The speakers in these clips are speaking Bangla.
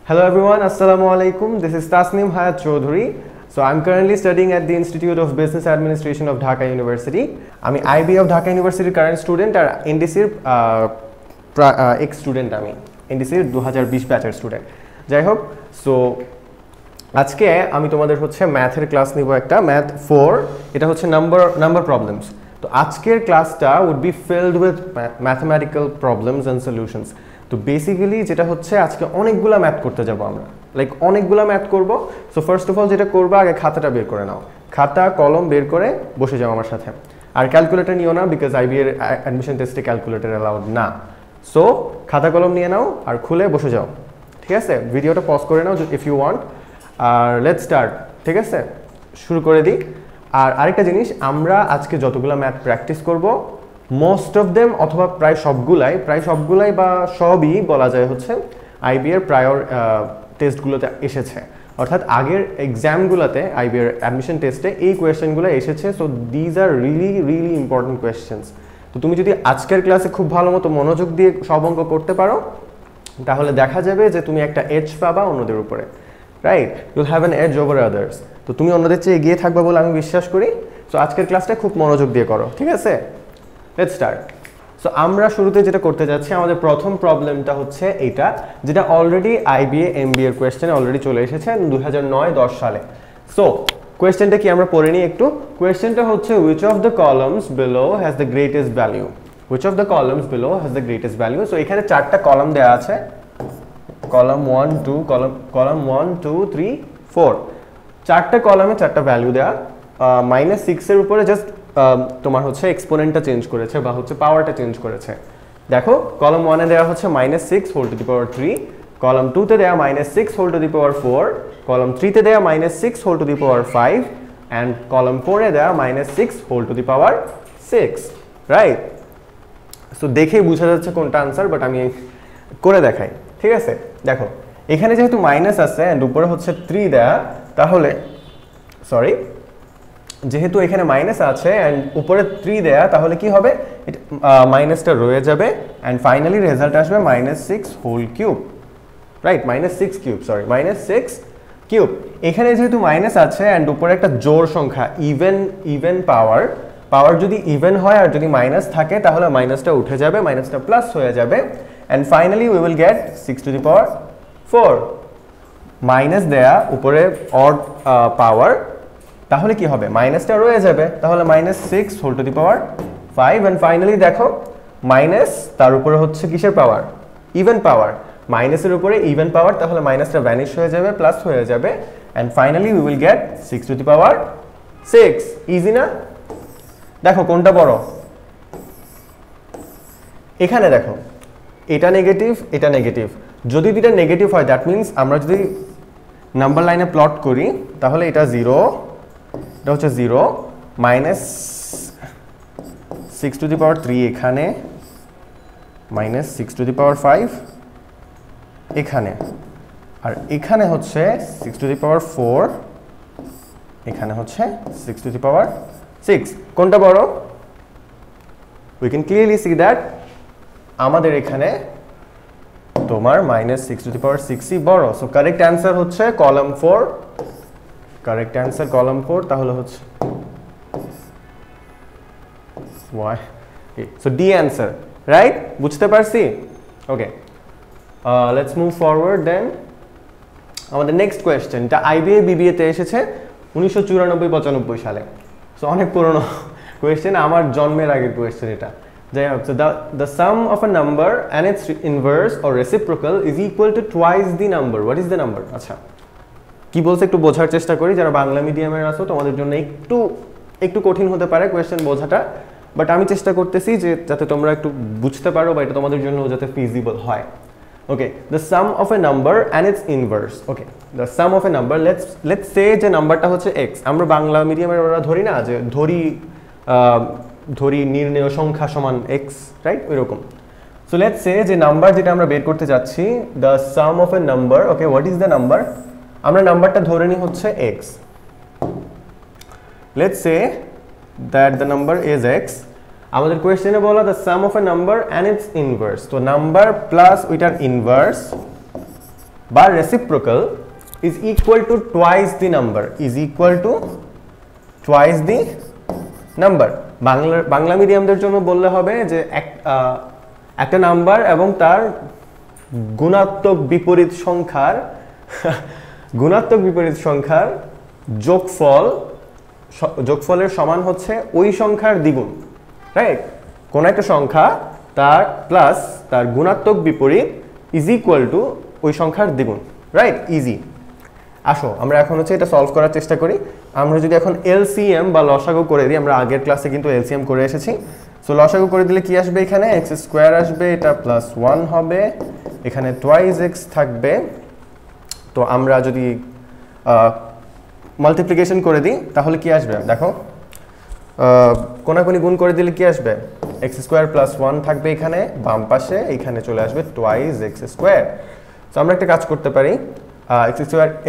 Hello everyone, Assalamu alaikum. This is Tasnim Hayat Chaudhary. So I'm currently studying at the Institute of Business Administration of Dhaka University. আমি IB of Dhaka University current student R NDC ex student আমি NDC 2020 ব্যাচের স্টুডেন্ট। যাই হোক, সো আজকে আমি তোমাদের হচ্ছে ম্যাথের ক্লাস নিব একটা ম্যাথ 4, এটা হচ্ছে নাম্বার প্রবলেমস। তো আজকের ক্লাসটা would be filled with mathematical problems and solutions. তো বেসিক্যালি যেটা হচ্ছে আজকে অনেকগুলা ম্যাথ করতে যাব আমরা, লাইক অনেকগুলা ম্যাথ করব। সো ফার্স্ট অফ অল যেটা করবা, আগে খাতাটা বের করে নাও, খাতা কলম বের করে বসে যাও আমার সাথে। আর ক্যালকুলেটর নিও না, বিকজ আইবি এর অ্যাডমিশন টেস্টে ক্যালকুলেটর অ্যালাউড না। সো খাতা কলম নিয়ে নাও আর খুলে বসে যাও, ঠিক আছে? ভিডিওটা পজ করে নাও ইফ ইউ ওয়ান্ট। আর লেটস স্টার্ট, ঠিক আছে? শুরু করে দিই। আর আরেকটা জিনিস, আমরা আজকে যতগুলো ম্যাথ প্র্যাকটিস করব, মোস্ট অফ দেম অথবা প্রায় সবগুলাই বা সবই বলা যায় হচ্ছে আইবি এর প্রায়র টেস্টগুলোতে এসেছে, অর্থাৎ আগের এক্সামগুলোতে আইবি এর অ্যাডমিশন টেস্টে এই কোয়েশ্চেনগুলো এসেছে। So these are really important questions. তো তুমি যদি আজকের ক্লাসে খুব ভালো মতো মনোযোগ দিয়ে সব অঙ্ক করতে পারো, তাহলে দেখা যাবে যে তুমি একটা এজ পাবা অন্যদের উপরে, right? You'll have an edge over others. তো তুমি অন্যদের চেয়ে এগিয়ে থাকবা বলে আমি বিশ্বাস করি। সো আজকের ক্লাসটা খুব মনোযোগ দিয়ে করো, ঠিক আছে? Let's start. সো আমরা শুরুতে যেটা করতে যাচ্ছি, আমাদের প্রথম প্রবলেমটা হচ্ছে এইটা, যেটা অলরেডি আইবিএ এমবিএ এর কোয়েশ্চেনে অলরেডি চলে এসেছে 2009-10 সালে। সো কোয়েশ্চেনটা কি আমরা পড়ে নিই একটু। কোয়েশ্চেনটা হচ্ছে which of the columns below has the greatest value? Which of the columns below has the greatest value? So এখানে চারটা কলাম দেয়া আছে, কলাম 1 2 কলাম 1 2 3 4, চারটা কলামে চারটা ভ্যালু দেয়া। -6 এর উপরে জাস্ট তোমার হচ্ছে এক্সপোনেন্টটা চেঞ্জ করেছে বা হচ্ছে পাওয়ারটা চেঞ্জ করেছে। দেখো, কলাম 1 এ দেওয়া হচ্ছে -6 whole to the power 3, column 2 তে দেওয়া -6 whole to the power 4, column 3 তে দেওয়া -6 whole to the power 5 and column 4 এ দেওয়া -6 whole to the power 6, right? So দেখেই বোঝা যাচ্ছে কোনটা আনসার, বাট আমি করে দেখাই, ঠিক আছে? দেখো, এখানে যেহেতু মাইনাস আছে এন্ড উপরে হচ্ছে 3 দেয়া, তাহলে সরি, যেহেতু এখানে মাইনাস আছে এন্ড উপরে 3 দেয়া, তাহলে কি হবে? মাইনাসটা রয়ে যাবে এন্ড ফাইনালি রেজাল্ট আসবে -6 whole cube, right? -6 cube, sorry, -6 cube. এখানে যেহেতু মাইনাস আছে এন্ড উপরে একটা জোড় সংখ্যা, ইভেন পাওয়ার যদি ইভেন হয় আর যদি মাইনাস থাকে, তাহলে মাইনাসটা উঠে যাবে, মাইনাসটা প্লাস হয়ে যাবে and finally we will get 6 to the power 4। Minus দেয়া, উপরে অড পাওয়ার, তাহলে কি হবে? মাইনাসটা রয়ে যাবে, তাহলে -6 whole to the power 5 and finally দেখো মাইনাস, তার উপরে হচ্ছে কিসের পাওয়ার? ইভেন পাওয়ার। মাইনাসের উপরে ইভেন পাওয়ার, তাহলে মাইনাসটা ভ্যানিশ হয়ে যাবে, প্লাস হয়ে যাবে and finally we will get 6 to the power 6। Easy না? দেখো কোনটা বড়? এখানে দেখো, এটা নেগেটিভ, এটা নেগেটিভ। যদি দুইটা নেগেটিভ হয়, দ্যাট মিন্স আমরা যদি নাম্বার লাইনে প্লট করি, তাহলে এটা 0, এটা হচ্ছে 0, -6 টু দি পাওয়ার 3 এখানে, -6 টু দি পাওয়ার 5 এখানে, আর এখানে হচ্ছে 6 টু দি পাওয়ার 4, এখানে হচ্ছে 6 টু দি পাওয়ার 6। কোনটা বড়? We can clearly see that আমাদের এখানে তোমার -6 টু দি পাওয়ার 6ই বড়। সো কারেক্ট অ্যান্সার হচ্ছে কলাম 4, কারেক্ট অ্যান্সার কলাম 4। তাহলে হচ্ছে why, so D answer, right? বুঝতে পারছি? Okay, let's move forward then. আমাদের নেক্সট কোয়েশ্চেনটা আইবিএ বিবিএ তে এসেছে 1994-95 সালে। সো অনেক পুরনো কোয়েশ্চেন, আমার জন্মের আগের কোয়েশ্চেন এটা। যাই হোক, the sum of a number and its inverse or reciprocal is equal to twice the number. What is the number? আচ্ছা, কি বলছে একটু বোঝার চেষ্টা করি। যারা বাংলা মিডিয়ামের আছো, তোমাদের জন্য একটু কঠিন হতে পারে কোয়েশ্চেন বোঝাটা, বাট আমি চেষ্টা করতেছি যে যাতে তোমরা একটু বুঝতে পারো বা এটা তোমাদের জন্য যাতে ফিজিবল হয়। ওকে, the sum of a number and its inverse. Okay, the sum of a number, let's say যে নাম্বারটা হচ্ছে x। আমরা বাংলা মিডিয়ামের ওরা ধরি না যে ধরি নির্ণেয় সংখ্যা সমান x, রাইট? ওইরকম। সো লেটস সে যে নাম্বার যেটা আমরা বের করতে যাচ্ছি, the sum of a number, okay, what is the number? আমরা নাম্বারটা ধরে নিই হচ্ছে x। Let's say that the number is x. আমাদের কোয়েশ্চেনে বলা the sum of a number and its inverse. তো নাম্বার প্লাস ওইটার ইনভার্স বা reciprocal is equal to twice the number, is equal to twice the number. Bangla মিডিয়ামদের জন্য বললে হবে যে একটা নাম্বার এবং তার গুণাত্মক বিপরীত সংখ্যার যোগফলের সমান হচ্ছে ওই সংখ্যার দ্বিগুণ, রাইট? কোন একটা সংখ্যা তার প্লাস তার গুণাত্মক বিপরীত ইজ ইকুয়াল টু ওই সংখ্যার দ্বিগুণ, রাইট? ইজি। আসো আমরা এখন হচ্ছে এটা সলভ করার চেষ্টা করি। আমরা যদি এখন এলসিএম বা লসাগু করে দিই, আমরা আগের ক্লাসে কিন্তু এলসিএম করে এসেছি। সো লসাগু করে দিলে কি আসবে? এখানে এক্স স্কোয়ার আসবে, এটা প্লাস 1 হবে, এখানে টোয়াইস এক্স থাকবে। তো আমরা যদি মাল্টিপ্লিকেশন করে দিই তাহলে কি আসবে দেখো, কোনাকুনি গুণ করে দিলে কি আসবে? এক্স স্কোয়ার প্লাস 1 থাকবে এখানে বাম পাশে, এখানে চলে আসবে টোয়াইস এক্স স্কোয়ার। তো আমরা একটা কাজ করতে পারি,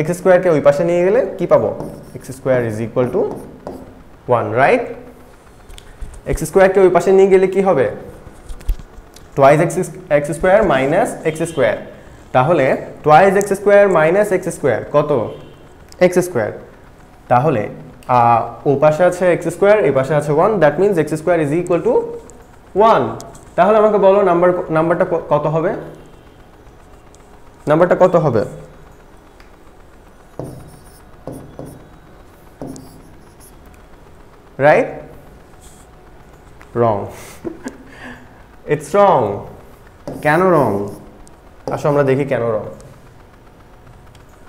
এক্স স্কোয়ারকে ওই পাশে নিয়ে গেলে কি পাবো? X square is equal to 1, right? X স্কোয়ারকে ওই পাশে নিয়ে গেলে কি হবে? Twice x square minus x square. তাহলে twice x square minus x square কত? X square. তাহলে ও পাশে আছে এক্স স্কোয়ার, এই পাশে আছে 1, that means x square is equal to 1। তাহলে আমাকে বলো নাম্বারটা কত হবে? নাম্বারটা কত হবে? রাইট? রং। It's wrong. কেন রং? আসো আমরা দেখি কেন রং।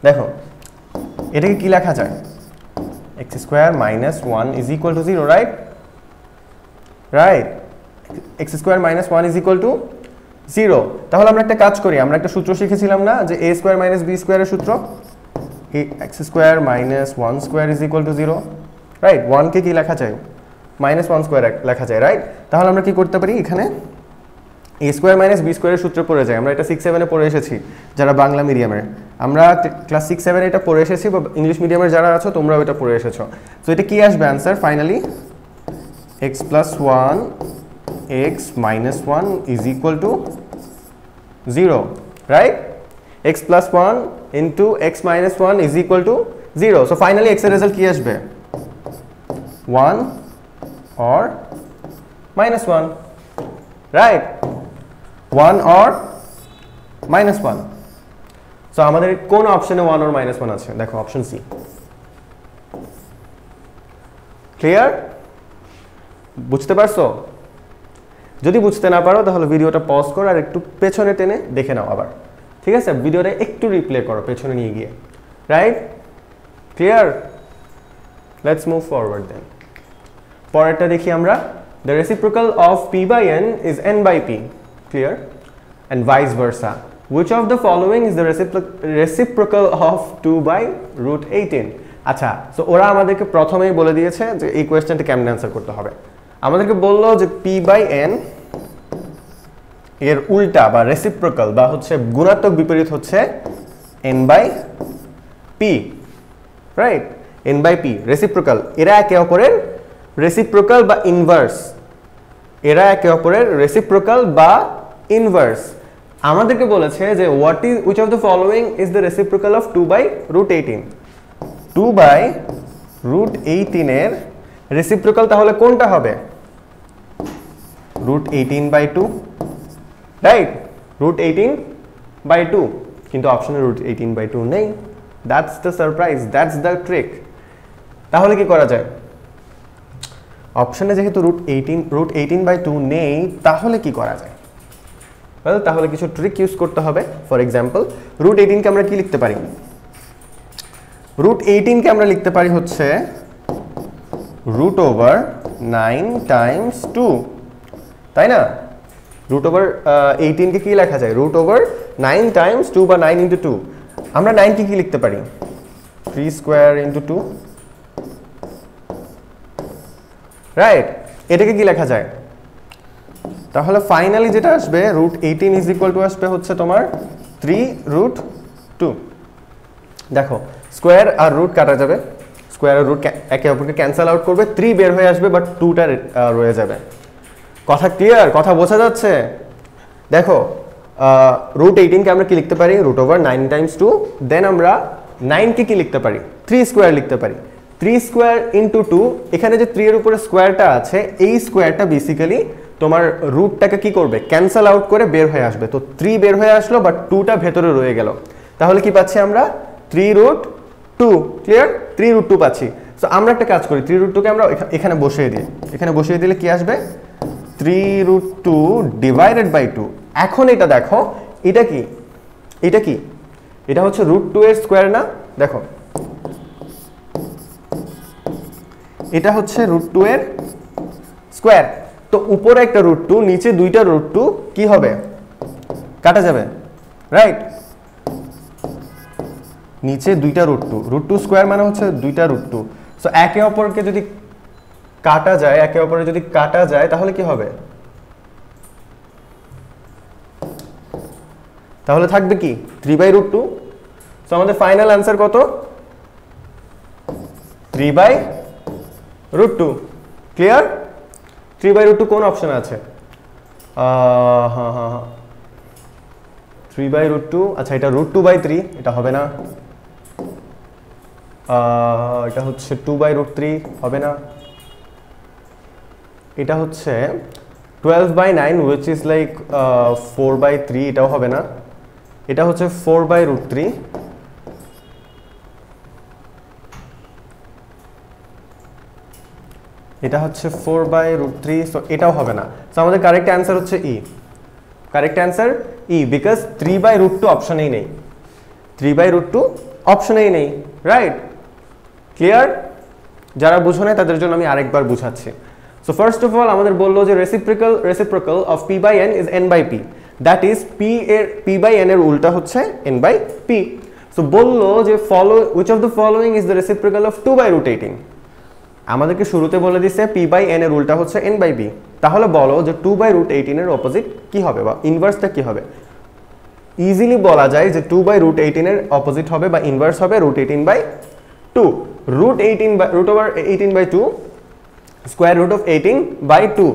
দেখো এটাকে কি লেখা যায়? X square minus 1 is equal two 0, right? Right, x square minus 1 is equal two 0। তাহলে আমরা একটা কাজ করি, আমরা একটা সূত্র শিখেছিলাম না যে এ স্কোয়ার মাইনাস বি স্কোয়ারের সূত্র, x square minus 1 square is equal two 0, right? 1 কে কি লেখা যায়? মাইনাস 1 স্কোয়ার লেখা যায়, রাইট? তাহলে আমরা কি করতে পারি, এখানে এ স্কোয়ার মাইনাস বি স্কোয়ারের সূত্র পড়ে যায়। আমরা এটা 6-7 এ পড়ে এসেছি যারা বাংলা মিডিয়ামের, আমরা ক্লাস 6-7 এটা পড়ে এসেছি, বা ইংলিশ মিডিয়ামের যারা আছো তোমরাও এটা পড়ে এসেছো। তো এটা কি আসবে answer finally? X plus 1 x minus 1 is equal two 0, right? X plus 1 into x minus 1 is equal two 0। So finally x এর রেজাল্ট কি আসবে? 1 or minus 1, right? 1 or minus 1. So আমাদের কোন অপশনে 1 or minus 1 আছে? দেখো অপশন সি। ক্লিয়ার? বুঝতে পারছো? যদি বুঝতে না পারো তাহলে ভিডিওটা পজ করো আর একটু পেছনে টেনে দেখে নাও আবার, ঠিক আছে? ভিডিওটা একটু রিপ্লে করো পেছনে নিয়ে গিয়ে, right? Clear? Let's move forward then. পরেরটা দেখি আমরা, the reciprocal of p by n is n by p, clear? And vice versa. Which of the following is the reciprocal of 2 by root 18? আচ্ছা, সো ওরা আমাদেরকে প্রথমেই বলে দিয়েছে যে এই কোয়েশ্চেনটা কেমনে অ্যান্সার করতে হবে। আমাদেরকে বললো যে p by n এর উল্টা বা রেসিপ্রোকাল বা হচ্ছে গুণাত্মক বিপরীত হচ্ছে n by p, right? n by p reciprocal, এরা একে অপরের রেসিপ্রোকাল বা ইনভার্স, এরা একে অপরের রেসিপ্রোকাল বা ইনভার্স। আমাদেরকে বলেছে যে which of the following is the reciprocal of 2 by root 18? 2 by root 18 এর রেসিপ্রোকাল তাহলে কোনটা হবে? root 18 by 2, right? root 18 by 2, কিন্তু অপশনে root 18 by 2 নেই। That's the surprise, that's the trick। তাহলে কি করা যায়? অপশনে যেহেতু root 18 by 2 নেই, তাহলে কি করা যায়? ওয়েল, তাহলে কিছু ট্রিক ইউজ করতে হবে। ফর এক্সাম্পল, root 18 কে আমরা কি লিখতে পারি? root 18 কে আমরা লিখতে পারি হচ্ছে root over 9 times 2, তাই না? root over 18 কে কি লেখা যায়? root over 9 times 2 বা 9 into 2। আমরা 9 কে কি লিখতে পারি? 3 square into 2, রাইট? এটাকে কি লেখা যায়? তাহলে ফাইনালি যেটা আসবে root 18 is equal to আসবে হচ্ছে তোমার 3 root 2। দেখো স্কোয়ার আর রুট কাটা যাবে, স্কোয়ার আর রুট একে অপরকে ক্যান্সেল আউট করবে, 3 বের হয়ে আসবে বাট 2টা রয়ে যাবে। কথা ক্লিয়ার? কথা বোঝা যাচ্ছে? দেখো রুট 18 কে আমরা কি লিখতে পারি রুট ওভার 9 টাইমস 2 দেন আমরা 9 কে কি লিখতে পারি 3 স্কয়ার লিখতে পারি 3 স্কয়ার ইনটু 2 এখানে যে 3 এর উপরে স্কয়ারটা আছে এই স্কয়ারটা বেসিক্যালি তোমার রুটটাকে কি করবে ক্যান্সেল আউট করে বের হয়ে আসবে তো 3 বের হয়ে আসলো বাট 2টা ভেতরে রয়ে গেল তাহলে কি পাচ্ছি আমরা 3 রুট 2 ক্লিয়ার 3 রুট 2 পাচ্ছি সো আমরা একটা কাজ করি 3 রুট 2 কে আমরা এখানে বসিয়ে দিই এখানে বসিয়ে দিলে কি আসবে 3 রুট 2 ডিভাইডেড বাই 2 এখন এটা দেখো এটা কি এটা হচ্ছে রুট 2 এর স্কয়ার না দেখো এটা হচ্ছে রুট 2 এর স্কয়ার তো উপরে একটা রুট 2 নিচে দুইটা রুট 2 কি হবে কাটা যাবে রাইট নিচে দুইটা রুট 2 স্কয়ার মানে হচ্ছে দুইটা রুট 2 সো একে অপরকে যদি কাটা যায় তাহলে কি হবে তাহলে থাকবে কি 3/√2 সো আমাদের ফাইনাল आंसर কত 3/√2 ক্লিয়ার 3/√2 কোন অপশন আছে হ্যাঁ 3/√2 আচ্ছা এটা √2/3 এটা হবে না এটা হচ্ছে 2/√3 হবে না এটা হচ্ছে 12/9 which is like 4/3 এটাও হবে না এটা হচ্ছে 4/√3 এটা হচ্ছে 4/√3 সো এটাও হবে না সো আমাদের কারেক্ট आंसर হচ্ছে ই কারেক্ট आंसर ই বিকজ 3/√2 অপশনেই নেই 3/√2 অপশনেই নেই রাইট ক্লিয়ার যারা বুঝো না তাদের জন্য আমি আরেকবার বুঝাচ্ছি সো ফার্স্ট অফ অল আমাদের বললো যে reciprocal of p/n is n/p that is p/n এর উল্টা হচ্ছে n/p সো বললো যে which of the following is the reciprocal of 2/√18 আমাদেরকে শুরুতে বলে দিছে p/n এর উল্টা হচ্ছে n/p তাহলে বলো যে 2/√18 এর অপোজিট কি হবে বা ইনভার্সটা কি হবে ইজিলি বলা যায় যে 2/√18 এর অপোজিট হবে বা ইনভার্স হবে √18/2 √18/2 স্কয়ার রুট অফ 18/2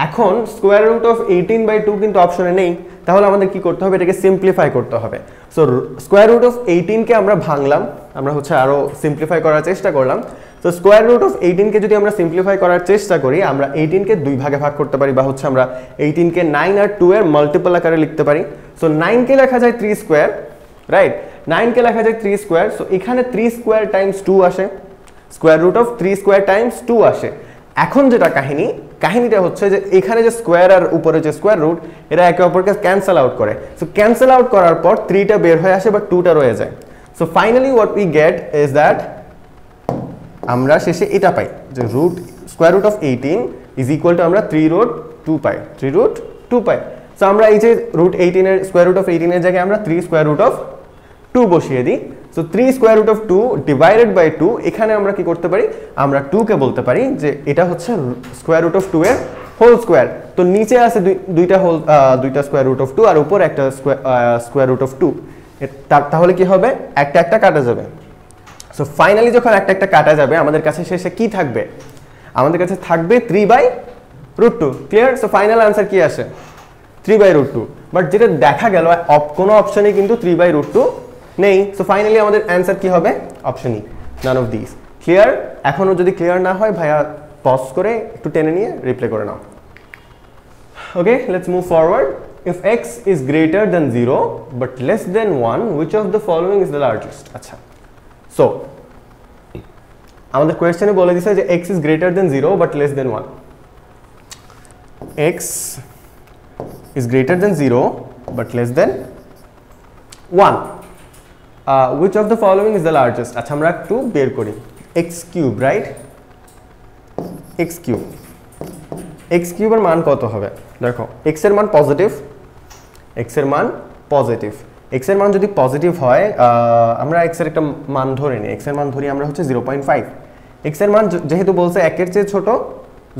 এখন স্কয়ার রুট অফ 18/2 কিন্তু অপশনে নেই তাহলে আমাদের কি করতে হবে এটাকে সিম্পলিফাই করতে হবে সো স্কয়ার রুট অফ 18 কে আমরা ভাঙলাম আমরা হচ্ছে আরো সিম্পলিফাই করার চেষ্টা করলাম তো স্কয়ার রুট অফ 18 কে যদি আমরা সিম্পলিফাই করার চেষ্টা করি আমরা 18 কে দুই ভাগে ভাগ করতে পারি বা হচ্ছে আমরা 18 কে 9 আর 2 এর মাল্টিপল আকারে লিখতে পারি সো 9 কে লেখা যায় 3 স্কয়ার রাইট 9 কে লেখা যায় 3 স্কয়ার সো এখানে 3 স্কয়ার টাইমস 2 আসে square root of 3 square times 2 আসে এখন যেটা কাহিনীটা হচ্ছে যে এখানে যে স্কয়ার আর উপরে যে স্কয়ার রুট এরা একে অপরকে ক্যান্সেল আউট করে সো ক্যান্সেল আউট করার পর 3 টা বের হয়ে আসে বাট 2 টা রয়ে যায় so finally what we get is that আমরা শেষে এটা পাই যে root square root of 18 is equal to আমরা 3√2 পাই 3√2 পাই সো আমরা এই যে রুট 18 এর স্কয়ার রুট অফ 18 এর জায়গায় আমরা 3 স্কয়ার রুট অফ 2 বসিয়ে দিই so 3 square root of 2 divided by 2 এখানে আমরা কি করতে পারি আমরা 2 কে বলতে পারি যে এটা হচ্ছে স্কয়ার রুট অফ 2 এর হোল স্কয়ার তো নিচে আছে দুইটা স্কয়ার রুট অফ 2 আর উপরে একটা স্কয়ার রুট অফ 2 তাহলে কি হবে একটা একটা কাটা যাবে সো ফাইনালি যখন একটা একটা কাটা যাবে আমাদের কাছে শেষে কি থাকবে আমাদের কাছে থাকবে 3/√2 ক্লিয়ার সো ফাইনাল आंसर কি আসে 3/√2 বাট যেটা দেখা গেল কোনো অপশনে কিন্তু 3/√2 নেই সো ফাইনালি আমাদের आंसर কি হবে option E none of this clear এখনো যদি ক্লিয়ার না হয় ভাইয়া পজ করে একটু টেনে নিয়ে রিপ্লে করে নাও okay let's move forward if x is greater than 0 but less than 1 which of the following is the largest আচ্ছা সো আমাদের কোশ্চেনে বলে দিছে যে x is greater than 0 but less than 1 x is greater than 0 but less than 1 which of the following is the largest আচ্ছা আমরা একটু বের করি x cube right x cube এর মান কত হবে দেখো x এর মান পজিটিভ x এর মান পজিটিভ x এর মান যদি পজিটিভ হয় আমরা x এর একটা মান ধরে নিই x এর মান ধরি আমরা হচ্ছে 0.5 x এর মান যেহেতু বলছে 1 এর চেয়ে ছোট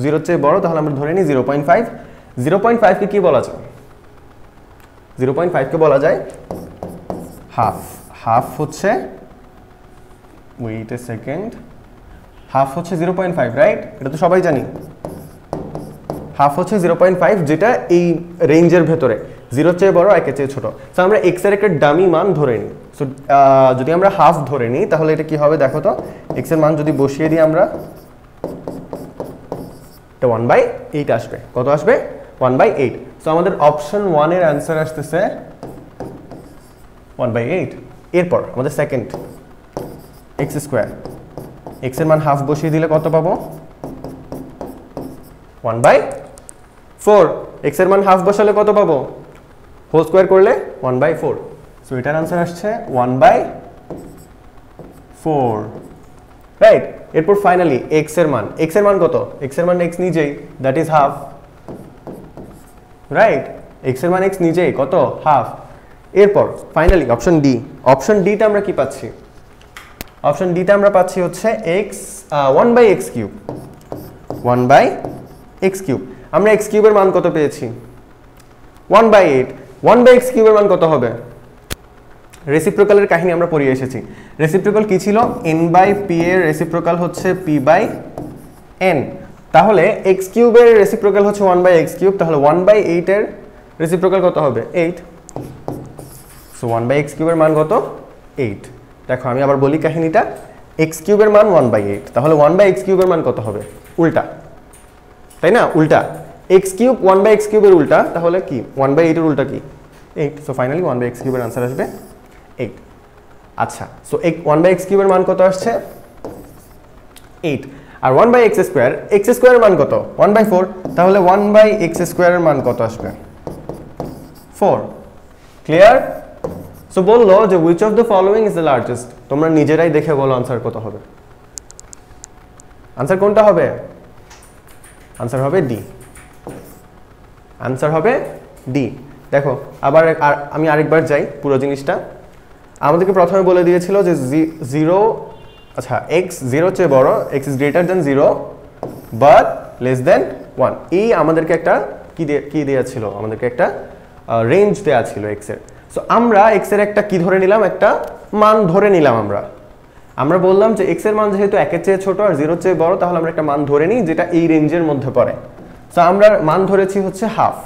0 এর চেয়ে বড় তাহলে আমরা ধরে নিই 0.5 0.5 কে কি বলা যায় 0.5 কে বলা যায় হাফ হচ্ছে ওয়েট এ সেকেন্ড হাফ হচ্ছে 0.5 রাইট এটা তো সবাই জানি হাফ হচ্ছে 0.5 যেটা এই রেঞ্জের ভেতরে 0 চেয়ে বড় 1 এর চেয়ে ছোট। সো আমরা x এর একটা ডামি মান ধরে নিই। সো যদি আমরা হাফ ধরে নিই তাহলে এটা কি হবে দেখো তো, x এর মান যদি বসিয়ে দিই আমরা, এটা 1/8 আসবে। কত আসবে? 1/8। সো আমাদের অপশন 1 এর অ্যান্সার আসতেছে 1/8। এরপর আমাদের সেকেন্ড x², x এর মান হাফ বসিয়ে দিলে কত পাবো? 1/4। x এর মান হাফ বসালে কত পাবো? হোল স্কয়ার করলে 1/4। সো এটার আনসার আসছে 1/4, রাইট। এরপর ফাইনালি x এর মান কত? x এর মান x নিজেই, that is half, right. x এর মান x নিজেই কত? হাফ। এরপর ফাইনালি অপশন ডি তে আমরা কি পাচ্ছি? অপশন ডি তে আমরা পাচ্ছি হচ্ছে x 1/x³। 1/x³ আমরা x³ এর মান কত পেয়েছি? 1/8। 1/x³ এর মান কত হবে? রেসিপ্রোকালের কাহিনী আমরা পড়ে এসেছি। রেসিপ্রোকাল কি ছিল? n/p এর রেসিপ্রোকাল হচ্ছে p/n। তাহলে x³ এর রেসিপ্রোকাল হচ্ছে 1/x³, তাহলে 1/8 এর রেসিপ্রোকাল কত হবে? 8। সো 1/x³ এর মান কত? 8। দেখো আমি আবার বলি কাহিনীটা, x³ এর মান 1/8, তাহলে 1/x³ এর মান কত হবে? উল্টা, তাই না? উল্টা x³ 1/x³ এর উল্টা, তাহলে কি 1/8 এর উল্টা কি? 8। সো ফাইনালি 1/x³ এর आंसर আসবে 8। আচ্ছা, সো 1/x³ এর মান কত আসছে? 8। আর 1/x², x² এর মান কত? 1/4, তাহলে 1/x² এর মান কত আসবে? 4। ক্লিয়ার? সো বললো যে which of the following is the largest? তোমরা নিজেরাই দেখে বলো आंसर কত হবে। आंसर কোনটা হবে? आंसर হবে ডি। आंसर হবে ডি। দেখো আবার আমি আরেকবার যাই পুরো জিনিসটা। আমাদেরকে প্রথমে বলে দিয়েছিল যে 0, আচ্ছা x 0 চেয়ে বড়, x is greater than 0 but less than 1। এই আমাদেরকে একটা কি দেয়া ছিল? আমাদেরকে একটা রেঞ্জ দেয়া ছিল x এর। সো আমরা x এর একটা কি ধরে নিলাম? একটা মান ধরে নিলাম। আমরা বললাম যে x এর মান যেহেতু 1 এর চেয়ে ছোট আর 0 এর চেয়ে বড়, তাহলে আমরা একটা মান ধরে নিই যেটা এই রেঞ্জের মধ্যে পড়ে। সো আমরা মান ধরেছি হচ্ছে half.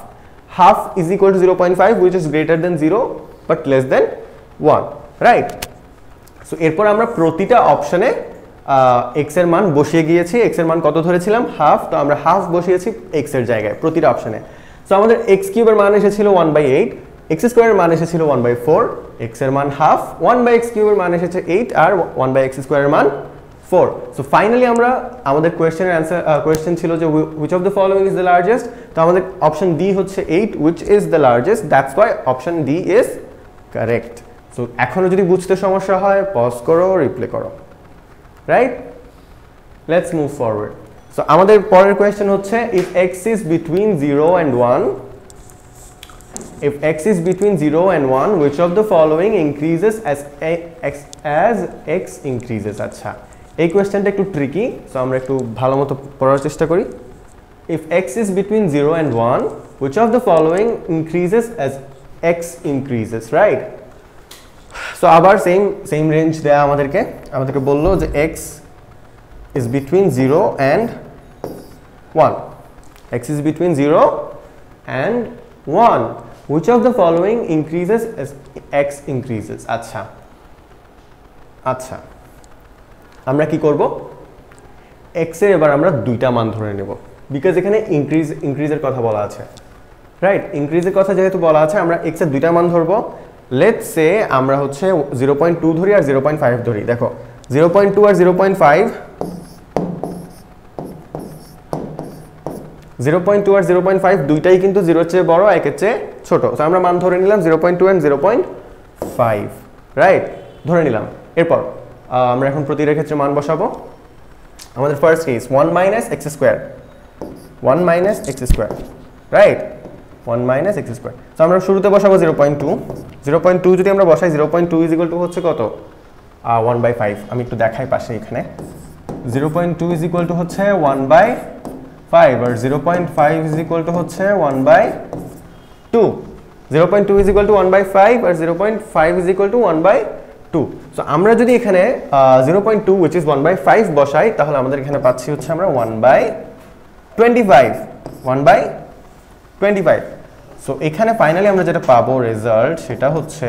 Half is equal two 0.5 which is greater than 0 but less than 1, right. So এরপর আমরা প্রতিটা অপশনে x এর মান বসিয়ে গিয়েছি। x এর মান কত ধরেছিলাম? হাফ। তো আমরা হাফ বসিয়েছি x এর জায়গায় প্রতিটা অপশনে। সো আমাদের x³ এর মান এসেছিল 1/8, x² এর মান এসেছিল 1/4, x এর মান হাফ, 1/x³ এর মান এসেছে 8 আর 1/x² এর মান 4। সো ফাইনালি আমরা আমাদের কোয়েশ্চেনের অ্যানসার কোয়েশ্চেন ছিল যে which of the following is the largest? তো আমাদের অপশন ডি হচ্ছে 8 which is the largest, that's why option D is correct। So এখনো যদি বুঝতে সমস্যা হয় পজ করো, রিপ্লে করো, right. Let's move forward. So আমাদের পরের কোয়েশ্চেন হচ্ছে if x is between 0 and 1, if x is between 0 and 1 which of the following increases as x increases? আচ্ছা, এই কোয়েশ্চেনটা একটু ট্রিকি, সো আমরা একটু ভালোমতো পড়ার চেষ্টা করি। if x is between 0 and 1 which of the following increases as x increases, right? So আবার সেম রেঞ্জ দেয়া আমাদেরকে বললো যে x is between 0 and 1, x is between 0 and 1 which of the following increases as x increases? আচ্ছা আমরা কি করব? x এর এবার আমরা দুইটা মান ধরে নেব, বিকজ এখানে ইনক্রিজের কথা বলা আছে, রাইট। ইনক্রিজের কথা যেহেতু বলা আছে, আমরা x এর দুইটা মান ধরবো। লেটস সে আমরা হচ্ছে 0.2 ধরি আর 0.5 ধরি। দেখো 0.2 আর 0.5, 0.2 আর 0.5 দুইটাই কিন্তু 0 এর চেয়ে বড়, 1 এর চেয়ে ছোট। সো আমরা মান ধরে নিলাম 0.2 and 0.5, রাইট, ধরে নিলাম। এরপর আমরা এখন প্রতিটার ক্ষেত্রে মান বসাবো। আমাদের first case 1 - x², 1 - x², right, 1 - x²। So আমরা শুরুতে বসাবো 0.2 যদি আমরা বসাই 0.2 ইজ ইকুয়াল টু হচ্ছে কত? 1/5। আমি একটু দেখাই পাশে এখানে 0.2 ইজ ইকুয়াল টু হচ্ছে 1/5 আর 0.5 ইজ ইকুয়াল টু হচ্ছে 1/2। 0.2 ইজ ইকুয়াল টু 1/5 আর 0.5 ইজ ইকুয়াল টু 1/2। সো আমরা যদি এখানে 0.2 which is 1/5 বসাই, তাহলে আমাদের এখানে পাচ্ছি হচ্ছে আমরা 1/25। সো এখানে ফাইনালি আমরা যেটা পাবো রেজাল্ট সেটা হচ্ছে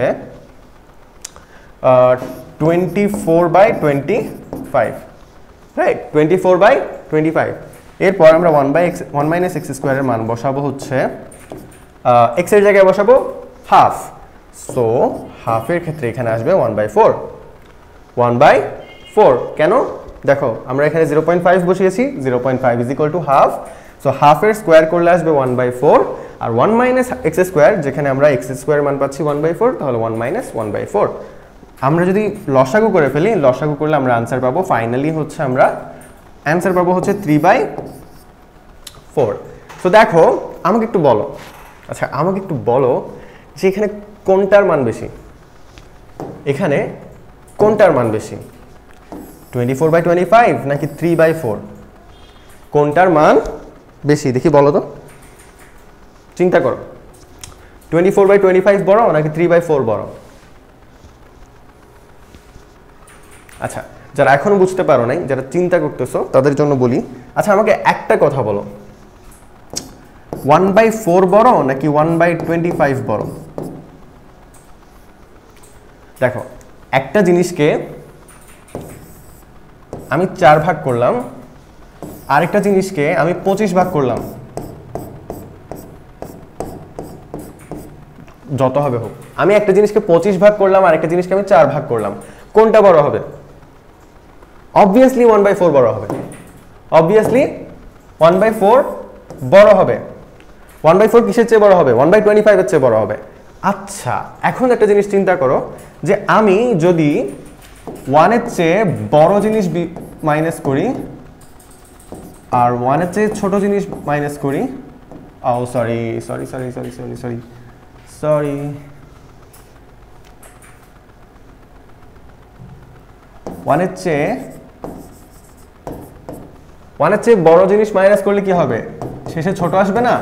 24/25, রাইট? 24/25। এরপর আমরা 1 - x² এর মান বসাবো হচ্ছে x এর জায়গায় বসাবো হাফ, সো হাফের ক্ষেত্রে এখানে আসবে 1/4। 1/4 কেন? দেখো আমরা এখানে 0.5 বসিয়েছি, 0.5 is equal to half, so হাফের স্কোয়ার করলে আসবে 1/4, আর 1 - x² যেখানে আমরা x² মান পাচ্ছি 1/4, তাহলে 1 - 1/4। আমরা যদি লসাগু করে ফেলি, লসাগু করলে আমরা আনসার পাবো ফাইনালি হচ্ছে আমরা অ্যান্সার পাবো হচ্ছে 3/4। সো দেখো আমাকে একটু বলো, আচ্ছা আমাকে একটু বলো যে এখানে কোনটার মান বেশি? এখানে কোনটার মান বেশি, 24/25 নাকি 3/4? কোনটার মান বেশি দেখি বলো তো, চিন্তা করো। 24/25 বড় নাকি 3/4 বড়? আচ্ছা যারা এখনো বুঝতে পারো নাই, যারা চিন্তা করতেছো তাদের জন্য বলি, আচ্ছা আমাকে একটা কথা বলো, 1/4 বড় নাকি 1/25 বড়? দেখো একটা জিনিসকে আমি 4 ভাগ করলাম, আরেকটা জিনিসকে আমি 25 ভাগ করলাম, যত হবে হোক, আমি একটা জিনিসকে 25 ভাগ করলাম, আরেকটা জিনিসকে আমি 4 ভাগ করলাম, কোনটা বড় হবে? অবভিয়াসলি 1/4 বড় হবে, অবভিয়াসলি 1/4 বড় হবে। 1/4 কিসের চেয়ে বড় হবে? 1/25 এর চেয়ে বড় হবে। আচ্ছা এখন একটা জিনিস চিন্তা করো যে আমি যদি 1 এর চেয়ে বড় জিনিস মাইনাস করি আর 1 এর চেয়ে ছোট জিনিস মাইনাস করি, ও sorry sorry sorry sorry sorry sorry sorry 1 এর চেয়ে বড় জিনিস মাইনাস করলে কি হবে? শেষে ছোট আসবে না?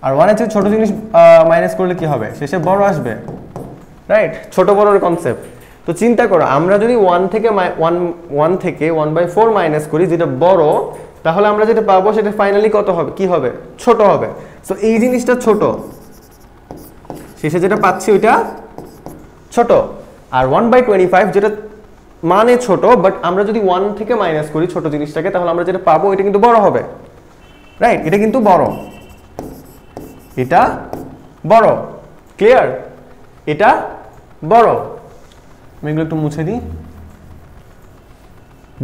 আর 1 এর চেয়ে ছোট জিনিস মাইনাস করলে কি হবে? শেষে বড় আসবে, রাইট? ছোট বড়র কনসেপ্ট। তো চিন্তা করো আমরা যদি 1 থেকে 1/4 মাইনাস করি যেটা বড়, তাহলে আমরা যেটা পাবো সেটা ফাইনালি কত হবে? কি হবে? ছোট হবে। সো এই জিনিসটা ছোট, শেষে যেটা পাচ্ছি ওইটা ছোট। আর 1/25 যেটা মানে ছোট, বাট আমরা যদি 1 থেকে মাইনাস করি ছোট জিনিসটাকে, তাহলে আমরা যেটা পাবো এটা কিন্তু বড় হবে, রাইট? এটা কিন্তু বড়, এটা বড়, ক্লিয়ার? এটা বড়। আমি এগুলো একটু মুছে দিই,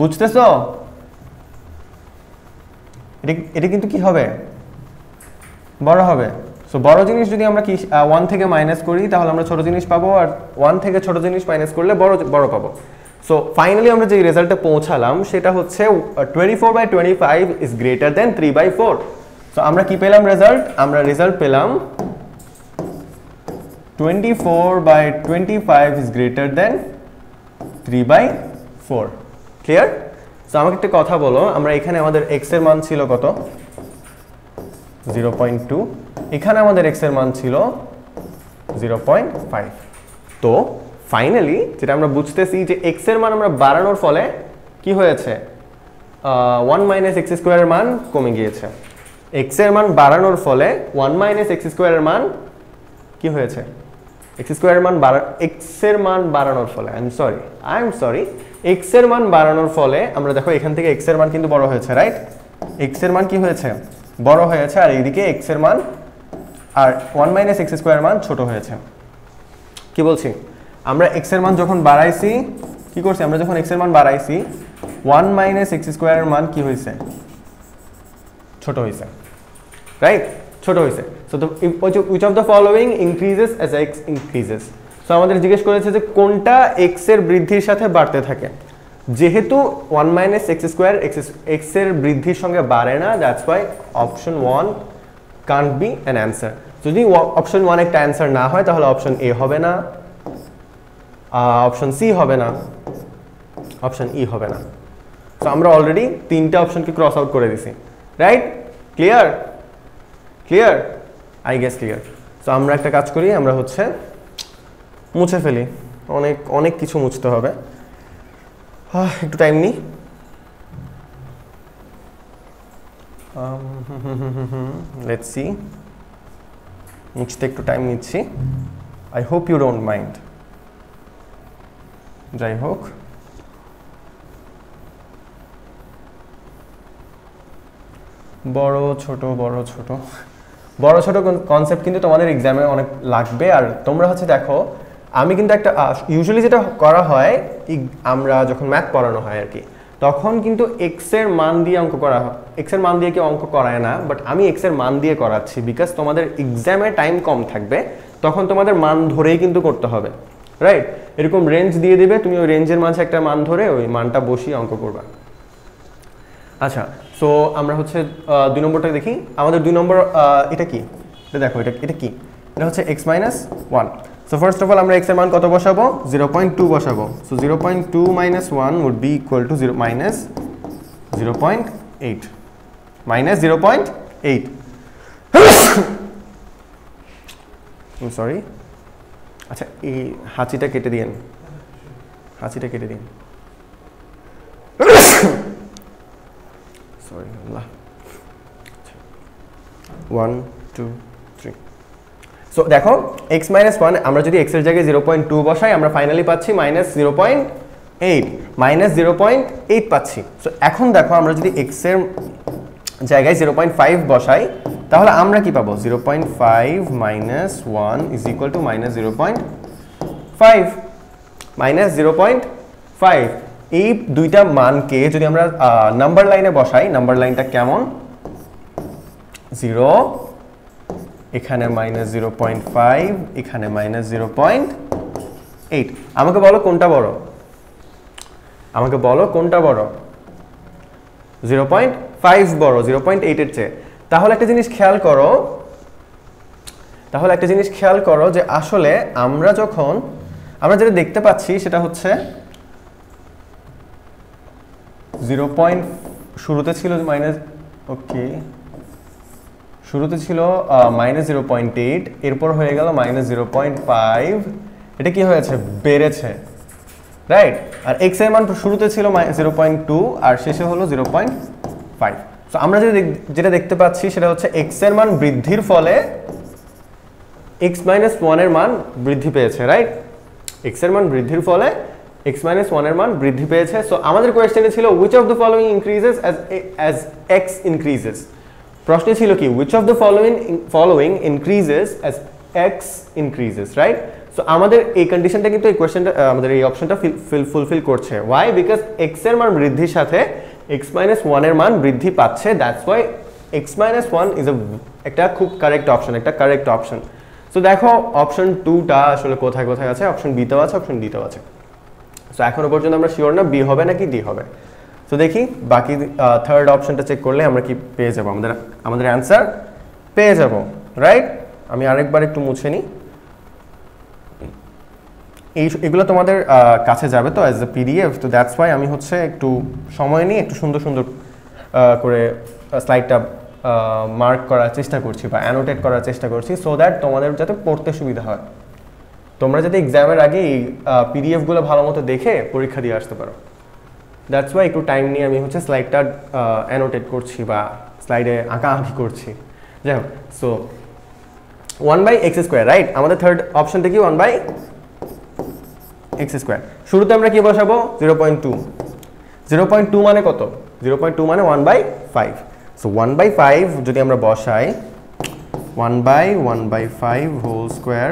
বুঝতেছো? এটা কিন্তু কি হবে? বড় হবে। সো বড় জিনিস যদি আমরা কি 1 থেকে মাইনাস করি তাহলে আমরা ছোট জিনিস পাবো, আর 1 থেকে ছোট জিনিস মাইনাস করলে বড় পাবো। সো ফাইনালি আমরা যে রেজাল্টে পৌঁছালাম সেটা হচ্ছে 24/25 ইজ গ্রেটার দেন 3/4। সো আমরা কি পেলাম রেজাল্ট? আমরা রেজাল্ট পেলাম 24/25 is greater than 3/4। Clear? So আমাকে একটা কথা বলো, আমরা এখানে আমাদের x এর মান ছিল কত? 0.2, এখানে আমাদের x এর মান ছিল 0.5। তো ফাইনালি যেটা আমরা বুঝতেছি যে x এর মান আমরা বাড়ানোর ফলে কি হয়েছে? 1 - x² এর মান কমে গিয়েছে। x এর মান বাড়ানোর ফলে 1 - x² এর মান কি হয়েছে? x² এর মান x এর মান বাড়ানোর ফলে আই এম সরি x এর মান বাড়ানোর ফলে আমরা দেখো এখান থেকে x এর মান কিন্তু বড় হয়েছে, রাইট? x এর মান কি হয়েছে? বড় হয়েছে, আর এইদিকে x এর মান আর 1 - x² এর মান ছোট হয়েছে। কি বলছি? আমরা x এর মান যখন বাড়াইছি কি করছি? আমরা যখন x এর মান বাড়াইছি 1 - x² এর মান কি হয়েছে? ছোট হয়েছে, রাইট? ছোট হয়েছে। So which of the following increases as x increases? So আমাদের জিজ্ঞেস করেছে যে কোনটা x এর বৃদ্ধির সাথে বাড়তে থাকে। যেহেতু 1 - x² x এর বৃদ্ধির সঙ্গে বাড়ে না, that's why option 1 can't be an answer। যদি অপশন 1 একটা অ্যান্সার না হয় তাহলে অপশন এ হবে না, অপশন সি হবে না, অপশন ই হবে না। সো আমরা অলরেডি তিনটা অপশনকে ক্রস আউট করে দিছি, right? Clear? Clear? I guess clear. So আমরা একটা কাজ করি, আমরা হচ্ছে মুছে ফেলি, অনেক কিছু মুছতে হবে, একটু টাইম নিই। লেটস সি, মুছতে একটু টাইম নিচ্ছি। I hope you don't mind. যাই হোক, বড় ছোট কনসেপ্ট কিন্তু তোমাদের এক্সামে অনেক লাগবে। আর তোমরা হচ্ছে দেখো, আমি কিন্তু একটা ইউজুয়ালি যেটা করা হয়, আমরা যখন ম্যাথ পড়ানো হয় আর কি, তখন কিন্তু এক্স এর মান দিয়ে অঙ্ক করা হয়। এক্স এর মান দিয়ে কেউ অঙ্ক করায় না, বাট আমি এক্স এর মান দিয়ে করাচ্ছি বিকজ তোমাদের এক্সামে টাইম কম থাকবে, তখন তোমাদের মান ধরেই কিন্তু করতে হবে, রাইট? এরকম রেঞ্জ দিয়ে দিবে, তুমি ওই রেঞ্জের মাঝে একটা মান ধরে ওই মানটা বসিয়ে অঙ্ক করবা। আচ্ছা, সো আমরা হচ্ছে 2 নম্বরটা দেখি। আমাদের 2 নম্বর এটা কি, এটা দেখো, এটা কি, এটা হচ্ছে x - 1। So first of all আমরা x এর মান কত বসাবো? 0.2 বসাবো। So 0.2 - 1 would be equal to -0.8 -0.8 I'm sorry। আচ্ছা, এই হাঁচিটা কেটে দিন, সরি আল্লাহ। 1 2 3। সো দেখো, x - 1 আমরা যদি x এর জায়গায় 0.2 বসাই, আমরা ফাইনালি পাচ্ছি -0.8 -0.8 পাচ্ছি। সো এখন দেখো, আমরা যদি x এর জায়গায় 0.5 বসাই, তাহলে আমরা কি পাবো? 0.5 - 1 is equal to -0.5 -0.5। এই দুইটা মানকে যদি আমরা নাম্বার লাইনে বসাই, নাম্বার লাইনটা কেমন? 0, এখানে -0.5, এখানে -0.8। আমাকে বলো কোনটা বড়? 0.5 বড় 0.8 এর চেয়ে। তাহলে একটা জিনিস খেয়াল করো যে আসলে আমরা যেটা দেখতে পাচ্ছি সেটা হচ্ছে শুরুতে ছিল -0.8, এরপর হয়ে গেল -0.5। এটা কি হয়েছে? বেড়েছে, রাইট? আর x এর মান শুরুতে ছিল 0.2 আর শেষে হলো 0.5। সো আমরা যেটা দেখতে পাচ্ছি সেটা হচ্ছে x এর মান বৃদ্ধির ফলে x - 1 এর মান বৃদ্ধি পেয়েছে, রাইট? x এর মান বৃদ্ধির ফলে x - 1 এর মান বৃদ্ধি পেয়েছে। সো আমাদের কোয়েশ্চেনে ছিল which of the following increases as x increases। প্রশ্নে ছিল কি? which of the following increases as x increases, right? So আমাদের এই কন্ডিশনটা কিন্তু এই কোয়েশ্চেনটা আমাদের এই অপশনটা ফুলফিল করছে। why? because x এর মান বৃদ্ধির সাথে x - 1 এর মান বৃদ্ধি পাচ্ছে, দ্যাটস ওয়াই x - 1 ইজ একটা খুব কারেক্ট অপশন। সো দেখো, অপশন 2টা আসলে কোথায় আছে? অপশন বি তেও আছে, অপশন ডি তেও আছে। সো এখনো পর্যন্ত আমরা শিওর না বি হবে নাকি ডি হবে। সো দেখি বাকি থার্ড অপশনটা চেক করলে আমরা কি পেয়ে যাব? আমাদের অ্যান্সার পেয়ে যাব, রাইট? আমি আরেকবার একটু মুছে নিই। এগুলো তোমাদের কাছে যাবে তো অ্যাজ এ পিডিএফ, তো দ্যাটস ওয়াই আমি হচ্ছে একটু সময় নিয়ে একটু সুন্দর করে স্লাইডটা মার্ক করার চেষ্টা করছি বা অ্যানোটেট করার চেষ্টা করছি, সো দ্যাট তোমাদের যাতে পড়তে সুবিধা হয়, তোমরা যাতে এক্সামের আগে এই পিডিএফগুলো ভালো মতো দেখে পরীক্ষা দিয়ে আসতে পারো। দ্যাটস ওয়াই একটু টাইম নিয়ে আমি হচ্ছে স্লাইডটা অ্যানোটেট করছি বা স্লাইডে আঁকাআঁকি করছি। যাই হোক, সো 1/x², রাইট? আমাদের থার্ড অপশনটা কি? 1/x²। শুরুতে আমরা কি বসাবো? 0.2। 0.2 মানে কত? 0.2 মানে 1/5। সো 1/5 যদি আমরা বসাই, 1/1/5 হোল স্কোয়ার,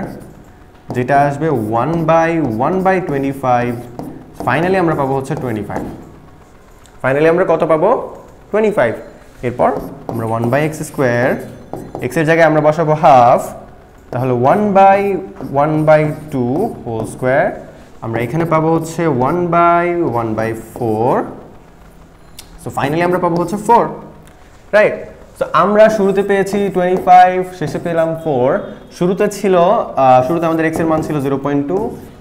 যেটা আসবে 1/1/25। ফাইনালি আমরা পাবো হচ্ছে 25। ফাইনালি আমরা কত পাবো? 25। এরপর আমরা 1/x², x এর জায়গায় আমরা বসাবো হাফ, তাহলে 1/1/2 হোল স্কোয়ার। আমরা এখানে পাবো হচ্ছে 1/1/4। সো ফাইনালি আমরা পাবো হচ্ছে 4, রাইট? সো আমরা শুরুতে পেয়েছি 25, শেষে পেলাম 4। শুরুতে আমাদের x এর মান ছিল 0.2,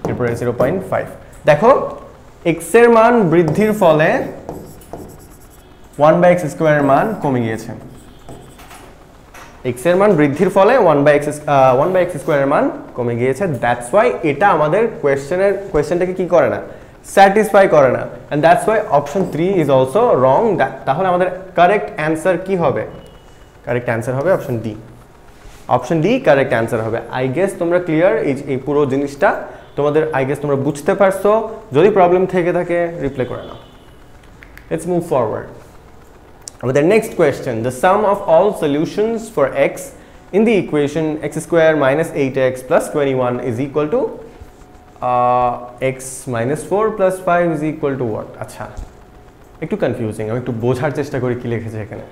এরপরে 0.5। দেখো, x এর মান বৃদ্ধির ফলে 1/x² এর মান কমে গিয়েছে। x এর মান বৃদ্ধির ফলে 1/x² এর মান কমে গিয়েছে। দ্যাটস ওয়াই এটা আমাদের কোয়েশ্চেনটাকে কি করে না? স্যাটিসফাই করে না, and that's why option 3 is also wrong. তাহলে আমাদের কারেক্ট অ্যান্সার কি হবে? কারেক্ট অ্যান্সার হবে option D. Option D correct answer হবে। আই গেস তোমরা ক্লিয়ার এই পুরো জিনিসটা, তোমাদের আই গেস তোমরা বুঝতে পারছো। যদি প্রবলেম থেকে থাকে রিপ্লাই করে নাও। Let's move forward. আমাদের next question, the sum of all solutions for x in the equation x square minus 8x plus 21 is equal to x minus 4 plus 5 is equal to what? আচ্ছা, একটু কনফিউজিং, আমি একটু বোঝার চেষ্টা করি কি লিখেছে এখানে।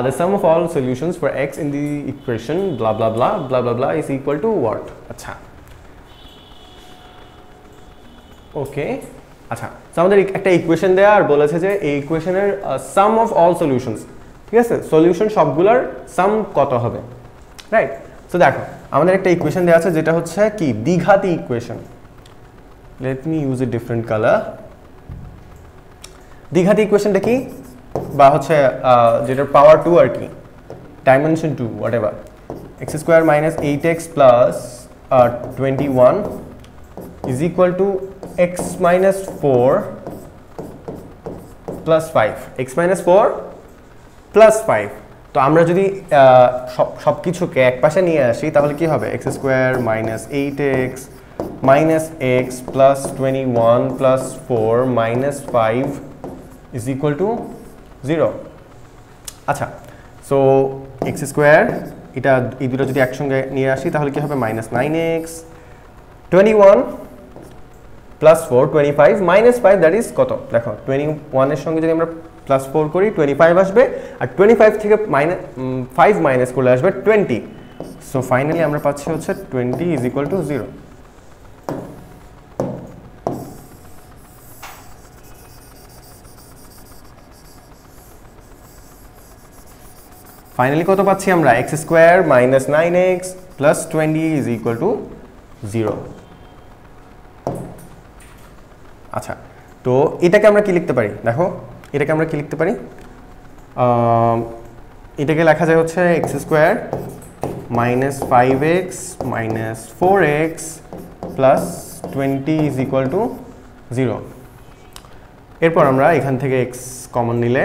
The sum of all solutions for x in the equation blah blah blah blah blah blah is equal to what? আচ্ছা, ওকে, আচ্ছা, আমাদের একটা ইকুয়েশন দেয়া আর বলেছে যে এই ইকুয়েশনের সাম অফ অল সলিউশনস, ঠিক আছে, সলিউশন সবগুলোর সাম কত হবে, রাইট? সো দেখো আমাদের একটা ইকুয়েশন দেওয়া আছে যেটা হচ্ছে কি দ্বিঘাতী equation. Let me use a different colour. দ্বিঘাতী ইকুয়েশনটা কি, বা হচ্ছে যেটার পাওয়ার 2 আর কি, dimension 2 whatever, x square minus 8x plus 21 is equal to x minus 4 plus 5, x minus 4 plus 5। তো আমরা যদি সব কিছুকে এক পাশে নিয়ে আসি তাহলে কি হবে? x square minus 8x minus x plus 21 plus 4 minus 5 is equal two 0। আচ্ছা, সো x স্কোয়ার এটা এই দুটো যদি একসঙ্গে নিয়ে আসি তাহলে কি হবে? Minus 9x 21 plus 4 25 minus 5, that is কত? দেখো 21 এর সঙ্গে যদি আমরা প্লাস 4 করি 25 আসবে, আর 25 থেকে 5 মাইনাস করলে আসবে 20। সো ফাইনালি আমরা পাচ্ছি হচ্ছে 20 ইজ ইকুয়াল টু 0। ফাইনালি কত পাচ্ছি আমরা? x square minus 9x plus 20 is equal two 0। আচ্ছা, তো এটাকে আমরা কি লিখতে পারি? দেখো এটাকে আমরা কি লিখতে পারি? এটাকে লেখা যায় হচ্ছে x square minus 5x minus 4x plus 20 is equal two 0। এরপর আমরা এখান থেকে x কমন নিলে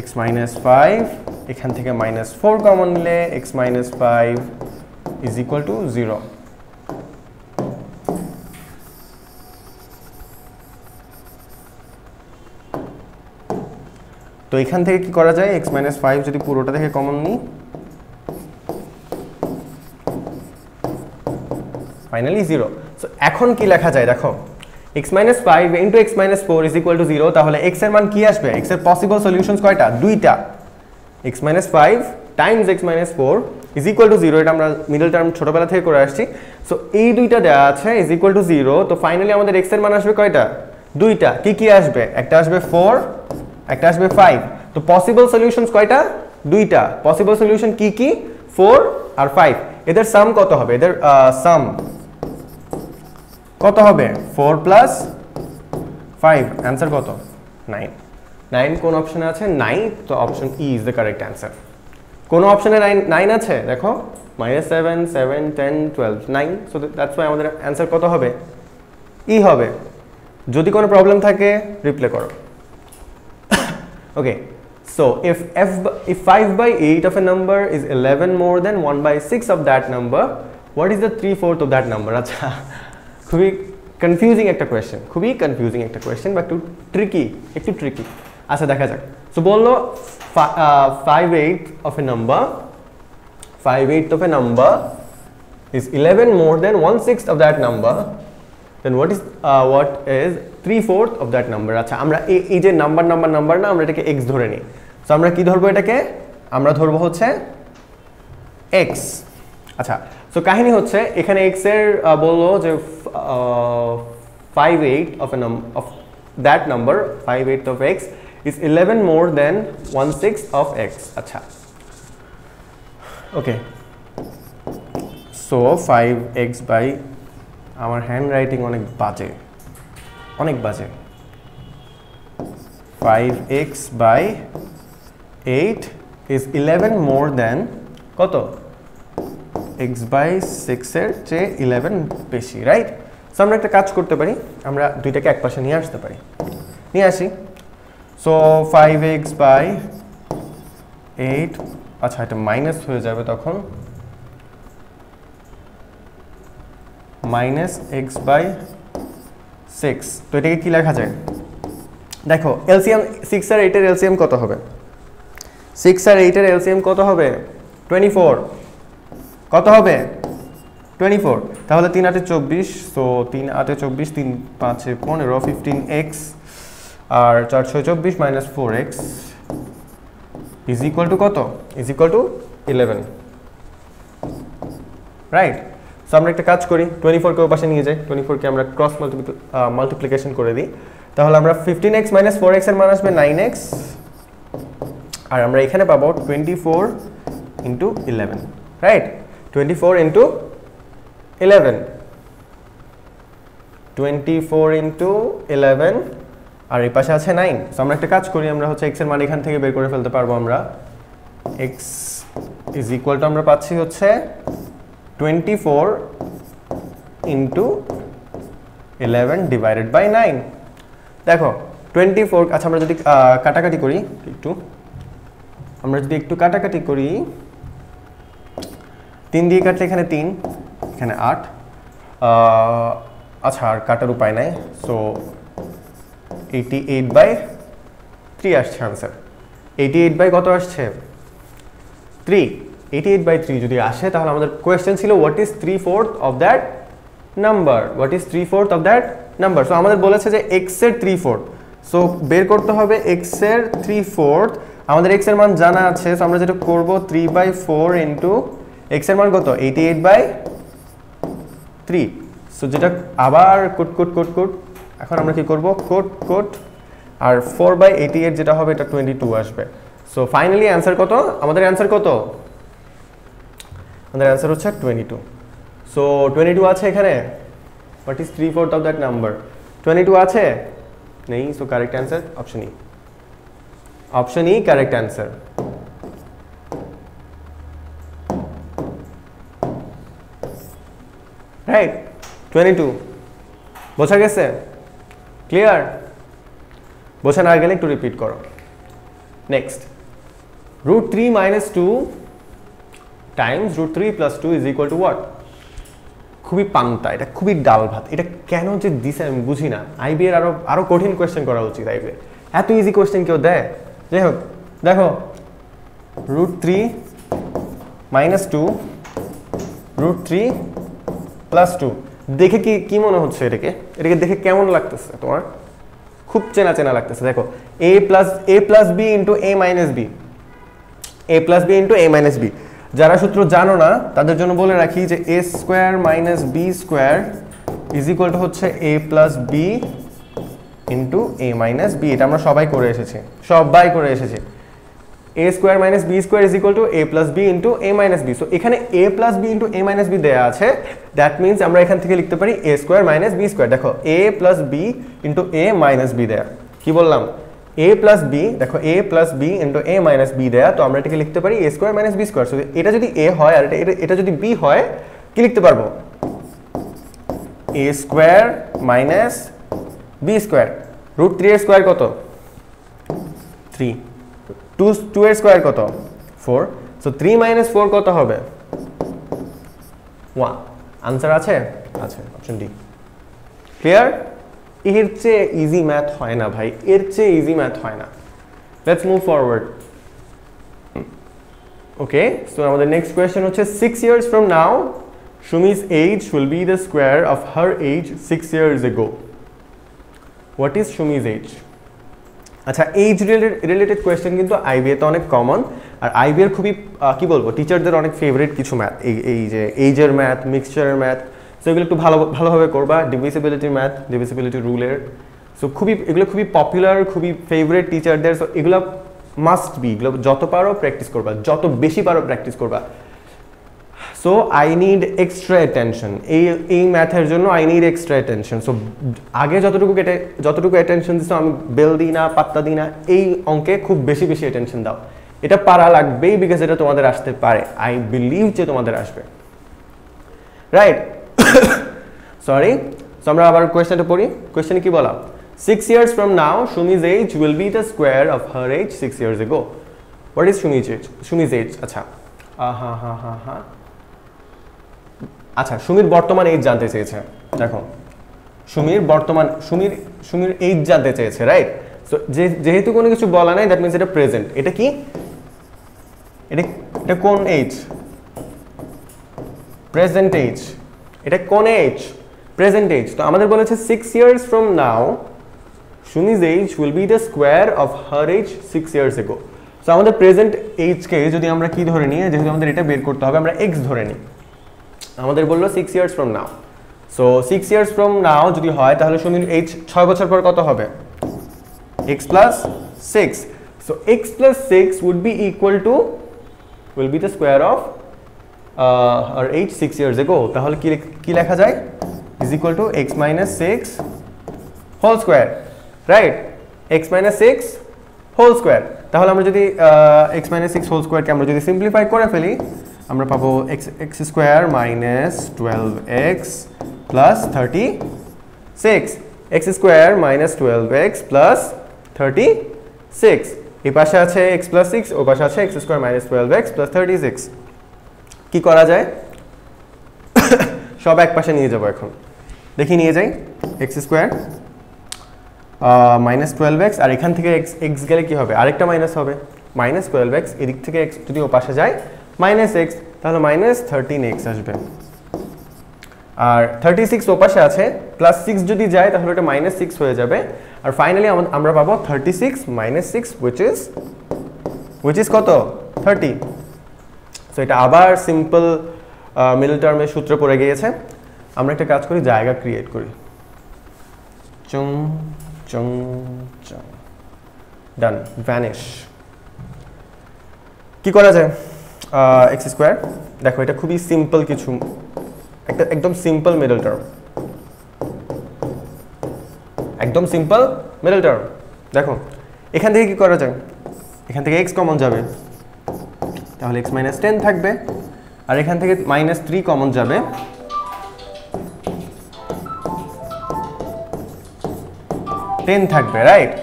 x মাইনাস 5, এখান থেকে মাইনাস 4 কমন নিলে x minus 5 is equal two 0। তো এখান থেকে কি করা যায়? x মাইনাস 5 যদি পুরোটা থেকে কমন নিই, ফাইনালি 0। সো এখন কি লেখা যায়? দেখো x minus 5 into x minus 4 is equal two 0। তাহলে x এর মান কি আসবে? x এর পসিবল সলিউশনস কয়টা? দুইটা। x minus 5 Times x minus 4 is equal two 0। এটা আমরা মিডল টার্ম ছোটবেলা থেকে করে আসছি। সো এই দুইটা দেওয়া আছে ইজ ইকুয়াল টু 0। তো ফাইনালি আমাদের x এর মান আসবে কয়টা? দুইটা। কি কি আসবে? একটা আসবে 4, একটা আসবে 5। তো পসিবল সলিউশনস কয়টা? দুইটা। পসিবল সলিউশন কি কি? 4 আর 5। এদের সাম কত হবে? এদের সাম কত হবে? 4 প্লাস 5, অ্যান্সার কত? 9। 9 কোন অপশনে আছে? 9। তো option E is the correct answer. কোন অপশনে 9 আছে? দেখো -7 7 10 12 9। সো দ্যাটস ওয়াই আমাদের অ্যান্সার কত হবে? ই হবে। যদি কোনো প্রবলেম থাকে রিপ্লাই করো। Okay, so if 5 by 8 of a number is 11 more than 1 by 6 of that number, what is the 3/4 of that number? আচ্ছা, খুবই কনফিউজিং একটা কোয়েশ্চেন, খুবই কনফিউজিং একটা কোয়েশ্চেন, বা একটু ট্রিকি। আচ্ছা দেখা যাক। সো বললো 5/8 of a number is 11 more than 1/6 of that number, then what is 3/4 of that number? আচ্ছা, আমরা এই যে নাম্বার না, আমরা এটাকে x ধরে নিই। সো আমরা কি ধরবো? এটাকে আমরা ধরবো হচ্ছে x। আচ্ছা, সো কাহিনী হচ্ছে এখানে x এর বললো যে 5/8 of that number, 5/8 of x is 11 more than 1/6 of x. আচ্ছা, ওকে, সো 5x by, আমার হ্যান্ড রাইটিং অনেক বাজে, 5x by 8 is 11 more than কত? x by 6 এর চেয়ে 11 বেশি, রাইট? সো আমরা একটা কাজ করতে পারি, আমরা দুইটাকে এক পাশে নিয়ে আসতে পারি, নিয়ে আসি। সো 5x বাই 8, আচ্ছা এটা মাইনাস হয়ে যাবে তখন, মাইনাস এক্স বাই 6। তো এটাকে কি লেখা যায়? দেখো এলসিএম 6 আর 8 এর এলসিএম কত হবে? 6 আর 8 এর এলসিএম কত হবে? 24। কত হবে? 24। তাহলে 3 8 24, সো 3 8 24, 3 5 15, 15x আর 4 6 24 minus 4x is equal to কত? Is equal to 11, right? So আমরা একটা কাজ করি, 24 কে পাশে নিয়ে যাই, 24 কে আমরা ক্রস মাল্টিপ্লিকেশন করে দিই। তাহলে আমরা 15x মাইনাস 4x এর মান আসবে 9x, আর আমরা এখানে পাবো 24 ইন্টু 11, রাইট? 24 ইন্টু 11, 24 ইন্টু 11, আর এই পাশে আছে 9। সো আমরা একটা কাজ করি, আমরা হচ্ছে x এর মান এখান থেকে বের করে ফেলতে পারবো। আমরা x ইজ ইকুয়াল টু আমরা পাচ্ছি হচ্ছে 24 ইন্টু 11 ডিভাইডেড বাই 9। দেখো 24, আচ্ছা আমরা যদি কাটাকাটি করি একটু, আমরা যদি একটু কাটাকাটি করি, 3 দিয়ে কাটলে এখানে 3, এখানে 8, আচ্ছা আর কাটার উপায় নাই। সো 88 বাই 3 আসছে আনসার। 88 বাই কত আসছে? 3। 88 বাই 3 যদি আসে, তাহলে আমাদের কোয়েশ্চেন ছিল what is 3/4 of that number, what is 3/4 of that number. So আমাদের বলেছে যে x এর 3/4, সো বের করতে হবে x এর 3/4। আমাদের x এর মান জানা আছে, সো আমরা যেটা করব 3/4 ইন্টু x এর মান কত? 88 বাই 3। সো যেটা আবার কোট, এখন আমরা কি করব? কোট, আর 4/88 যেটা হবে এটা 22 আসবে। সো ফাইনালি অ্যান্সার কত? আমাদের অ্যান্সার কত? আমাদের অ্যান্সার হচ্ছে 22। সো 22 আছে এখানে। What is 3/4 of that number? 22 আছে? নেই। So correct answer option E. Option E correct answer. Right? 22 বোঝা গেছে? ক্লিয়ার? বোঝা না গেলে একটু রিপিট করো। Next, √3 - 2 Times √3 + 2 is equal two what? খুবই পান্তা, এটা খুবই ডাল ভাত। এটা কেন যে দিছে আমি বুঝি না। আইবি এর আরো কঠিন কোয়েশ্চেন করা উচিত। আইবি এত ইজি কোয়েশ্চেন কেউ দেয়? যাই হোক, দেখো √3 - 2 √3 + 2 দেখে কি মনে হচ্ছে? এটাকে দেখে কেমন লাগতেছে তোমার? খুব চেনা লাগতেছে। দেখো a plus b into a minus b, a plus b into a minus b। যারা সূত্র জানো না তাদের জন্য বলে রাখি যে a square minus b square is equal two হচ্ছে a plus b into a minus b। এটা আমরা সবাই করে এসেছি। a square minus b square is equal two a plus b into a minus b। So এখানে a plus b into a minus b দেয়া আছে, দ্যাট মিন্স আমরা এখান থেকে লিখতে পারি a square minus b square. দেখো a plus b into a minus b দেয়া, কি বললাম? a plus b, দেখো a plus b into a minus b দেয়া, তো আমরা এটাকে লিখতে পারি a square minus b square. So এটা যদি a হয় আর এটা যদি b হয়, কি লিখতে পারবো? a square minus b square. √3 এর স্কয়ার কত? 3। 2 এর স্কয়ার কত? 4। সো 3 - 4 কত হবে? 1। আনসার আছে? আছে, অপশন ডি। ক্লিয়ার? এর চেয়ে ইজি ম্যাথ হয় না ভাই, এর চেয়ে ইজি ম্যাথ হয় না। Let's move forward. Okay, so আমাদের নেক্সট কোয়েশ্চেন হচ্ছে 6 years from now Shumi's age will be the square of her age 6 years ago. What is Shumi's age? আচ্ছা, এইজ রিলেটেড কোয়েশ্চেন কিন্তু আইবিএ তে অনেক কমন, আর আইবিএর খুবই কি বলবো, টিচারদের অনেক ফেভারিট কিছু ম্যাথ, এই যে এইজের ম্যাথ, মিক্সচারের ম্যাথ। সো এগুলো একটু ভালোভাবে করবা। ডিভিজিবিলিটির ম্যাথ, ডিভিজিবিলিটি রুলের, সো এগুলো খুবই পপুলার, খুবই ফেভারিট টিচারদের। সো এগুলো মাস্ট বি, এগুলো যত পারো প্র্যাকটিস করবা, যত বেশি পারো প্র্যাকটিস করবা। So I need extra attention, এই ম্যাথের জন্য I need extra attention. So আগে যতটুকু অ্যাটেনশন দিছো আমি বেল দিই না, পাত্তা দিই না, এই অঙ্কে খুব বেশি অ্যাটেনশন দাও। এটা পারা লাগবেই, বিকজ এটা তোমাদের আসতে পারে। আই বিলিভ যে তোমাদের আসবে, রাইট? সরি। সো আমরা আবার কোয়েশ্চেনটা পড়ি। কোয়েশ্চেনে কি বলা? 6 years from now Shumi's age will be the square of her age 6 years ago. What is Shumi's age? আচ্ছা আচ্ছা, সুমির বর্তমান এজ জানতে চেয়েছে। দেখো সুমির এজ জানতে চেয়েছে, রাইট? সো যেহেতু কোনো কিছু বলা নাই, দ্যাট মিন্স এটা প্রেজেন্ট। এটা কি? এটা কোন এজ? Present age. এটা কোন এজ? Present age. তো আমাদের বলেছে 6 years from now Shumi's age will be the square of her age 6 years ago. So আমাদের প্রেজেন্ট এজকে যদি আমরা কি ধরে নিই, যেহেতু আমাদের এটা বের করতে হবে, আমরা এক্স ধরে নিই। আমাদের বললো 6 years from now. So 6 years from now যদি হয় তাহলে সুমির এজ 6 বছর পর কত হবে? x plus 6. So x plus 6 would be equal to, will be the square of our age 6 years ago. তাহলে কি লেখা যায়? is equal to x minus 6 whole square, right? x minus 6 whole square. তাহলে আমরা যদি x minus 6 whole square কে আমরা যদি সিম্পলিফাই করে ফেলি, আমরা পাবো x square minus 12x plus 36. x square minus 12x plus 36. এই পাশে আছে x plus 6, ও পাশে আছে x square minus 12x plus 36. কি করা যায়? সব এক পাশে নিয়ে যাব এখন। দেখি নিয়ে যাই। x square minus 12x, আর এখান থেকে x গেলে কি হবে? আরেকটা মাইনাস হবে, minus 12x। এদিক থেকে x যদি ও পাশে যায় minus x, তাহলে minus 13x আসবে। আর 36 ও পাশে আছে, প্লাস 6 যদি যায় তাহলে এটা minus 6 হয়ে যাবে। আর ফাইনালি আমরা পাবো 36 minus 6 which is কত? 30. সো এটা আবার সিম্পল মিডল টার্মের সূত্র পড়ে গিয়েছে। আমরা একটা কাজ করি, জায়গা ক্রিয়েট করি। চং চং চং, ডান, ভ্যানিশ। কি করা যায়? এক্স স্কোয়ার, দেখো এটা খুবই সিম্পল কিছু, একটা একদম সিম্পল মিডল টার্ম, একদম সিম্পল মিডল টার্ম। দেখো এখান থেকে কি করা যায়? এখান থেকে এক্স কমন যাবে, তাহলে এক্স মাইনাস 10 থাকবে। আর এখান থেকে মাইনাস 3 কমন যাবে, টেন থাকবে, রাইট?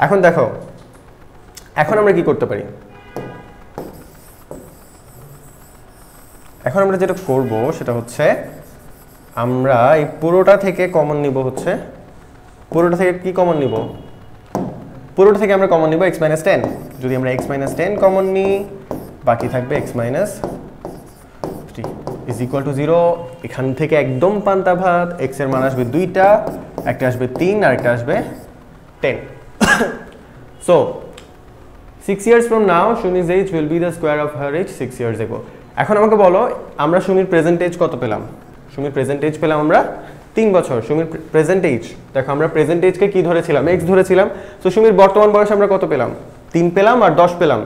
এখন দেখো, এখন আমরা কি করতে পারি? এখন আমরা যেটা করব সেটা হচ্ছে আমরা এই পুরোটা থেকে কমন নিব, হচ্ছে পুরোটা থেকে কি কমন নিব? পুরোটা থেকে আমরা কমন নিব x মাইনাস 10। যদি আমরা x মাইনাস 10 কমন নিই, বাকি থাকবে x minus 3 is equal two 0। এখান থেকে একদম পান্তা ভাত, x এর মান আসবে দুইটা, একটা আসবে 3 আর একটা আসবে 10। So 6 years from now Shumi's age will be the square of her age 6 years ago. এখন আমাকে বলো, আমরা সুমির প্রেজেন্ট এজ কত পেলাম? সুমির প্রেজেন্ট এজ পেলাম আমরা 3 বছর। সুমির প্রেজেন্ট এজ, দেখো আমরা প্রেজেন্ট এজকে কি ধরেছিলাম? x ধরেছিলাম। সো সুমির বর্তমান বয়স আমরা কত পেলাম? 3 পেলাম আর 10 পেলাম।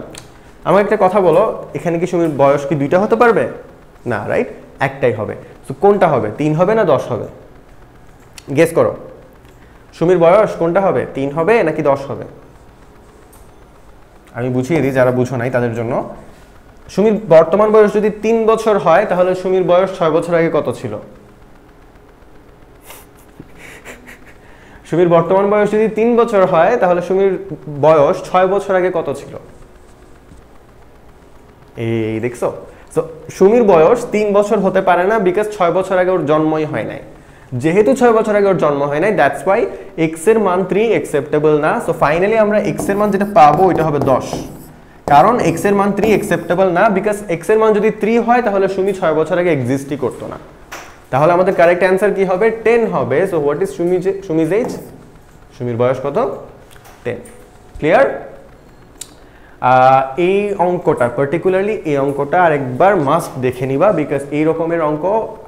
আমাকে একটা কথা বলো, এখানে কি সুমির বয়স কি দুইটা হতে পারবে? না, রাইট? একটাই হবে। সো কোনটা হবে? 3 হবে না 10 হবে? গেস করো, সুমির বয়স কোনটা হবে? 3 হবে নাকি 10 হবে? আমি বুঝিয়ে দিই যারা বুঝো নাই তাদের জন্য। সুমির বর্তমান বয়স যদি 3 বছর হয়, তাহলে সুমির বয়স 6 বছর আগে কত ছিল? সুমির বর্তমান বয়স যদি 3 বছর হয়, তাহলে সুমির বয়স 6 বছর আগে কত ছিল? এই দেখছো? সো সুমির বয়স 3 বছর হতে পারে না, বিকজ 6 বছর আগে ওর জন্মই হয় নাই। যেহেতু 6 বছর আগে ওর জন্ম হয় নাই, দ্যাটস ওয়াই এক্স এর মান 3 অ্যাকসেপ্টেবল না। সো ফাইনালি আমরা এক্স এর মান যেটা পাবো ওইটা হবে 10, কারণ এক্স এর মান 3 অ্যাকসেপ্টেবল না, বিকজ এক্স এর মান যদি 3 হয় তাহলে সুমি 6 বছর আগে এক্সিস্টই করতো না। তাহলে আমাদের কারেক্ট অ্যান্সার কি হবে? 10 হবে। So what is Sumi's age? সুমির বয়স কত? 10। ক্লিয়ার? এই অঙ্কটা, পার্টিকুলারলি এই অঙ্কটা আরেকবার মাস্ট দেখে নিবা, বিকজ এই রকমের অঙ্ক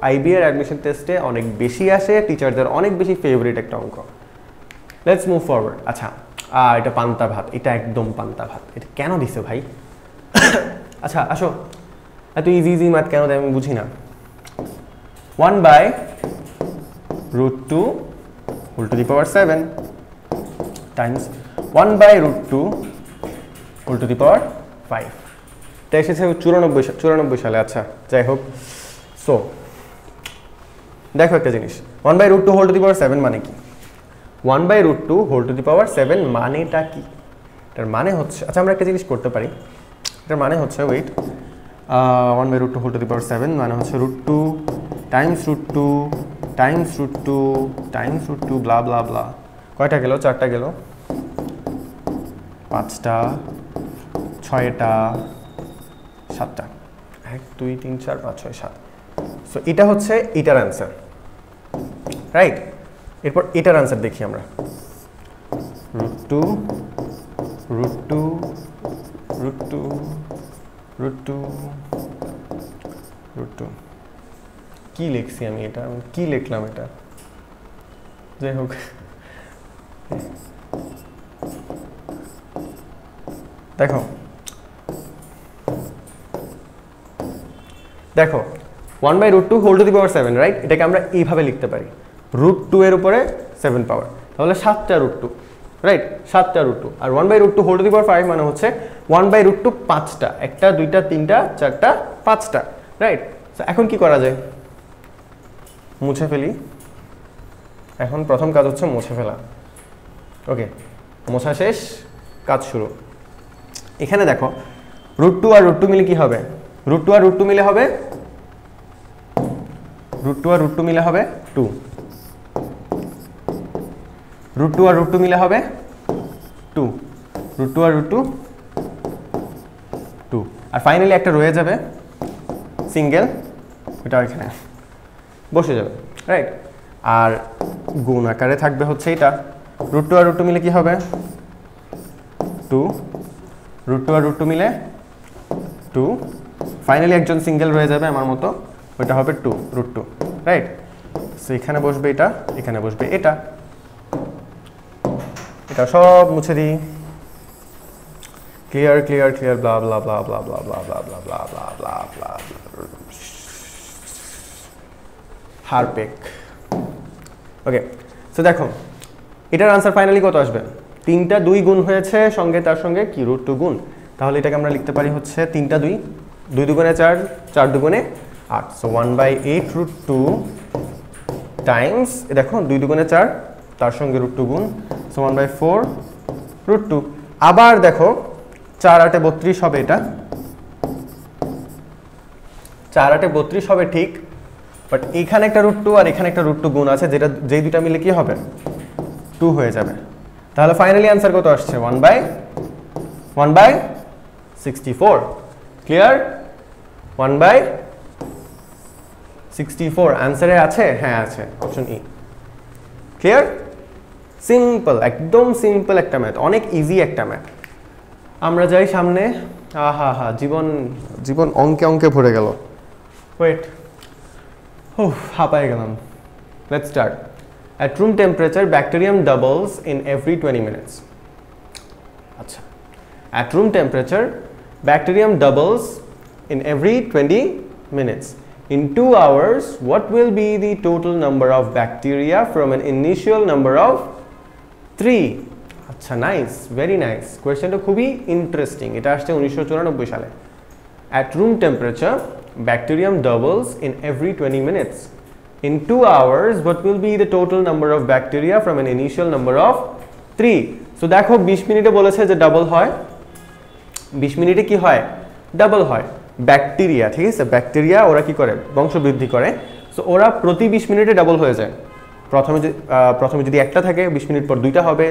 আইবি এর অ্যাডমিশন টেস্টে অনেক বেশি আসে, টিচারদের অনেক বেশি ফেভারিট একটা অঙ্ক। Let's move forward. আচ্ছা, এটা পান্তা ভাত, এটা একদম পান্তা ভাত। এটা কেন দিছে ভাই? আচ্ছা আসো, এত ইজি ইজি ম্যাথ কেন দেয় আমি বুঝি না। 1/√2 whole to the power 7 times 1/√2 whole to the power 5। এটা এসেছে 94 সালে। আচ্ছা যাই হোক। সো দেখো একটা জিনিস, 1/√2 হোল টু দি পাওয়ার 7 মানে কি? 1/√2 হোল টু দি পাওয়ার 7 মানেটা কি? এটার মানে হচ্ছে, আচ্ছা আমরা একটা জিনিস করতে পারি, এটার মানে হচ্ছে wait, 1/√2 whole to the power 7 মানে হচ্ছে √2 টাইমস √2 টাইমস √2 টাইমস √2 ব্লা ব্লা ব্লা। কয়টা গেল? 4টা গেল, 5টা, 6টা, 7টা, 1 2 3 4 5 6 7। সো এটা হচ্ছে এটার অ্যান্সার, রাইট? এরপর এটার অ্যান্সার দেখি আমরা, √2 √2 √2 √2 √2। কি লিখছি আমি? এটা কি লিখলাম? এটা যাই হোক, দেখো দেখো 1/√2 whole to the power 7, right? এটাকে আমরা এইভাবে লিখতে পারি, √2 এর উপরে 7 পাওয়ার, তাহলে 7টা √2, রাইট? 7টা √2। আর 1/√2 হোল টু দি পাওয়ার 5 মানে হচ্ছে 1/√2 5টা, 1টা 2টা 3টা 4টা 5টা, রাইট? এখন কি করা যায়? মুছে ফেলি। এখন প্রথম কাজ হচ্ছে মুছে ফেলা। ওকে, মোছা শেষ, কাজ শুরু। এখানে দেখো √2 আর √2 মিলে কি হবে? √2 আর √2 মিলে হবে √2 আর √2 মিলে হবে 2, √2 আর √2 মিলে হবে 2, √2 আর √2 2, আর ফাইনালি একটা রয়ে যাবে সিঙ্গেল, এটা এখানে বসে যাবে, রাইট? আর গুণ আকারে থাকবে হচ্ছে এটা, √2 আর √2 মিলে কি হবে? 2, √2 আর √2 মিলে 2, ফাইনালি একজন সিঙ্গেল রয়ে যাবে আমার মতো, ওইটা হবে 2 √2, রাইট? সো এখানে বসবে এটা, এখানে বসবে এটা, এটা সব মুছে দিই। ক্লিয়ার ক্লিয়ার ক্লিয়ার ব্লা blah blah blah blah blah blah blah blah blah blah ব্লা হারপেক। ওকে, সো দেখো এটার আনসার ফাইনালি কত আসবে? 3টা 2 গুণ হয়েছে, সঙ্গে তার সঙ্গে কি √2 গুণ, তাহলে এটাকে আমরা লিখতে পারি হচ্ছে 3টা 2, 2 দুগুণে 4, 4 দুগুণে 8। সো 1/8 √2 টাইমস, দেখো 2 দুগুণে 4, তার সঙ্গে √2 গুণ, সো 1/4 √2। আবার দেখো 4 8 32 হবে, এটা 4 8 32 হবে ঠিক, বাট এখানে একটা √2 আর এখানে একটা √2 গুণ আছে, যেটা যেই দুটা মিলে কি হবে? 2 হয়ে যাবে। তাহলে ফাইনালি আনসার কত আসছে? 1/64। ক্লিয়ার? 1/64 আনসারে আছে? হ্যাঁ আছে, অপশন ই। ক্লিয়ার? সিম্পল, একদম সিম্পল একটা ম্যাথ, অনেক ইজি একটা ম্যাথ। আমরা যাই সামনে। আহা হা, জীবন জীবন অঙ্কে অঙ্কে ভরে গেল। ওয়েট, হাঁপায় গেলাম। Let's start. At room temperature, bacterium doubles in every 20 minutes. আচ্ছা, at room temperature, bacterium doubles in every 20 minutes. In 2 hours, what will be the total number of bacteria from an initial number of 3? আচ্ছা, নাইস, ভেরি নাইস। কোয়েশ্চেনটা খুবই ইন্টারেস্টিং। এটা আসছে 1994 সালে। At room temperature, bacterium doubles in every 20 minutes. In 2 hours, what will be the total number of bacteria from an initial number of 3? So দেখো 20 মিনিটে বলেছে যে ডাবল হয়, 20 মিনিটে কি হয়? ডাবল হয়। ব্যাকটেরিয়া, ঠিক আছে, ব্যাকটেরিয়া ওরা কি করে? বংশবৃদ্ধি করে। সো ওরা প্রতি 20 মিনিটে ডাবল হয়ে যায়। প্রথমে যদি একটা থাকে, 20 মিনিট পর 2টা হবে,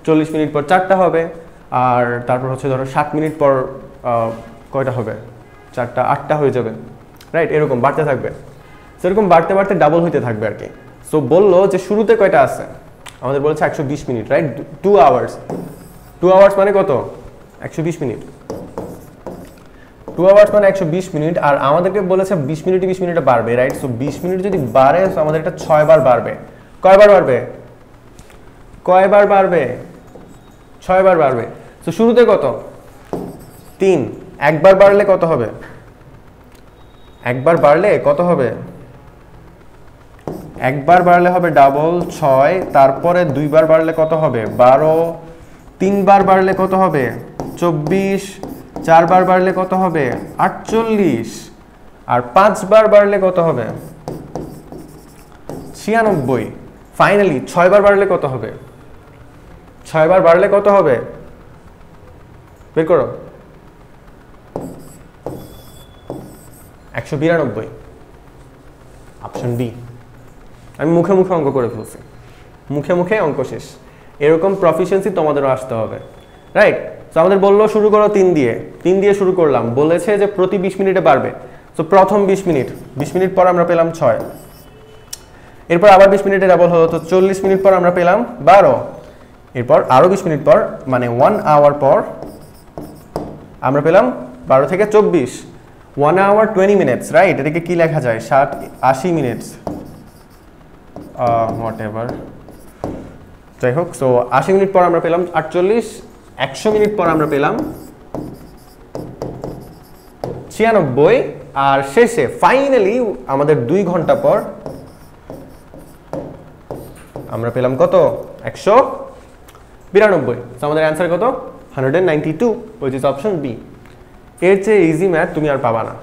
40 মিনিট পর 4টা হবে, আর তারপর হচ্ছে ধরো 60 মিনিট পর কয়টা হবে? 4টা 8টা হয়ে যাবে, রাইট? এরকম বাড়তে থাকবে। সেরকম বাড়তে বাড়তে ডাবল হইতে থাকবে আর কি। সো বললো যে শুরুতে কয়টা আছে? আমাদের বলেছে 120 মিনিট, রাইট? 2 আওয়ার্স। 2 আওয়ার্স মানে কত? 120 মিনিট। 2 আওয়ার্স মানে 120 মিনিট, আর আমাদেরকে বলেছে 20 মিনিটে 20 মিনিটে বাড়বে, রাইট? সো 20 মিনিট যদি বাড়ে, সো আমাদের এটা 6 বার বাড়বে। কয়বার বাড়বে? কয়বার বাড়বে? 6 বার বাড়বে। সো শুরুতে কত? 3। একবার বাড়লে কত হবে? একবার বাড়লে কত হবে? একবার বাড়লে হবে ডাবল 6, তারপরে 2 বার বাড়লে কত হবে? 12, 3 বার বাড়লে কত হবে? 24, 4 বার বাড়লে কত হবে? 48, আর 5 বার বাড়লে কত হবে? 96 ফাইনালি 6 বার বাড়লে কত হবে? 6 বার বাড়লে কত হবে? বের করো। 192, অপশন বি। আমি মুখে মুখে অঙ্ক করে ফেলছি, মুখে মুখে অঙ্ক শেষ। এরকম প্রফিসিয়েন্সি তোমাদেরও আসতে হবে, রাইট? তো আমাদের বললো শুরু করো 3 দিয়ে শুরু করলাম, বলেছে যে প্রতি 20 মিনিটে বাড়বে। তো প্রথম 20 মিনিট পর আমরা পেলাম 6, এরপর আবার 20 মিনিটে ডাবল হলো, তো 40 মিনিট পর আমরা পেলাম 12, এরপর আরো 20 মিনিট পর মানে 1 আওয়ার পর আমরা পেলাম 12 থেকে 24, 1 আওয়ার 20 মিনিটস, রাইট? এটাকে কি লেখা যায়? 80 মিনিটস, হোয়াট এভার, যাই হোক। সো 80 মিনিট পর আমরা পেলাম 48, 100 মিনিট পর আমরা পেলাম 96, আর শেষে ফাইনালি আমাদের 2 ঘন্টা পর আমরা পেলাম কত? 192। তো আমাদের অ্যান্সার কত? 192, which is অপশন বি। এর চেয়ে ইজি ম্যাথ তুমি আর পাবা না।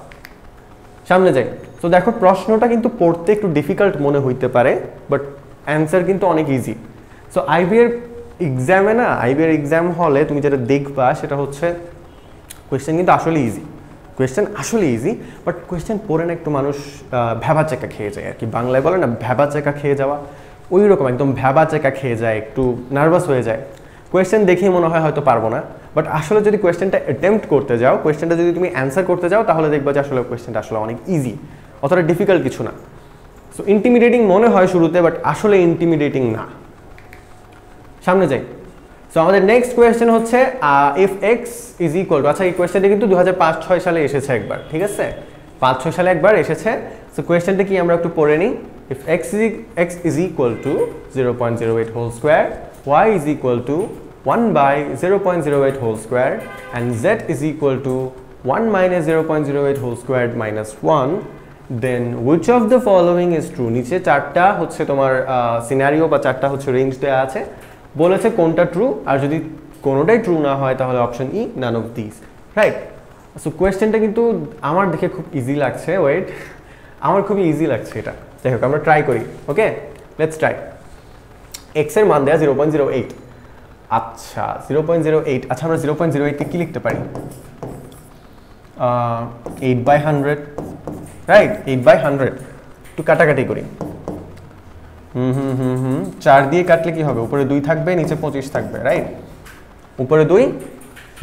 সামনে যাই। তো দেখো প্রশ্নটা কিন্তু পড়তে একটু ডিফিকাল্ট মনে হইতে পারে, বাট অ্যান্সার কিন্তু অনেক ইজি। সো আইবিএর এক্সামে না, আইবিএর এক্সাম হলে তুমি যেটা দেখবা সেটা হচ্ছে কোয়েশ্চেন কিন্তু আসলে ইজি, কোয়েশ্চেন আসলে ইজি, বাট কোয়েশ্চেন পড়ে না একটু মানুষ ভ্যাবাচেকা খেয়ে যায় আর কি, বাংলায় বলে না ভ্যাবাচেকা খেয়ে যাওয়া, ওই রকম একদম ভ্যাবাচেকা খেয়ে যায়, একটু নার্ভাস হয়ে যায়। কোয়েশ্চেন দেখেই মনে হয় হয়তো পারবো না, বাট আসলে যদি কোয়েশ্চেনটা অ্যাটেম্প্ট করতে যাও, কোয়েশ্চেনটা যদি তুমি অ্যান্সার করতে যাও, তাহলে দেখবা যে আসলে কোয়েশ্চেনটা আসলে অনেক ইজি, অতটা ডিফিকাল্ট কিছু না। সো ইন্টিমিডেটিং মনে হয় শুরুতে, বাট আসলে ইন্টিমিডেটিং না। সামনে যাই। সো আমাদের নেক্সট কোয়েশ্চেন হচ্ছে if x is equal two, আচ্ছা এই কোয়েশ্চেনটা কিন্তু 2005-6 সালে এসেছে একবার, ঠিক আছে? 5-6 সালে একবার এসেছে। সো কোয়েশ্চেনটা কি আমরা একটু পড়ে নিই। If x is equal to 0.08 whole square, y is equal to 1 by 0.08 whole square, and z is equal to 1 minus 0.08 whole squared minus 1, then which of the following is true? নিচে চারটা হচ্ছে তোমার সিনারিও বা চারটা হচ্ছে রেঞ্জ দেওয়া আছে, বলেছে কোনটা ট্রু, আর যদি কোনোটাই ট্রু না হয় তাহলে option E, none of this, right? So কোয়েশ্চেনটা কিন্তু আমার দেখে খুব ইজি লাগছে, ওয়েট, আমার খুবই ইজি লাগছে এটা। যাই হোক আমরা ট্রাই করি, ওকে, লেটস ট্রাই। এক্স এর মান দেয়া 0.08, আচ্ছা 0.08, আচ্ছা আমরা 0.08 কে কি লিখতে পারি? 8/100, রাইট? 8/100, একটু কাটাকাটি করি। 4 দিয়ে কাটলে কি হবে? উপরে 2 থাকবে, নিচে 25 থাকবে, রাইট? উপরে 2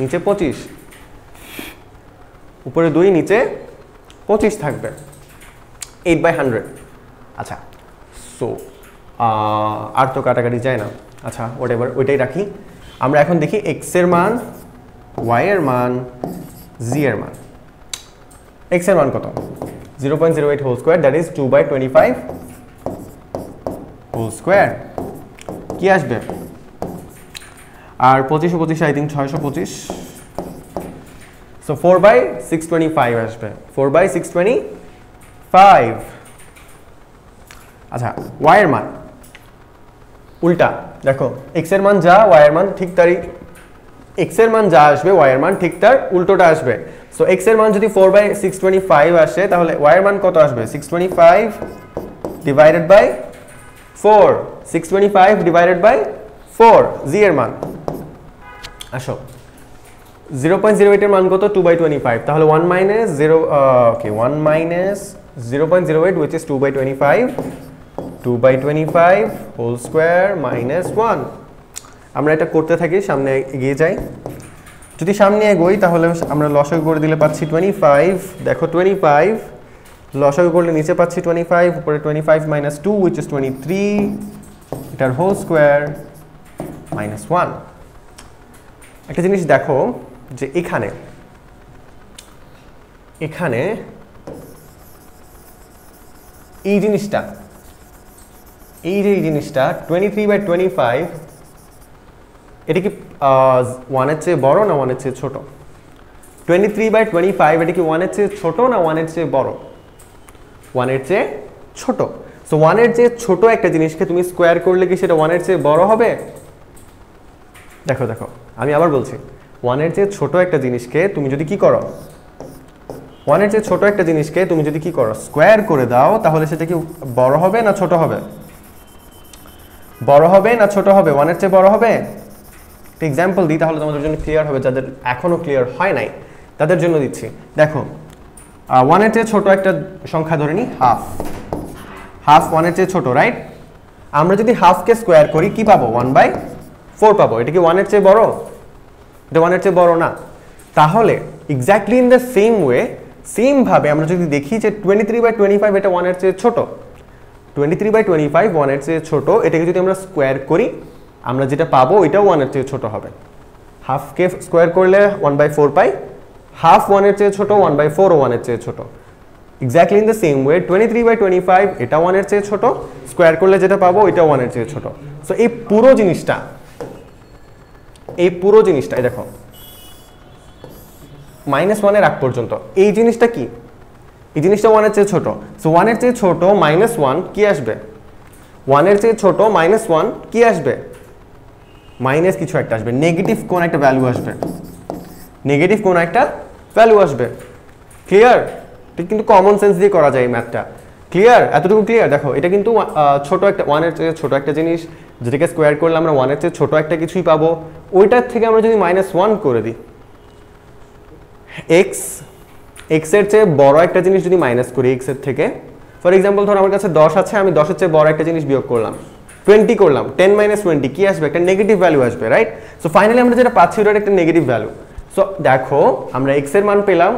নিচে 25, উপরে 2 নিচে 25 থাকবে, 8/100। আচ্ছা সো আর তো কাটাকাটি যায় না, আচ্ছা হোয়াট এভার, ওইটাই রাখি। আমরা এখন দেখি এক্স এর মান, ওয়াই এর মান, জি এর মান। এক্স এর মান কত? 0.08 whole square, that is 2/25 whole square. কি আসবে? আর 25 আই থিঙ্ক 625, সো 4/625 আসবে, 4/625। আচ্ছা ওয়াই এর মান উল্টা, দেখো এক্স এর মান যা, ওয়াই এর মান ঠিক তারই, এক্স এর মান যা আসবে ওয়াই এর মান ঠিক তার উল্টোটা আসবে। সো এক্স এর মান যদি 4/625 আসে, তাহলে ওয়াই এর মান কত আসবে? 625 ডিভাইডেড বাই 4, 625 ডিভাইডেড বাই 4। জি এর মান আসো 0.08 এর মান কত? 2/25, তাহলে 1 minus 0.08 which is 2/25, 2/25 whole square minus 1। আমরা এটা করতে থাকি, সামনে এগিয়ে যাই। যদি সামনে এগোই তাহলে আমরা লসাগু করে দিলে পাচ্ছি 25, দেখো 25 লসাগু করলে নিচে পাচ্ছি 25, উপরে 25 minus 2 which is 23, এটার হোল স্কোয়ার minus 1। একটা জিনিস দেখো যে এখানে এই জিনিসটা, এই জিনিসটা 23/25, এটা কি 1 এর চেয়ে বড় না 1 এর চেয়ে ছোট? 23/25 এটা কি 1 এর চেয়ে ছোট না 1 এর চেয়ে বড়? 1 এর চেয়ে ছোট। সো 1 এর চেয়ে ছোট একটা জিনিসকে তুমি স্কোয়ার করলে কি সেটা 1 এর চেয়ে বড় হবে? দেখো দেখো আমি আবার বলছি, 1 এর চেয়ে ছোট একটা জিনিসকে তুমি যদি কি করো, 1 এর চেয়ে ছোট একটা জিনিসকে তুমি যদি কি করো, স্কোয়ার করে দাও, তাহলে সেটা কি বড় হবে না ছোট হবে? বড় হবে না ছোট হবে? 1 এর চেয়ে বড় হবে? একটা এক্সাম্পল দিই তাহলে তোমাদের জন্য ক্লিয়ার হবে, যাদের এখনো ক্লিয়ার হয় নাই তাদের জন্য দিচ্ছি। দেখো 1 এর চেয়ে ছোট একটা সংখ্যা ধরে নিই, হাফ। হাফ 1 এর চেয়ে ছোট, রাইট? আমরা যদি হাফকে স্কোয়ার করি কি পাবো? 1/4 পাবো। এটা কি 1 এর চেয়ে বড়? এটা 1 এর চেয়ে বড় না। তাহলে exactly in the same way, same ভাবে আমরা যদি দেখি যে 23/25 এটা 1 এর চেয়ে ছোট, 23/25 1 এর চেয়ে ছোট, এটাকে যদি আমরা স্কোয়ার করি আমরা যেটা পাবো এটাও 1 এর চেয়ে ছোট হবে। হাফকে স্কোয়ার করলে 1/4 পাই, হাফ 1 এর চেয়ে ছোট, 1/4 ও 1 এর চেয়ে ছোট। Exactly in the same way 23/25 এটা 1 এর চেয়ে ছোট, স্কোয়ার করলে যেটা পাবো এটাও 1 এর চেয়ে ছোট। সো এই পুরো জিনিসটা দেখো -1 এর আগ পর্যন্ত এই জিনিসটা কি? এই জিনিসটা 1 এর চেয়ে ছোট। সো 1 এর চেয়ে ছোট -1 কি আসবে? 1 এর চেয়ে ছোট -1 কি আসবে? মাইনাস কিছু একটা আসবে, নেগেটিভ কোন একটা ভ্যালু আসবে, নেগেটিভ কোন একটা ভ্যালু আসবে। ক্লিয়ার? এটা কিন্তু কমন সেন্স দিয়ে করা যায় এই ম্যাথটা। ক্লিয়ার? এতটুকু ক্লিয়ার? দেখো এটা কিন্তু ছোট একটা 1 এর চেয়ে ছোট একটা জিনিস, যেটাকে স্কোয়ার করলে আমরা 1 এর চেয়ে ছোট একটা কিছুই পাবো। ওইটার থেকে আমরা যদি -1 করে দিই, x এর চেয়ে বড় একটা জিনিস যদি মাইনাস করি x এর থেকে, ফর এক্সাম্পল ধর আমার কাছে 10 আছে, আমি 10 এর চেয়ে বড় একটা জিনিস বিয়োগ করলাম, 20 করলাম, 10 - 20 কি আসবে? একটা নেগেটিভ ভ্যালু আসবে, রাইট? সো ফাইনালি আমরা যেটা পাচ্ছি ওটা একটা নেগেটিভ ভ্যালু। সো দেখো আমরা x এর মান পেলাম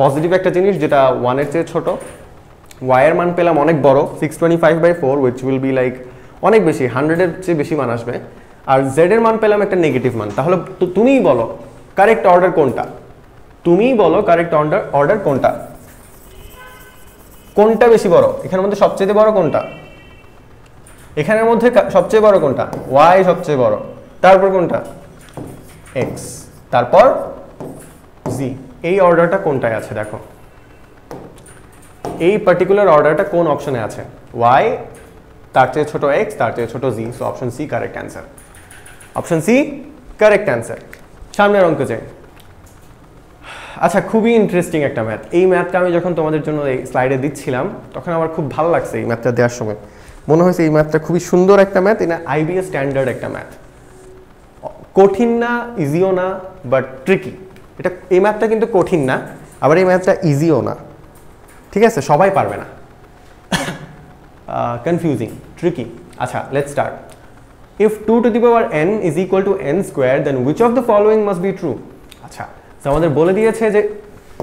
পজিটিভ একটা জিনিস যেটা 1 এর চেয়ে ছোট, y এর মান পেলাম অনেক বড় 625/4 which will be like অনেক বেশি, 100 এর চেয়ে বেশি মান আসবে, আর z এর মান পেলাম একটা নেগেটিভ মান। তাহলে তুমিই বলো কারেক্ট অর্ডার কোনটা? তুমিই বলো কারেক্ট অর্ডার কোনটা? কোনটা বেশি বড়? এখানের মধ্যে সবচেয়ে বড় কোনটা? এখানের মধ্যে সবচেয়ে বড় কোনটা? y সবচেয়ে বড়, তারপর কোনটা? x, তারপর z। এই অর্ডারটা কোনটায় আছে? দেখো এই পার্টিকুলার অর্ডারটা কোন অপশনে আছে? y, তার চেয়ে ছোট x, তার চেয়ে ছোট z। So option C correct answer. Option C correct answer. সামনের অঙ্ক যাই। আচ্ছা, খুবই ইন্টারেস্টিং একটা ম্যাথ। এই ম্যাথটা আমি যখন তোমাদের জন্য এই স্লাইডে দিচ্ছিলাম তখন আমার খুব ভালো লাগছে এই ম্যাথটা দেওয়ার সময়। মনে হয়েছে এই ম্যাথটা খুবই সুন্দর একটা ম্যাথ, এটা আইবিএস স্ট্যান্ডার্ড একটা ম্যাথ। কঠিন না, ইজিও না, বাট ট্রিকি। এটা এই ম্যাথটা কিন্তু কঠিন না, আবার এই ম্যাথটা ইজিও না, ঠিক আছে? সবাই পারবে না, কনফিউজিং, ট্রিকি। আচ্ছা, let's start. If 2 to the power n is equal to n square, then which of the following must be true? আচ্ছা, তো আমাদের বলে দিয়েছে যে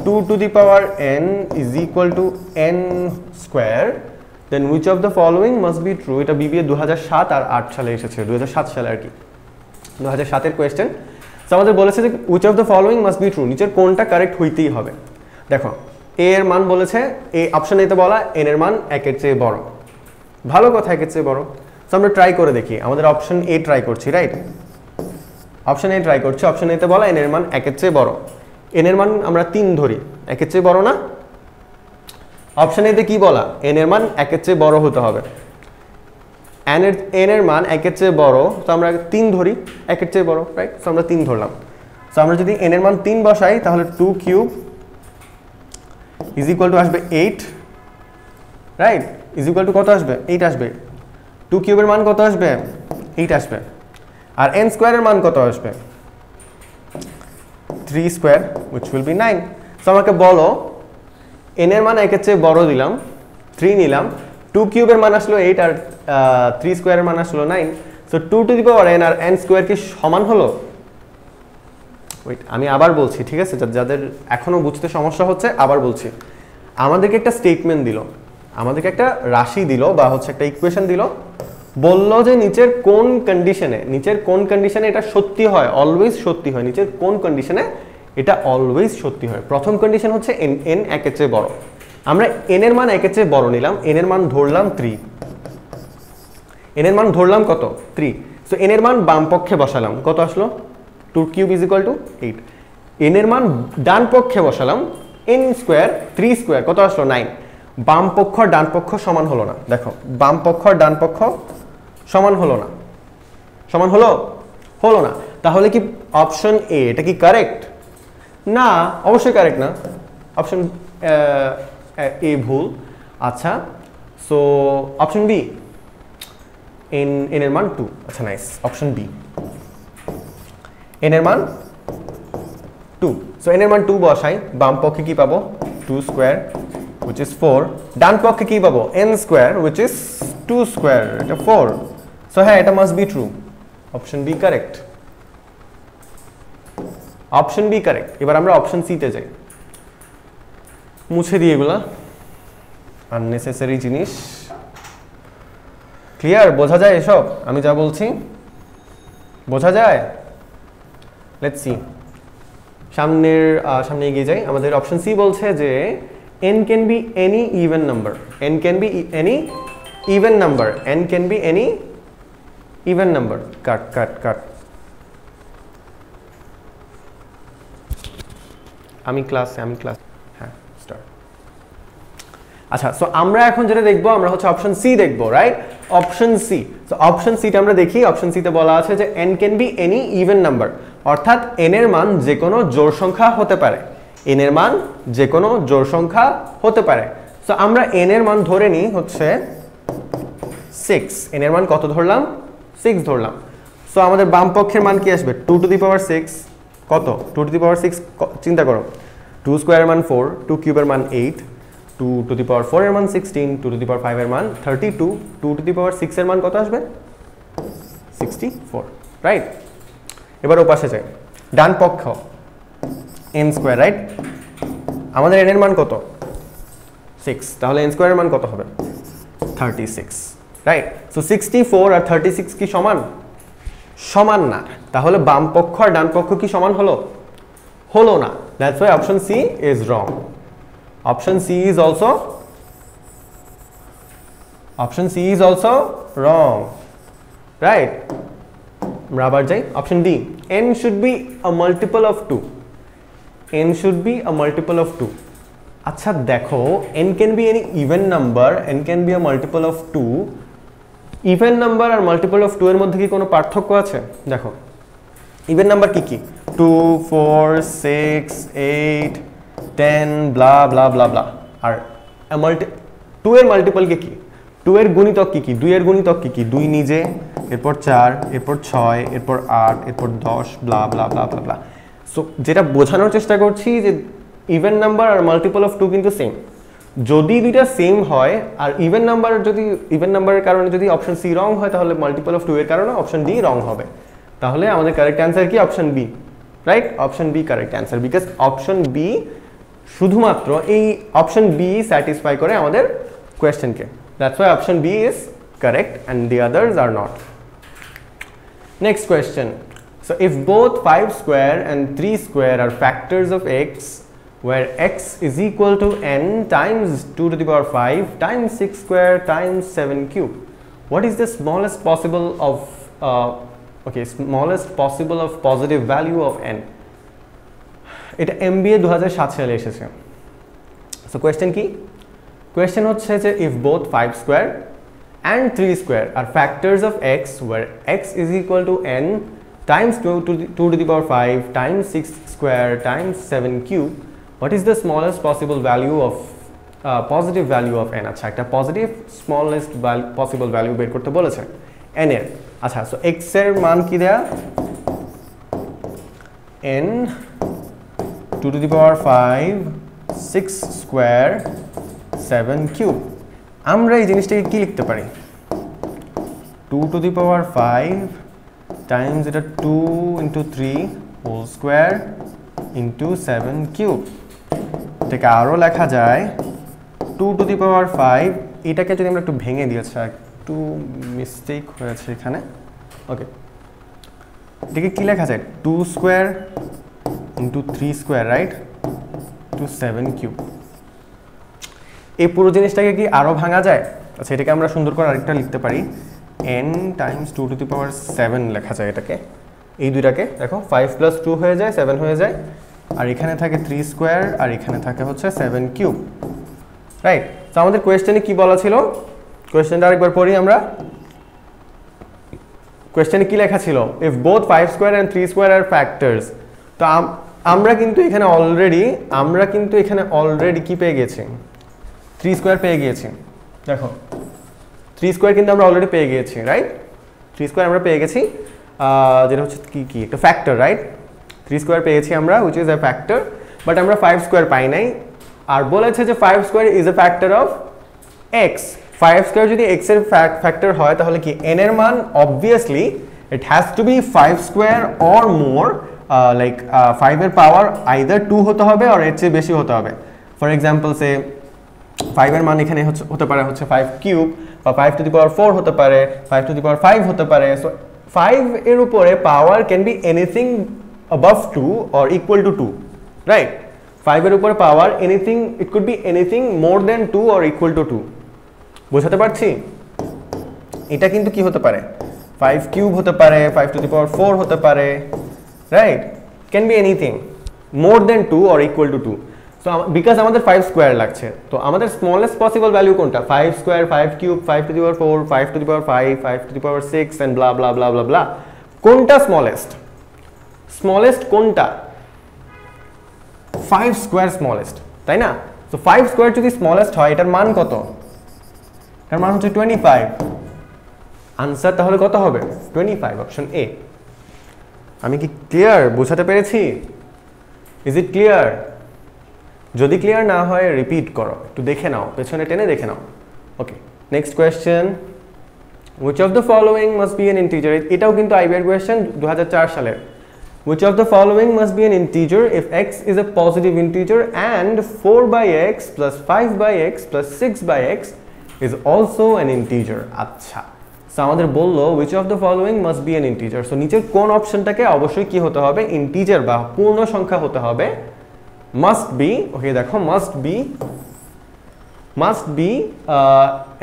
2 to the power n is equal to n square, then which of the following must be true? এটা বিবিএ 2007 আর 8 সালে এসেছে, 2007 সালে আর কি, 2007 এর কোয়েশ্চেন। তো আমাদের বলেছে যে which of the following must be true, নিচের কোনটা কারেক্ট হইতেই হবে। দেখো a এর মান বলেছে, এই অপশন এতে বলা n এর মান 1 এর চেয়ে বড়। ভালো কথা, 1 এর চেয়ে বড়। তো আমরা ট্রাই করে দেখি, আমাদের অপশন এ ট্রাই করছি, রাইট? অপশন এ ট্রাই করছি, অপশন এতে বলা n এর মান 1 এর চেয়ে বড়। n এর মান আমরা 3 ধরি, 1 এর চেয়ে বড় না? অপশন এতে কি বলা? n এর মান 1 এর চেয়ে বড় হতে হবে। n এর মান 1 এর চেয়ে বড়, তো আমরা 3 ধরি, 1 এর চেয়ে বড়, রাইট? তো আমরা 3 ধরলাম। তো আমরা যদি n এর মান 3 বসাই তাহলে 2 কিউব ইজ ইকুয়াল টু আসবে 8, রাইট? ইজ ইকুয়াল টু কত আসবে? 8 আসবে। 2 কিউবের মান কত আসবে? 8 আসবে। আর n স্কোয়ারের মান কত আসবে? 3 square, which will be 9. So আমাকে বলো n এর মান 1 এর চেয়ে বড় দিলাম, 3 নিলাম, 2 কিউবের মান আসলো 8 আর 3 স্কোয়ারের মান আসলো 9। So 2 to the power n আর n স্কোয়ার কি সমান হলো? ওয়েট, আমি আবার বলছি, ঠিক আছে? যাদের এখনো বুঝতে সমস্যা হচ্ছে আবার বলছি। আমাদেরকে একটা স্টেটমেন্ট দিল, আমাদেরকে একটা রাশি দিল বা হচ্ছে একটা ইকুয়েশন দিল, বললো যে নিচের কোন কন্ডিশনে এটা সত্যি হয়, অলওয়েজ সত্যি হয়, নিচের কোন কন্ডিশনে এটা অলওয়েজ সত্যি হয়। প্রথম কন্ডিশন হচ্ছে n 1 এর চেয়ে বড়। আমরা n এর মান 1 এর চেয়ে বড় নিলাম, n এর মান ধরলাম 3, n এর মান ধরলাম কত? 3। সো n এর মান বাম পক্ষে বসালাম, কত আসলো? 2 cube is equal two 8। n এর মান ডান পক্ষে বসালাম, n স্কোয়ার 3 স্কোয়ার কত আসলো? 9। বাম পক্ষ আর ডান পক্ষ সমান হলো না। দেখো বাম পক্ষ আর ডান পক্ষ সমান হলো না, সমান হলো না। তাহলে কি অপশন এ এটা কি কারেক্ট? না, অবশ্যই কারেক্ট না, অপশন এ ভুল। আচ্ছা, সো অপশন বি, n এর মান 2 আচ্ছা নাইস অপশন বি n এর মান 2 সো n এর মান 2 বসাই বাম পক্ষে কি পাবো 2 স্কয়ার which is 4 ডান পক্ষে কি পাবো n square which is 2 square এটা 4 সো হ্যাঁ এটা must be true option B correct option B correct এবার আমরা অপশন সি তে যাই মুছে দিই এগুলা আননেসেসারি জিনিস ক্লিয়ার বোঝা যায় এসব আমি যা বলছি বোঝা যায় লেটস সি সামনে এগিয়ে যাই আমাদের অপশন সি বলছে যে n can be any even number n can be any even number n can be any even number কাট আমি ক্লাস হ্যাঁ স্টার্ট আচ্ছা সো আমরা এখন যেটা দেখবো আমরা হচ্ছে অপশন সি দেখবো right option C so option সিটা আমরা দেখি অপশন সিতে বলা আছে যে n can be any even number অর্থাৎ n এর মান যে কোনো জোড় সংখ্যা হতে পারে n এর মান যে কোনো জোড় সংখ্যা হতে পারে সো আমরা n এর মান ধরে নিই হচ্ছে 6 n এর মান কত ধরলাম 6 ধরলাম সো আমাদের বাম পক্ষের মান কি আসবে 2 টু দি পাওয়ার 6 কত 2 টু দি পাওয়ার 6 চিন্তা করো 2 স্কয়ারের মান 4 2 কিউবের মান 8 2 টু দি পাওয়ার 4 এর মান 16 2 টু দি পাওয়ার 5 এর মান 32 2 টু দি পাওয়ার 6 এর মান কত আসবে 64 রাইট এবার ওপাশে যাই ডান পক্ষ n স্কয়ার রাইট আমাদের n এর মান কত 6 তাহলে n স্কয়ারের মান কত হবে 36 রাইট সো 64 আর 36 কি সমান না তাহলে বাম পক্ষ আর ডান পক্ষ কি সমান হলো না that's why option C is wrong option C is also wrong right আমরা আবার যাই option D n should be a multiple of 2 n should be a multiple of 2 আচ্ছা দেখো n can be any even number n can be a multiple of 2 even number আর মাল্টিপল অফ 2 এর মধ্যে কি কোনো পার্থক্য আছে দেখো ইভেন নাম্বার কি 2 4 6 8 10 ব্লা ব্লা ব্লা ব্লা আর 2 এর মাল্টিপল কি 2 এর গুণিতক কি 2 এর গুণিতক কি 2 নিজে এরপর 4 এরপর 6 এরপর 8 এরপর 10 ব্লা ব্লা ব্লা ব্লা ব্লা সো যেটা বোঝানোর চেষ্টা করছি যে ইভেন নাম্বার আর মাল্টিপল অফ 2 কিন্তু সেম যদি দুইটা সেম হয় আর ইভেন নাম্বারের কারণে যদি অপশন সি রং হয় তাহলে মাল্টিপল অফ 2 এর কারণে অপশন ডি রং হবে তাহলে আমাদের কারেক্ট অ্যানসার কি option B right option B correct answer because option B শুধুমাত্র এই অপশন বি স্যাটিসফাই করে আমাদের কোয়েশ্চেনকে that's why option B is correct and the others are not next question so if both 5 square and 3 square are factors of x where x is equal to n times 2 to the power 5 times 6 square times 7 cube. What is the smallest possible of positive value of n? এটা MBA 2007 সালে এসেছে সো কোয়েশ্চেন কি কোয়েশ্চেন হচ্ছে যে if both 5 square and 3 square are factors of x where x is equal to n times 2 to the power 5 times 6 square times 7 cube, what is the smallest possible value of positive value of n? আচ্ছা একটা পজিটিভ স্মলেস্ট পসিবল ভ্যালু বের করতে বলেছে n এর আচ্ছা সো x এর মান কি দেয়া n 2 to the power 5 6 square 7 cube আমরা এই জিনিসটাকে কি লিখতে পারি 2 to the power 5 times এটা 2 into 3 whole square into 7 cube এটাকে আরো লেখা যায় 2 to the power 5 এটাকে যদি আমরা একটু ভেঙে দিয়েছি একটু মিস্টেক হয়েছে এখানে ওকে এটাকে কি লেখা যায় 2 square into 3 square right to 7 cube এই পুরো জিনিসটাকে কি আরো ভাঙা যায় আচ্ছা এটাকে আমরা সুন্দর করে আরেকটা লিখতে পারি n times 2 to the power 7 লেখা যায় এটাকে এই দুইটাকে দেখো 5 plus 2 হয়ে যায় 7 হয়ে যায় আর এখানে থাকে 3 স্কয়ার আর এখানে থাকে হচ্ছে 7 কিউব রাইট তো আমাদের কোশ্চেনে কি বলা ছিল কোশ্চেনটা আরেকবার পড়ি আমরা কোশ্চেনে কি লেখা ছিল if both 5 square and 3 square are factors তো আমরা কিন্তু এখানে অলরেডি কি পেয়ে গেছি 3 স্কয়ার পেয়ে গিয়েছি দেখো 3 স্কয়ার কিন্তু আমরা অলরেডি পেয়ে গিয়েছি রাইট 3 স্কয়ার আমরা পেয়ে গেছি যেটা হচ্ছে কি একটা ফ্যাক্টর, রাইট? 3 স্কয়ার পেয়েছি আমরা, which is a factor, but আমরা 5 স্কয়ার পাই নাই। আর বলেছে যে 5 square is a factor of x। 5 square যদি x এর ফ্যাক্টর হয় তাহলে কি n এর মান obviously it has to be 5 square or more, like 5 এর পাওয়ার either 2 হতে হবে or এর চেয়ে বেশি হতে হবে। ফর এক্সাম্পল সে 5 এর মান এখানে হতে পারে হচ্ছে 5 কিউব, বা 5 টু দি পাওয়ার 4 হতে পারে, 5 টু দি পাওয়ার 5 হতে পারে। সো 5 এর উপরে power can be anything above 2 or equal to 2, right? 5 এর উপরে power anything, it could be anything more than 2 or equal to 2। বোঝাতে পারছি? এটা কিন্তু কি হতে পারে, 5 কিউব হতে পারে, 5 টু দি পাওয়ার 4 হতে পারে, right? Can be anything more than 2 or equal to 2। So because আমাদের 5 স্কয়ার লাগছে, তো আমাদের স্মলেস্ট পসিবল ভ্যালু কোনটা? 5 square, 5 cube, 5 to the power 4, 5 to the power 5, 5 to the power 6 and blah blah blah blah blah. কোনটা স্মলেস্ট? স্মলেস্ট কোনটা? 5 স্কয়ার স্মলেস্ট, তাই না? সো 5 স্কয়ার যদি স্মলেস্ট হয় এটার মান কত? এটার মান হচ্ছে 25। আনসার তাহলে কত হবে? 25, অপশন এ। আমি কি ক্লিয়ার? বোঝাতে পেরেছি? Is it clear? যদি ক্লিয়ার না হয় রিপিট করো, একটু দেখে নাও, পেছনে টেনে দেখে নাও। Okay, next question, which of the following must be an integer? এটাও কিন্তু আইবিআর কোয়েশ্চেন 2004 সালের। which of the following must be an integer if x is a positive integer and 4 by x plus 5 by x plus 6 by x is also an integer? আচ্ছা, সো আমাদের বললো which of the following must be an integer। So নিচের কোন অপশনটাকে অবশ্যই কি হতে হবে? ইন্টিজার বা পূর্ণ সংখ্যা হতে হবে। must be, ওকে দেখো, must be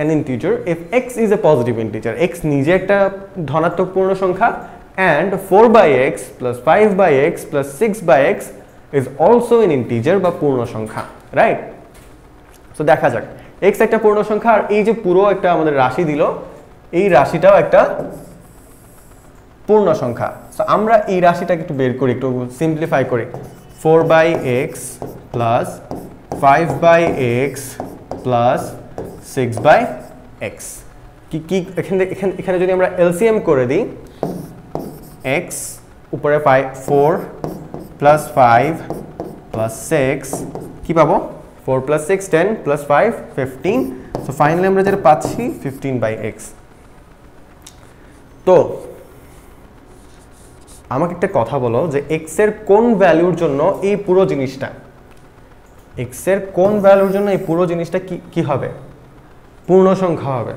an integer if x is a positive integer, x নিজে একটা ধনাত্মক পূর্ণ সংখ্যা, and 4 by x plus 5 by x plus 6 by x is also an integer বা পূর্ণ সংখ্যা, রাইট? সো দেখা যাক, x একটা পূর্ণ সংখ্যা, আর এই যে পুরো একটা আমাদের রাশি দিল, এই রাশিটাও একটা পূর্ণ সংখ্যা। সো আমরা এই রাশিটাকে একটু বের করি, একটু সিম্পলিফাই করি। 4 by x plus 5 by x plus 6 by x কি এখানে যদি আমরা এলসিএম করে দিই, x উপরে 4 plus 5 plus 6 কি পাবো? 4 plus 6 10 plus 5 15। সো ফাইনালি আমরা যেটা পাচ্ছি 15 by x। তো আমাকে একটা কথা বলো যে x এর কোন ভ্যালুর জন্য এই পুরো জিনিসটা, x এর কোন ভ্যালুর জন্য এই পুরো জিনিসটা কি হবে? পূর্ণ সংখ্যা হবে।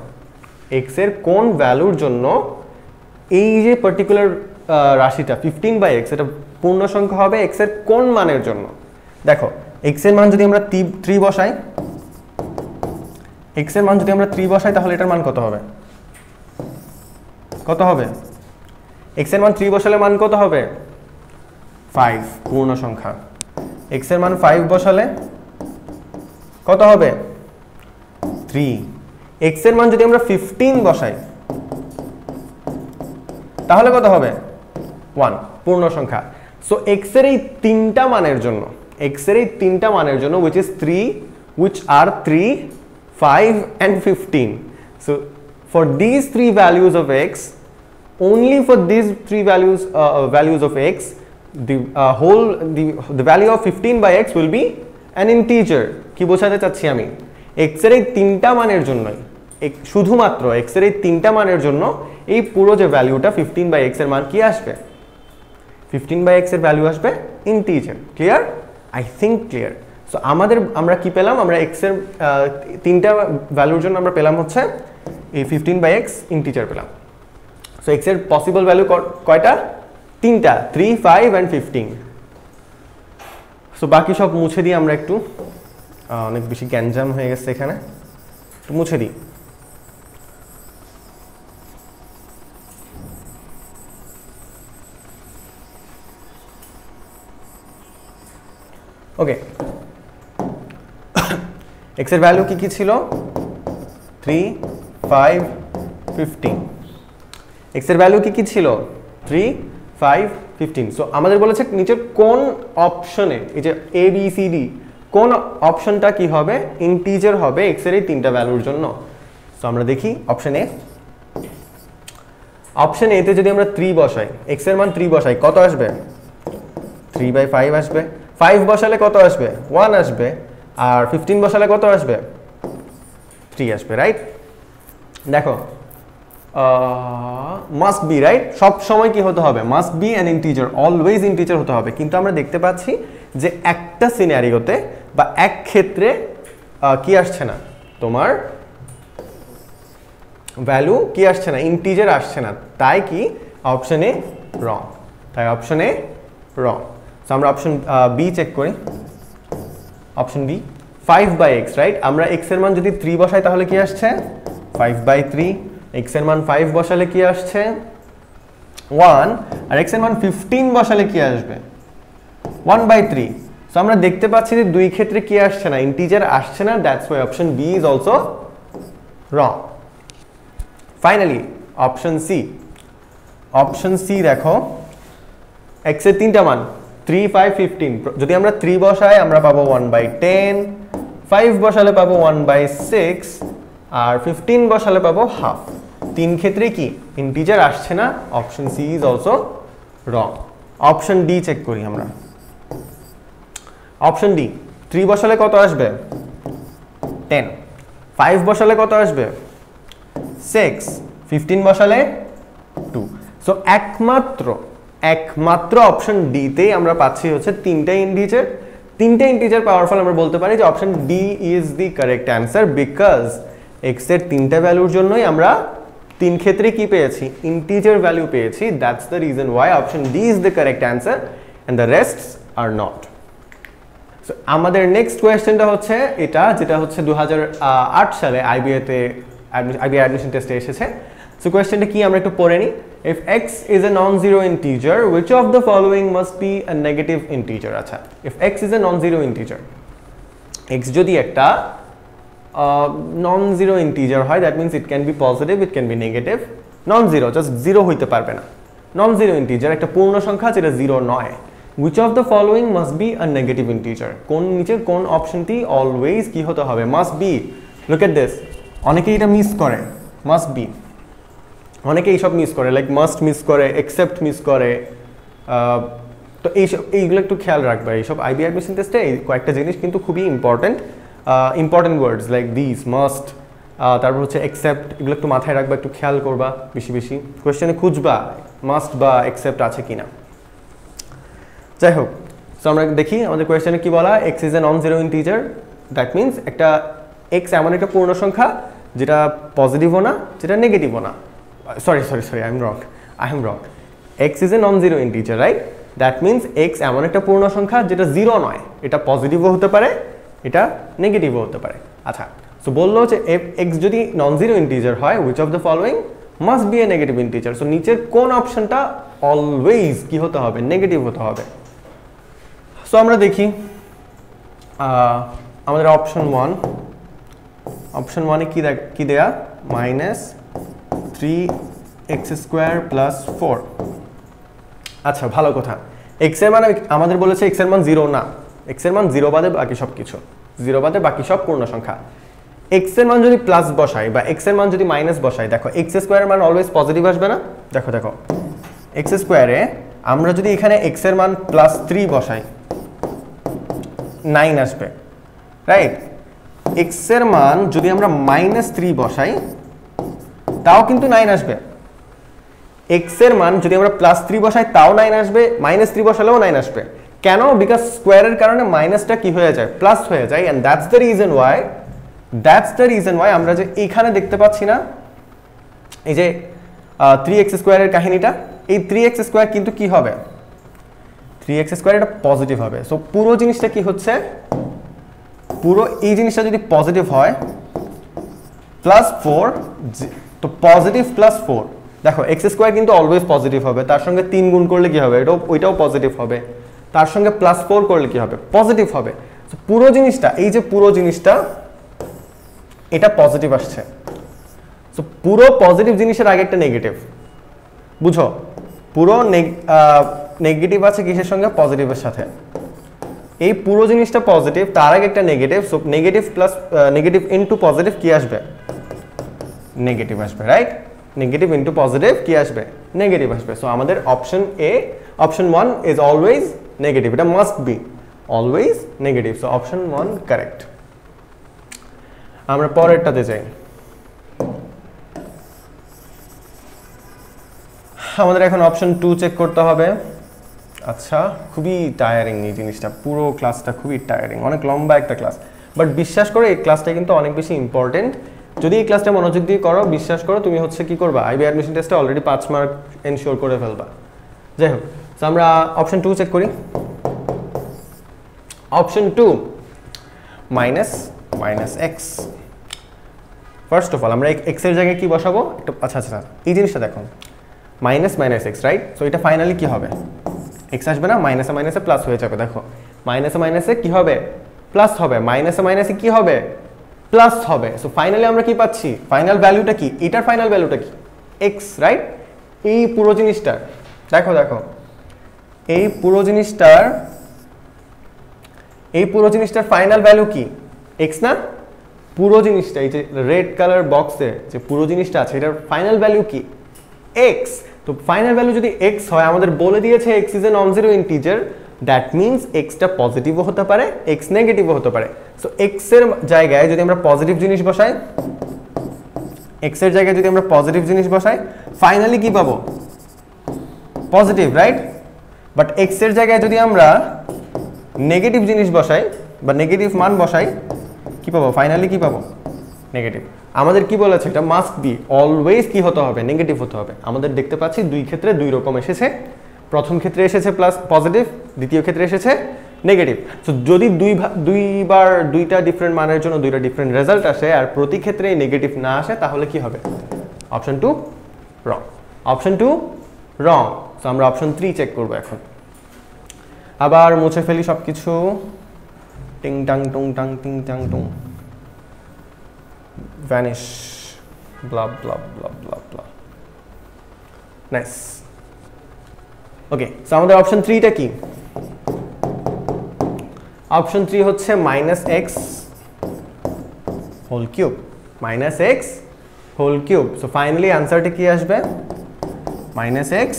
x এর কোন ভ্যালুর জন্য এই যে পার্টিকুলার রাশিটা 15 বাই x এটা পূর্ণ সংখ্যা হবে x এর কোন মানের জন্য? দেখো, x এর মান যদি আমরা 3 বসাই, x এর মান যদি আমরা 3 বসাই তাহলে এটার মান কত হবে? কত হবে? x এর মান 3 বসালে মান কত হবে? 5, পূর্ণ সংখ্যা। x এর মান 5 বসালে কত হবে? 3। x এর মান যদি আমরা 15 বসাই তাহলে কত হবে? 1, পূর্ণ সংখ্যা। সো x এর এই তিনটা মানের জন্য, x এর এই তিনটা মানের জন্য which is 3, which are 3, 5 and 15. So for these three values of x, only for these three values of x, the value of 15 by x will be an integer। কি বোঝাতে চাচ্ছি আমি? x এর এই তিনটা মানের জন্যই, শুধুমাত্র x এর এই তিনটা মানের জন্য এই পুরো যে ভ্যালুটা 15 বাই x এর মান কি আসবে? 15 বাই x এর ভ্যালু আসবে integer. Clear? I think clear. So আমরা কি পেলাম? আমরা x এর তিনটা ভ্যালুর জন্য আমরা পেলাম হচ্ছে এই 15 বাই x ইন্টিজার পেলাম। সো x এর পসিবল ভ্যালু কয়টা? তিনটা, 3, 5 and 15। সো বাকি সব মুছে দিই আমরা একটু, অনেক বেশি গ্যাঞ্জাম হয়ে গেছে এখানে, একটু মুছে দিই। ওকে, x এর ভ্যালু কি ছিল? 3, 5, 15। x এর ভ্যালু কি ছিল? 3, 5, 15। সো আমাদের বলেছে নিচের কোন অপশনে, এই যে এ বি সি ডি, কোন অপশনটা কি হবে? ইন্টিজার হবে x এর এই তিনটা ভ্যালুর জন্য। সো আমরা দেখি অপশন এ। অপশন এ তে যদি আমরা 3 বসাই, x এর মান 3 বসাই, কত আসবে? 3/5 আসবে। 5 বসালে কত আসবে? 1 আসবে। আর 15 বসালে কত আসবে? 3 আসবে, রাইট? দেখো মাস্ট বি, রাইট? সব সময় কি হতে হবে? Must be an integer, always integer হতে হবে। কিন্তু আমরা দেখতে পাচ্ছি যে একটা সিনারিওতে বা এক ক্ষেত্রে কি আসছে না, তোমার ভ্যালু কি আসছে না, ইন্টিজার আসছে না। তাই কি অপশনে রং, তাই অপশনে রং। সো আমরা অপশন বি চেক করি। Option B 5/x, right? আমরা x এর মান যদি 3 বসাই তাহলে কি আসছে? 5/3। x এর মান 5 বসালে কি আসছে? 1। আর x এর মান 15 বসালে কি আসবে? 1/3। সো আমরা দেখতে পাচ্ছি যে দুই ক্ষেত্রে কি আসছে না, ইন্টিজার আসছে না। That's why option B is also wrong. Finally option C. Option C দেখো, x এর তিনটা মান 3, 5, 15। যদি আমরা 3 বসাই আমরা পাবো 1/10, 5 বসালে পাবো 1/6, আর 15 বসালে পাবো হাফ। তিন ক্ষেত্রে কি ইন্টিজার আসছে না। Option C is also wrong. Option D check করি আমরা। অপশন ডি 3 বসালে কত আসবে? 10। 5 বসালে কত আসবে? 6। 15 বসালে 2। সো একমাত্র অপশন ডি তেই আমরা পাচ্ছি হচ্ছে তিনটা ইন্টিজার। তিনটা ইন্টিজার পাওয়ার ফলে আমরা বলতে পারি যে option D is the correct answer, because x এর তিনটা ভ্যালুর জন্যই আমরা তিন ক্ষেত্রে কি পেয়েছি? ইন্টিজার ভ্যালু পেয়েছি। That's the reason Y option D is the correct answer and the রেস্টস are not. So আমাদের নেক্সট কোয়েশ্চেনটা হচ্ছে এটা, যেটা হচ্ছে 2008 সালে আইবিএতে অ্যাডমিশন টেস্টে এসেছে। সো কোয়েশ্চেনটা কি আমরা একটু পড়ে নিই। If x is a non-zero integer, which of the following must be a negative integer? আচ্ছা, if x is a non-zero integer, x যদি একটা non-zero integer হয়, that means it can be positive, it can be negative. Non-zero, just zero হইতে পারবে না। Non-zero integer একটা পূর্ণ সংখ্যা যেটা জিরো নয়। Which of the following must be a negative integer? নিচের কোন অপশনটি অলওয়েজ কি হতে হবে? Must be. Look at this. অনেকেই এটা মিস করে, must be। অনেকে এইসব মিস করে, লাইক মাস্ট মিস করে, এক্সেপ্ট মিস করে। তো এইগুলো একটু খেয়াল রাখবে। এইসব আইবি অ্যাডমিশন টেস্টে কয়েকটা জিনিস কিন্তু খুবই important words like this, must, তারপর হচ্ছে এক্সেপ্ট, এগুলো একটু মাথায় রাখবা, একটু খেয়াল করবা বেশি বেশি। কোয়েশ্চেনে খুঁজবা মাস্ট বা এক্সেপ্ট আছে কিনা। যাই হোক, সো আমরা দেখি আমাদের কোয়েশ্চেনে কি বলা। X is a non zero integer, that means একটা এক্স এমন একটা পূর্ণ সংখ্যা যেটা পজিটিভও না, যেটা নেগেটিভও না। Sorry, I am wrong. X is a non-zero integer, right? That means x এমন একটা পূর্ণ সংখ্যা যেটা জিরো নয়, এটা পজিটিভও হতে পারে, এটা নেগেটিভও হতে পারে। আচ্ছা, সো বললো যে x যদি non-zero integer হয়, which of the following must be a negative integer? So নিচের কোন অপশনটা অলওয়েজ কি হতে হবে? নেগেটিভ হতে হবে। সো আমরা দেখি আমাদের অপশন 1 এ কি দেয়া? -3x² + 4। আচ্ছা, ভালো কথা। x এর মান আমাদের বলেছে x এর মান 0 না, x এর মান 0 বাদে বাকি সব কিছু, 0 বাদে বাকি সব পূর্ণ সংখ্যা। x এর মান যদি প্লাস বসাই বা x এর মান যদি মাইনাস বসাই, দেখো x² এর মান অলওয়েজ পজিটিভ আসবে না? দেখো x² এ আমরা যদি এখানে x এর মান +3 বসাই 9 আসবে, রাইট? x এর মান যদি আমরা -3 বসাই তাও কিন্তু 9 আসবে। x এর মান যদি আমরা +3 বসাই তাও 9 আসবে, -3 বসালেও 9 আসবে। কেন? বিকজ স্কোয়ারের কারণে মাইনাসটা কি হয়ে যায়? প্লাস হয়ে যায়। And that's the reason why আমরা যে এখানে দেখতে পাচ্ছি না এই যে 3x² এর কাহিনীটা, এই 3x² কিন্তু কি হবে? 3x² এটা পজিটিভ হবে। সো পুরো জিনিসটা কি হচ্ছে? পুরো এই জিনিসটা যদি পজিটিভ হয় +4, তো পজিটিভ +4, দেখো x² কিন্তু অলওয়েজ পজিটিভ হবে, তার সঙ্গে 3 গুণ করলে কি হবে? ওইটাও পজিটিভ হবে, তার সঙ্গে +4 করলে কি হবে? পজিটিভ হবে। সো পুরো জিনিসটা, এই যে পুরো জিনিসটা এটা পজিটিভ আসছে। সো পুরো পজিটিভ জিনিসের আগে একটা নেগেটিভ, বুঝো? পুরো নেগেটিভ আছে কিসের সঙ্গে? পজিটিভের সাথে। এই পুরো জিনিসটা পজিটিভ, তার আগে একটা negative. So negative into positive কি আসবে? নেগেটিভ আসবে, রাইট? নেগেটিভ ইনটু পজিটিভ কি আসবে নেগেটিভ আসবে সো আমাদের option A option 1 is always negative এটা must be always negative so option 1 correct আমরা পরেরটাতে যাই আমাদের এখন অপশন 2 চেক করতে হবে আচ্ছা খুবই টায়ারিং এই জিনিসটা পুরো ক্লাসটা খুবই টায়ারিং অনেক লম্বা একটা ক্লাস বাট বিশ্বাস করো এই ক্লাসটা কিন্তু অনেক বেশি ইম্পর্টেন্ট যদি এই ক্লাসটা মনোযোগ দিয়ে করো বিশ্বাস করো তুমি হচ্ছে কি করবা আইবি অ্যাডমিশন টেস্টে অলরেডি 5 মার্ক এনশিওর করে ফেলবা যাই হোক সো আমরা অপশন 2 চেক করি option 2 minus x first of all আমরা এক্স এর জায়গায় কি বসাবো একটু আচ্ছা এই জিনিসটা দেখো মাইনাস এক্স রাইট সো এটা ফাইনালি কি হবে এক্স আসবে না মাইনাসে প্লাস হয়ে যাবে দেখো মাইনাসে কি হবে প্লাস হবে মাইনাসে কি হবে প্লাস হবে সো ফাইনালি আমরা কি পাচ্ছি ফাইনাল ভ্যালুটা কি এটার ফাইনাল ভ্যালুটা কি এক্স রাইট এই পুরো জিনিসটার দেখো এই পুরো জিনিসটার ফাইনাল ভ্যালু কি এক্স না পুরো জিনিসটা এই যে রেড কালার বক্সে যে পুরো জিনিসটা আছে এটার ফাইনাল ভ্যালু কি এক্স তো ফাইনাল ভ্যালু যদি এক্স হয় আমাদের বলে দিয়েছে x is a non zero integer that means এক্সটা পজিটিভও হতে পারে এক্স নেগেটিভও হতে পারে সো এক্স এর জায়গায় যদি আমরা পজিটিভ জিনিস বসাই ফাইনালি কি পাবো পজিটিভ রাইট বাট এক্স এর জায়গায় যদি আমরা নেগেটিভ জিনিস বসাই বা নেগেটিভ মান বসাই কি পাবো ফাইনালি কি পাবো নেগেটিভ আমাদের কি বলেছে এটা মাস্ট বি অলওয়েজ কি হতে হবে নেগেটিভ হতে হবে আমাদের দেখতে পাচ্ছি দুই ক্ষেত্রে দুই রকম এসেছে প্রথম ক্ষেত্রে এসেছে প্লাস পজিটিভ দ্বিতীয় ক্ষেত্রে এসেছে নেগেটিভ সো যদি দুইবার দুইটা ডিফারেন্ট মানের জন্য দুইটা ডিফারেন্ট রেজাল্ট আসে আর প্রতি ক্ষেত্রে নেগেটিভ না আসে তাহলে কি হবে অপশন 2 রং অপশন 2 রং সো আমরা অপশন 3 চেক করব এখন আবার মুছে ফেলি সবকিছু টিং টাং টুং টাং টিং টাং টুং vanish blah blah blah blah blah nice okay so আমাদের অপশন 3 টা কি অপশন 3 হচ্ছে -x whole cube -x whole cube so finally আনসারটা কি আসবে -x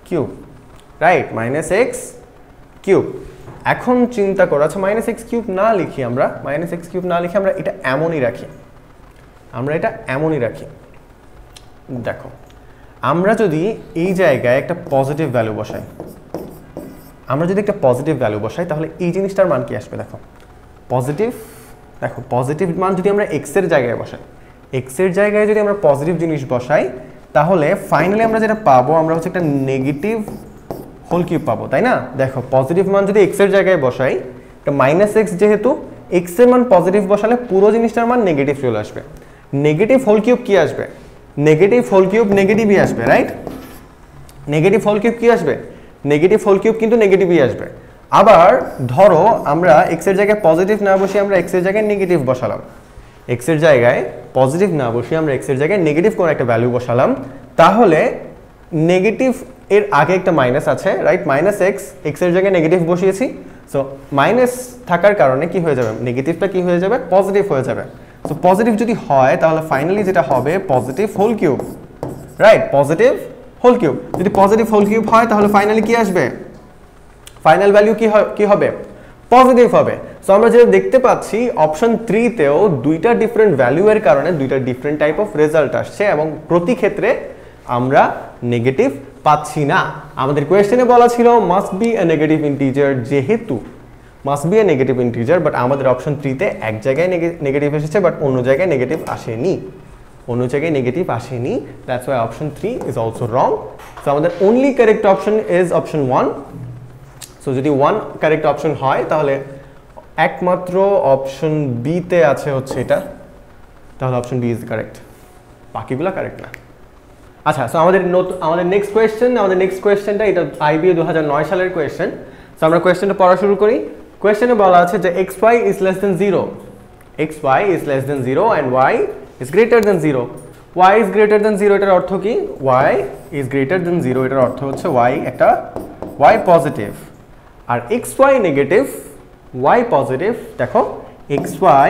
cube right -x cube এখন চিন্তা করো আচ্ছা -x কিউব না লিখি আমরা এটা এমনই রাখি দেখো আমরা যদি এই জায়গায় একটা পজিটিভ ভ্যালু বসাই তাহলে এই জিনিসটার মান কি আসবে দেখো পজিটিভ মান যদি আমরা এক্স এর জায়গায় যদি আমরা পজিটিভ জিনিস বসাই তাহলে ফাইনালি আমরা যেটা পাবো আমরা হচ্ছে একটা নেগেটিভ হোল কিউব পাবো তাই না দেখো পজিটিভ মান যদি এক্স এর জায়গায় বসাই এটা -x যেহেতু এক্স এর মান পজিটিভ বসালে পুরো জিনিসটার মান নেগেটিভ চলে আসবে নেগেটিভ হোল কিউব কি আসবে নেগেটিভ হোল কিউব নেগেটিভই আসবে রাইট নেগেটিভ হোল কিউব কি আসবে নেগেটিভ হোল কিউব কিন্তু নেগেটিভই আসবে আবার ধরো আমরা এক্স এর জায়গায় পজিটিভ না বসিয়ে আমরা এক্স এর জায়গায় নেগেটিভ বসালাম এক্স এর জায়গায় পজিটিভ না বসিয়ে আমরা এক্স এর জায়গায় নেগেটিভ কোন একটা ভ্যালু বসালাম তাহলে নেগেটিভ এর আগে একটা মাইনাস আছে রাইট -x এক্স এর জায়গায় নেগেটিভ বসিয়েছি সো মাইনাস থাকার কারণে কি হয়ে যাবে নেগেটিভটা কি হয়ে যাবে পজিটিভ হয়ে যাবে সো পজিটিভ যদি হয় তাহলে ফাইনালি যেটা হবে positive whole cube right positive whole cube যদি পজিটিভ হোল কিউব হয় তাহলে ফাইনালি কি আসবে ফাইনাল ভ্যালু কি হবে পজিটিভ হবে সো আমরা যেটা দেখতে পাচ্ছি অপশন 3 তেও দুইটা ডিফারেন্ট ভ্যালু এর কারণে দুইটা ডিফারেন্ট টাইপ অফ রেজাল্ট আসছে এবং প্রতি ক্ষেত্রে আমরা নেগেটিভ পাচ্ছি না আমাদের কোশ্চেনে বলা ছিল must be a negative integer যেহেতু must be a negative integer but আমাদের অপশন 3 তে এক জায়গায় নেগেটিভ এসেছে বাট অন্য জায়গায় নেগেটিভ আসেনি that's why option 3 is also wrong so আমাদের only correct option is option 1 so যদি 1 কারেক্ট অপশন হয় তাহলে একমাত্র অপশন বি তে আছে হচ্ছে এটা তাহলে অপশন বি ইজ কারেক্ট বাকিগুলো কারেক্ট না আচ্ছা সো আমাদের নেক্সট কোয়েশ্চেনটা এটা আইবিএ 2009 সালের কোয়েশ্চেন সো আমরা কোয়েশ্চেনটা পড়া শুরু করি কোয়েশ্চেনে বলা আছে যে xy is less than 0 and y is greater than 0 y is greater than 0 এটার অর্থ কি y is greater than 0 এটার অর্থ হচ্ছে y একটা y পজিটিভ আর xy নেগেটিভ y পজিটিভ দেখো xy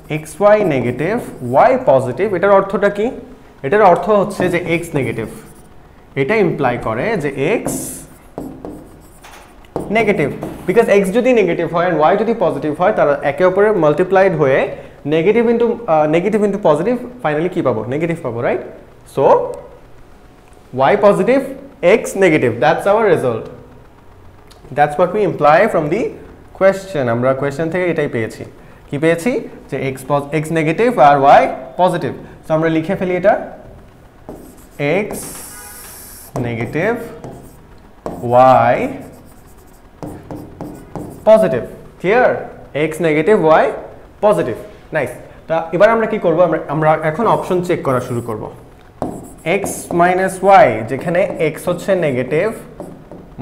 xy negative y positive, এটার অর্থটা কি? এটার অর্থ হচ্ছে যে x নেগেটিভ, এটা ইমপ্লাই করে যে x নেগেটিভ, বিকজ x যদি নেগেটিভ হয় and y যদি পজিটিভ হয় তারা একে অপরের মাল্টিপ্লাইড হয়ে নেগেটিভ ইনটু পজিটিভ ফাইনালি কি পাবো? নেগেটিভ পাবো, right? So y positive, x negative, that's our result. That's what we imply from the question. আমরা কোয়েশ্চেন থেকে এটাই পেয়েছি। কি পেয়েছি? যে x নেগেটিভ আর y পজিটিভ। সো আমরা লিখে ফেলি এটা, x negative y positive. Clear? x negative y positive. Nice. তা এবার আমরা কি করব? আমরা এখন অপশন চেক করা শুরু করব। x মাইনাস y, যেখানে x হচ্ছে negative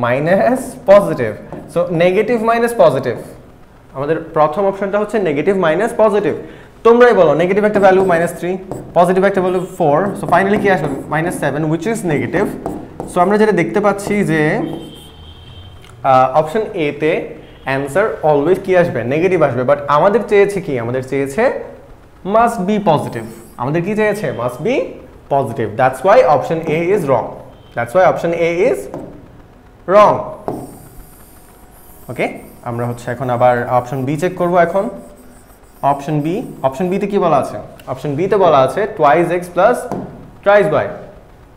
minus positive, so negative minus positive, আমাদের প্রথম অপশনটা হচ্ছে নেগেটিভ মাইনাস পজিটিভ। তোমরাই বলো, নেগেটিভ একটা ভ্যালু -3, পজিটিভ একটা ভ্যালু 4, সো ফাইনালি কি আসবে? -7, হুইচ ইজ নেগেটিভ। সো আমরা যেটা দেখতে পাচ্ছি যে অপশন এ তে অ্যান্সার অলওয়েজ কি আসবে? নেগেটিভ আসবে, বাট আমাদের চেয়েছে কি? আমাদের চেয়েছে মাস্ট বি পজিটিভ। আমাদের কি চেয়েছে? Must be positive. That's why option A is wrong. That's why option A is wrong. Okay, আমরা হচ্ছে এখন আবার অপশন বি চেক করব। এখন অপশন বি তে কি বলা আছে? অপশন বি তে বলা আছে twice x plus thrice y,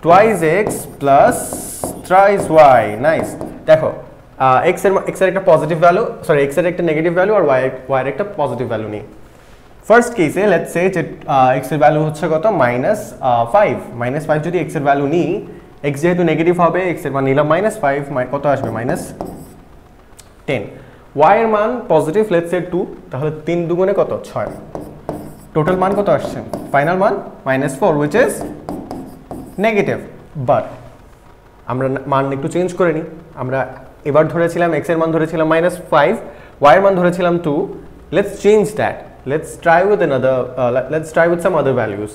twice x plus thrice y. Nice. দেখো x এর একটা পজিটিভ ভ্যালু, সরি x এর একটা নেগেটিভ ভ্যালু আর y এর একটা পজিটিভ ভ্যালু নেই। ফার্স্ট কেসে লেটস সে যে x এর ভ্যালু হচ্ছে কত? -5 যদি x এর ভ্যালু নিই, x যেহেতু নেগেটিভ হবে, x এর মান নিলাম -5, কত আসবে? -10। y এর মান পজিটিভ, লেটস সে 2, তাহলে 3 দুগুণে কত? 6। টোটাল মান কত আসছে? ফাইনাল মান -4, হুইচ ইজ নেগেটিভ। বাট আমরা মান একটু চেঞ্জ করে নিই। আমরা এবার ধরেছিলাম x এর মান ধরেছিলাম -5, y এর মান ধরেছিলাম 2। Let's change that. Let's try with some other values.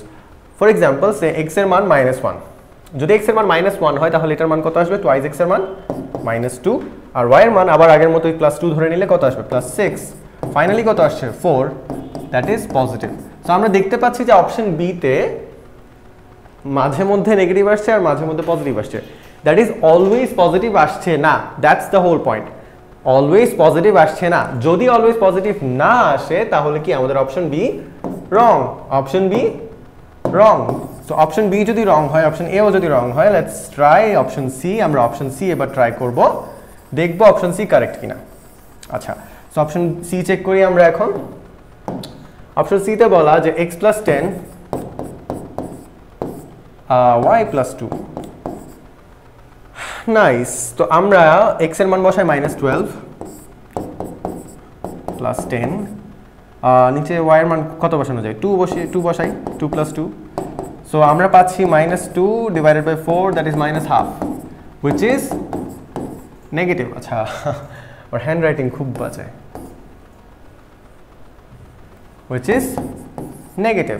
For example, say x এর মান -1, যদি x এর মান -1 হয় তাহলে এটার মান কত আসবে? twice x এর মান -2, আর y এর মান আবার আগের মতোই +2 ধরে নিলে কত আসবে? +6। ফাইনালি কত আসছে? 4, দ্যাট ইজ পজিটিভ। সো আমরা দেখতে পাচ্ছি যে অপশন বি তে মাঝে মধ্যে নেগেটিভ আসছে আর মাঝে মধ্যে পজিটিভ আসছে, দ্যাট ইজ অলওয়েজ পজিটিভ আসছে না। That's the whole point. Always positive আসছে না। যদি অলওয়েজ পজিটিভ না আসে তাহলে কি আমাদের option B wrong? Option B wrong. So option B যদি রং হয়, অপশন এও যদি রং হয়, লেটস ট্রাই অপশন সি। আমরা অপশন সি এবার ট্রাই করব, দেখব অপশন সি কারেক্ট কিনা। আচ্ছা, সো অপশন সি চেক করি আমরা এখন। অপশন সি তে বলা যে x + 10 y + 2। নাইস। তো আমরা x এর মান বসাই -12 + 10, নিচে y এর মান কত বসানো যায়? 2 বসাই, 2 + 2। সো আমরা পাচ্ছি -2 / 4, that is -half, which is negative. আচ্ছা, ওর হ্যান্ড রাইটিং খুব বাজে, which is negative,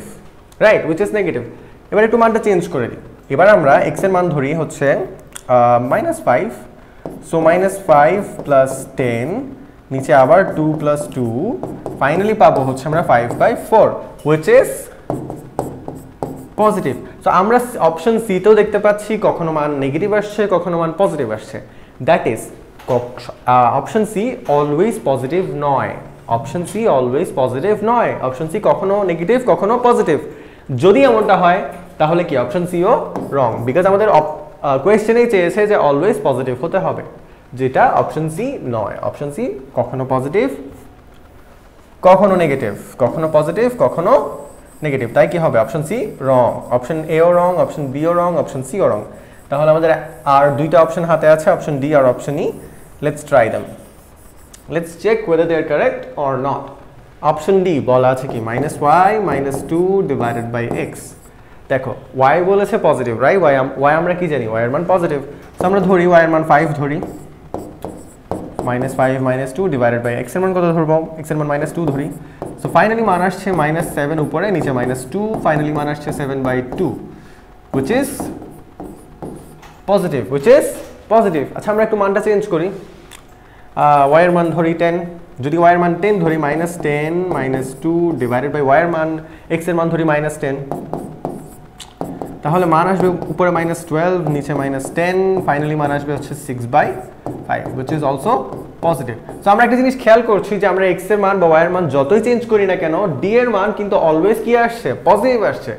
right? Which is negative. এবার একটু মানটা চেঞ্জ করে দিই। এবার আমরা x এর মান ধরি হচ্ছে -5, সো -5 + 10, নিচে আবার 2 + 2, ফাইনালি পাবো হচ্ছে আমরা 5/4, হুইচ ইজ পজিটিভ। সো আমরা অপশন সি তেও দেখতে পাচ্ছি কখনো মান নেগেটিভ আসছে, কখনো মান পজিটিভ আসছে। That is option C always positive নয়। অপশন সি অলওয়েজ পজিটিভ নয়। অপশন সি কখনো নেগেটিভ, কখনো পজিটিভ। যদি এমনটা হয় তাহলে কি অপশন সিও রং, বিকজ আমাদের কোয়েশ্চেনেই চেয়েছে যে অলওয়েজ পজিটিভ হতে হবে, যেটা অপশন সি নয়। অপশন সি কখনো পজিটিভ, কখনো নেগেটিভ, কখনো পজিটিভ, কখনো নেগেটিভ। তাই কি হবে? Option C wrong. অপশন এও রং, অপশন বিও রং, অপশন সিও রং। তাহলে আমাদের আর দুইটা অপশন হাতে আছে, অপশন ডি আর option E. Let's try them. Let's check whether they are correct or not. Option D বলা আছে কি? -y - 2 / x। দেখো y বলেছে পজিটিভ, রাইট? y আমরা কি জানি? y এর মান পজিটিভ। সো আমরা ধরি y এর মান 5 ধরি, -5 - 2 / x এর মান কত ধরবো? x এর মান -2 ধরি। সো ফাইনালি মান আসছে -7 উপরে, নিচে -2, ফাইনালি মান আসছে 7/2, which is positive, which is positive. আচ্ছা, আমরা একটু মানটা চেঞ্জ করি। y এর মান ধরি 10, যদি y এর মান 10 ধরি -10 -2 ডিভাইডেড বাই y এর মান x এর মান ধরি -10, তাহলে মান আসবে উপরে -12 নিচে -10, ফাইনালি মান আসবে হচ্ছে 6/5 which is also positive. So আমরা একটা জিনিস খেয়াল করছি যে আমরা x এর মান বা y এর মান যতই চেঞ্জ করি না কেন d এর মান কিন্তু অলওয়েজ কি আসছে, পজিটিভ আসছে,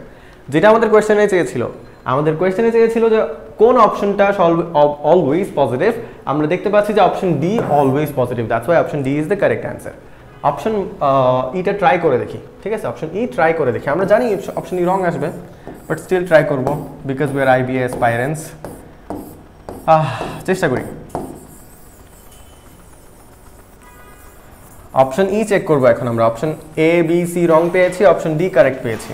যেটা আমাদের কোশ্চেনে চেয়েছিল। আমাদের কোশ্চেনে চেয়েছিল যে কোন অপশনটা অলওয়েজ পজিটিভ, আমরা দেখতে পাচ্ছি যে option D always positive, that's why option D is the correct answer. Option eta try করে দেখি, ঠিক আছে, অপশন ই ট্রাই করে দেখি। আমরা জানি অপশন ই রং আসবে, বাট স্টিল ট্রাই করবো because we are IBA aspirants. চেষ্টা করি। অপশন ই চেক করবো এখন আমরা। Option A B C wrong পেয়েছি, অপশন ডি কারেক্ট পেয়েছি।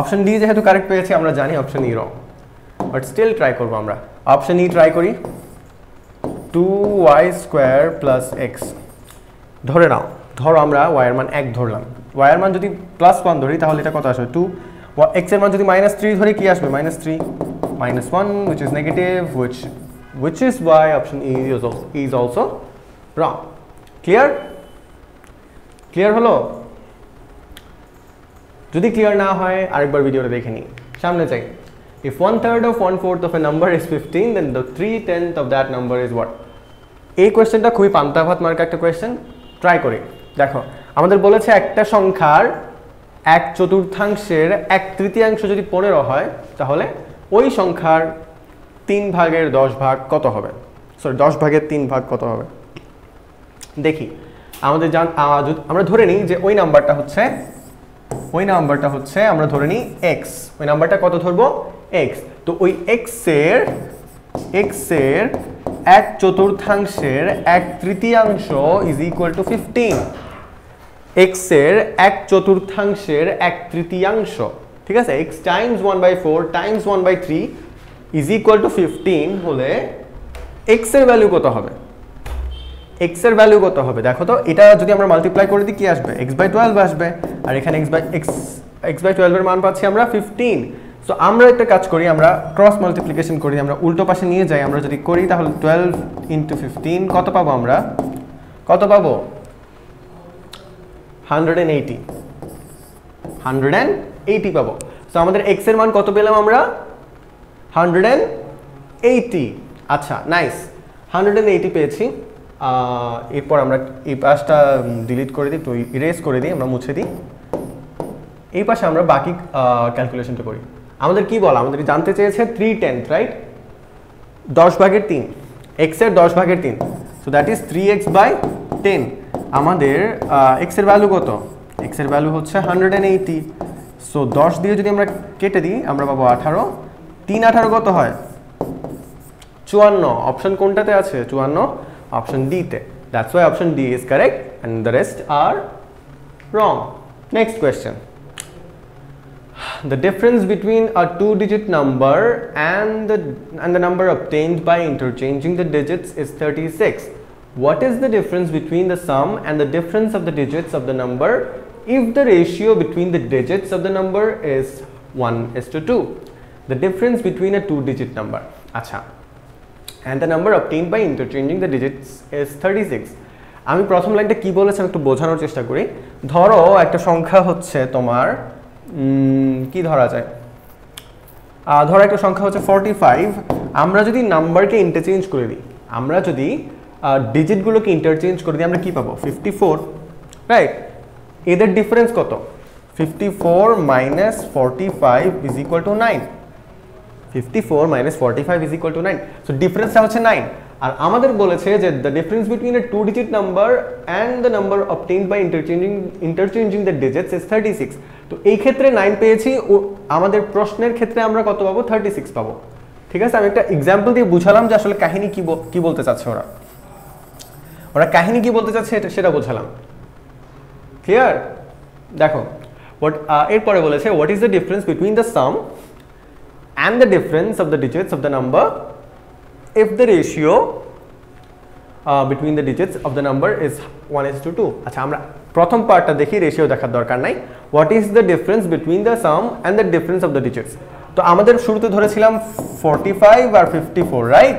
অপশন ডি যেহেতু কারেক্ট পেয়েছি আমরা জানি option E wrong, but still try করবো আমরা। অপশন ই ট্রাই করি। 2y² + x, ধরে নাও, ধরো আমরা y এর মান 1 ধরলাম, y এর মান যদি +1 ধরি তাহলে এটা কত আসবে 2, x এর মান যদি -3 ধরি কি আসবে -3, -1 which is negative, which is why option E is also wrong. Clear হলো? যদি ক্লিয়ার না হয় আরেকবার ভিডিওটা দেখে নিই, সামনে চাই। If 1/3 of 1/4 of a number is 15, then the 3/10 of that number is what? এই কোয়েশ্চেনটা খুবই পান্তা ভাত মার্কা একটা কোয়েশ্চেন, ট্রাই করি। দেখো আমাদের বলেছে একটা সংখ্যার 1/4 1/3 যদি 15 হয় তাহলে ওই সংখ্যার 3 ভাগের 10 ভাগ কত হবে, সরি 10 ভাগের 3 ভাগ কত হবে। দেখি আমাদের আমরা ধরে নিই যে ওই নাম্বারটা হচ্ছে আমরা ধরে নিই x, ওই নাম্বারটা কত ধরবো x, তো ওই x এর 1/4 1/3 is equal to 15, x এর 1/4 1/3, ঠিক আছে, x times 1/4 times 1/3 is equal to 15 হলে x এর ভ্যালু কত হবে, x এর ভ্যালু কত হবে দেখো তো। এটা যদি আমরা মাল্টিপ্লাই করে দিই কি আসবে, x/12 আসবে, আর এখানে x/12 এর মান পাচ্ছি আমরা 15। সো আমরা একটা কাজ করি, আমরা ক্রস মাল্টিপ্লিকেশন করি, আমরা উল্টো পাশে নিয়ে যাই। আমরা যদি করি তাহলে 12 × 15 কত পাবো আমরা, কত পাবো 180 পাবো। সো আমাদের x এর মান কত পেলাম আমরা 180। আচ্ছা নাইস, 180 পেয়েছি। এরপর আমরা এই পাশটা ডিলিট করে দিই, তো ইরেজ করে দিই, আমরা মুছে দিই। এই পাশে আমরা বাকি ক্যালকুলেশনটা করি। আমাদের কি বলা, আমাদের জানতে চেয়েছে 3/10, রাইট, 10 ভাগের 3, x এর 10 ভাগের 3, সো দ্যাট ইজ 3x/10। আমাদের x এর ভ্যালু কত, x এর ভ্যালু হচ্ছে 180। সো 10 দিয়ে যদি আমরা কেটে দিই আমরা পাবো 18, 3 18 কত হয় 54। অপশন কোনটাতে আছে 54, অপশন ডি তে। That's why option D is correct and the rest are wrong. Next question. The difference between a 2-digit number and the number obtained by interchanging the digits is 36. What is the difference between the sum and the difference of the digits of the number if the ratio between the digits of the number is 1:2? The difference between a 2-digit number, acha, and the number obtained by interchanging the digits is 36. আমি প্রথম লাইনটা কি বলেছি একটু বোঝানোর চেষ্টা করি। ধরো একটা সংখ্যা হচ্ছে তোমার কি ধরা যায়, ধরো একটা সংখ্যা হচ্ছে 45। আমরা যদি নাম্বারকে ইন্টারচেঞ্জ করে দিই, আমরা যদি ডিজিটগুলোকে ইন্টারচেঞ্জ করে দিই আমরা কি পাবো 54, রাইট। এদের ডিফারেন্স কত, 54 - 45 is equal to 9, 54 - 45 is equal to 9, so ডিফারেন্সটা হচ্ছে 9। আর আমাদের বলেছে যে the difference between a 2-digit number and the number obtained by interchanging the digits is 36. তো এই ক্ষেত্রে 9 পেয়েছি, ও আমাদের প্রশ্নের ক্ষেত্রে আমরা কত পাবো 36 পাবো। ঠিক আছে, আমি একটা এক্সাম্পল দিয়ে বুঝালাম যে আসলে কাহিনী কি বলতে চাচ্ছে ওরা কাহিনী কি বলতে চাচ্ছে সেটা বোঝালাম। ক্লিয়ার? দেখো এরপরে বলেছে what is the difference between the sum and the difference of the digits of the number if the ratio between the digits of the number is 1:2. আচ্ছা আমরা প্রথম পার্টটা দেখি, রেশিও দেখার দরকার নাই। what is the difference between the sum and the difference of the digits? তো আমাদের শুরুতে ধরেছিলাম 45 আর 54, রাইট।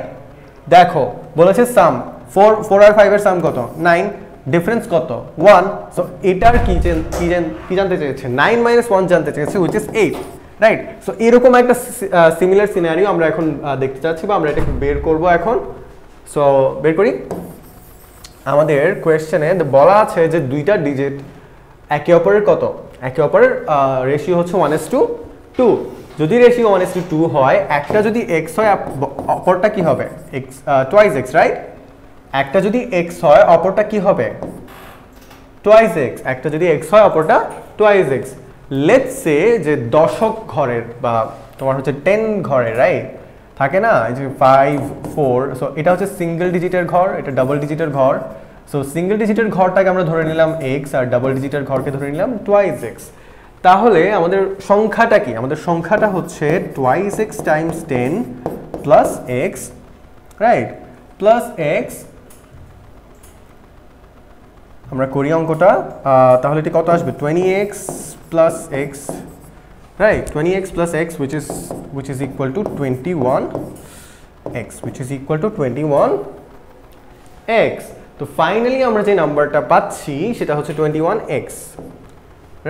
দেখো বলেছে সাম 4 আর 5 এর সাম কত 9, ডিফারেন্স কত 1 সো এটার কি জানতে চেয়েছে 9 - 1 জানতে চেয়েছে which is 8 রাইট সো এরকম একটা সিমিলার সিনারিও আমরা এখন দেখতে চাচ্ছি বা আমরা এটা বের করব এখন সো বের করি আমাদের কোশ্চেনে বলা আছে যে দুইটা ডিজিট একে অপরের কত একে অপরের রেশিও হচ্ছে 1:2 যদি রেশিও 1:2 হয় একটা যদি x হয় অপরটা কি হবে x টুয়াইস x রাইট একটা যদি x হয় অপরটা কি হবে টুয়াইস x একটা যদি x হয় অপরটা টুয়াইস x লেটস সে যে দশক ঘরের বা তোমার হচ্ছে 10 ঘরের রাইট থাকে না এই যে 5 4 সো এটা হচ্ছে সিঙ্গেল ডিজিটের ঘর এটা ডাবল ডিজিটের ঘর সো সিঙ্গেল ডিজিটের ঘরটাকে আমরা ধরে নিলাম x আর ডাবল ডিজিটের ঘরকে ধরে নিলাম টুয়াইস x তাহলে আমাদের সংখ্যাটা কি আমাদের সংখ্যাটা হচ্ছে twice x Times 10 plus x right plus x আমরা করি অঙ্কটা তাহলে এটা কত আসবে 20x plus x right 20x plus x which is equal to 21x which is equal to 21x তো ফাইনালি আমরা যে নাম্বারটা পাচ্ছি সেটা হচ্ছে 21x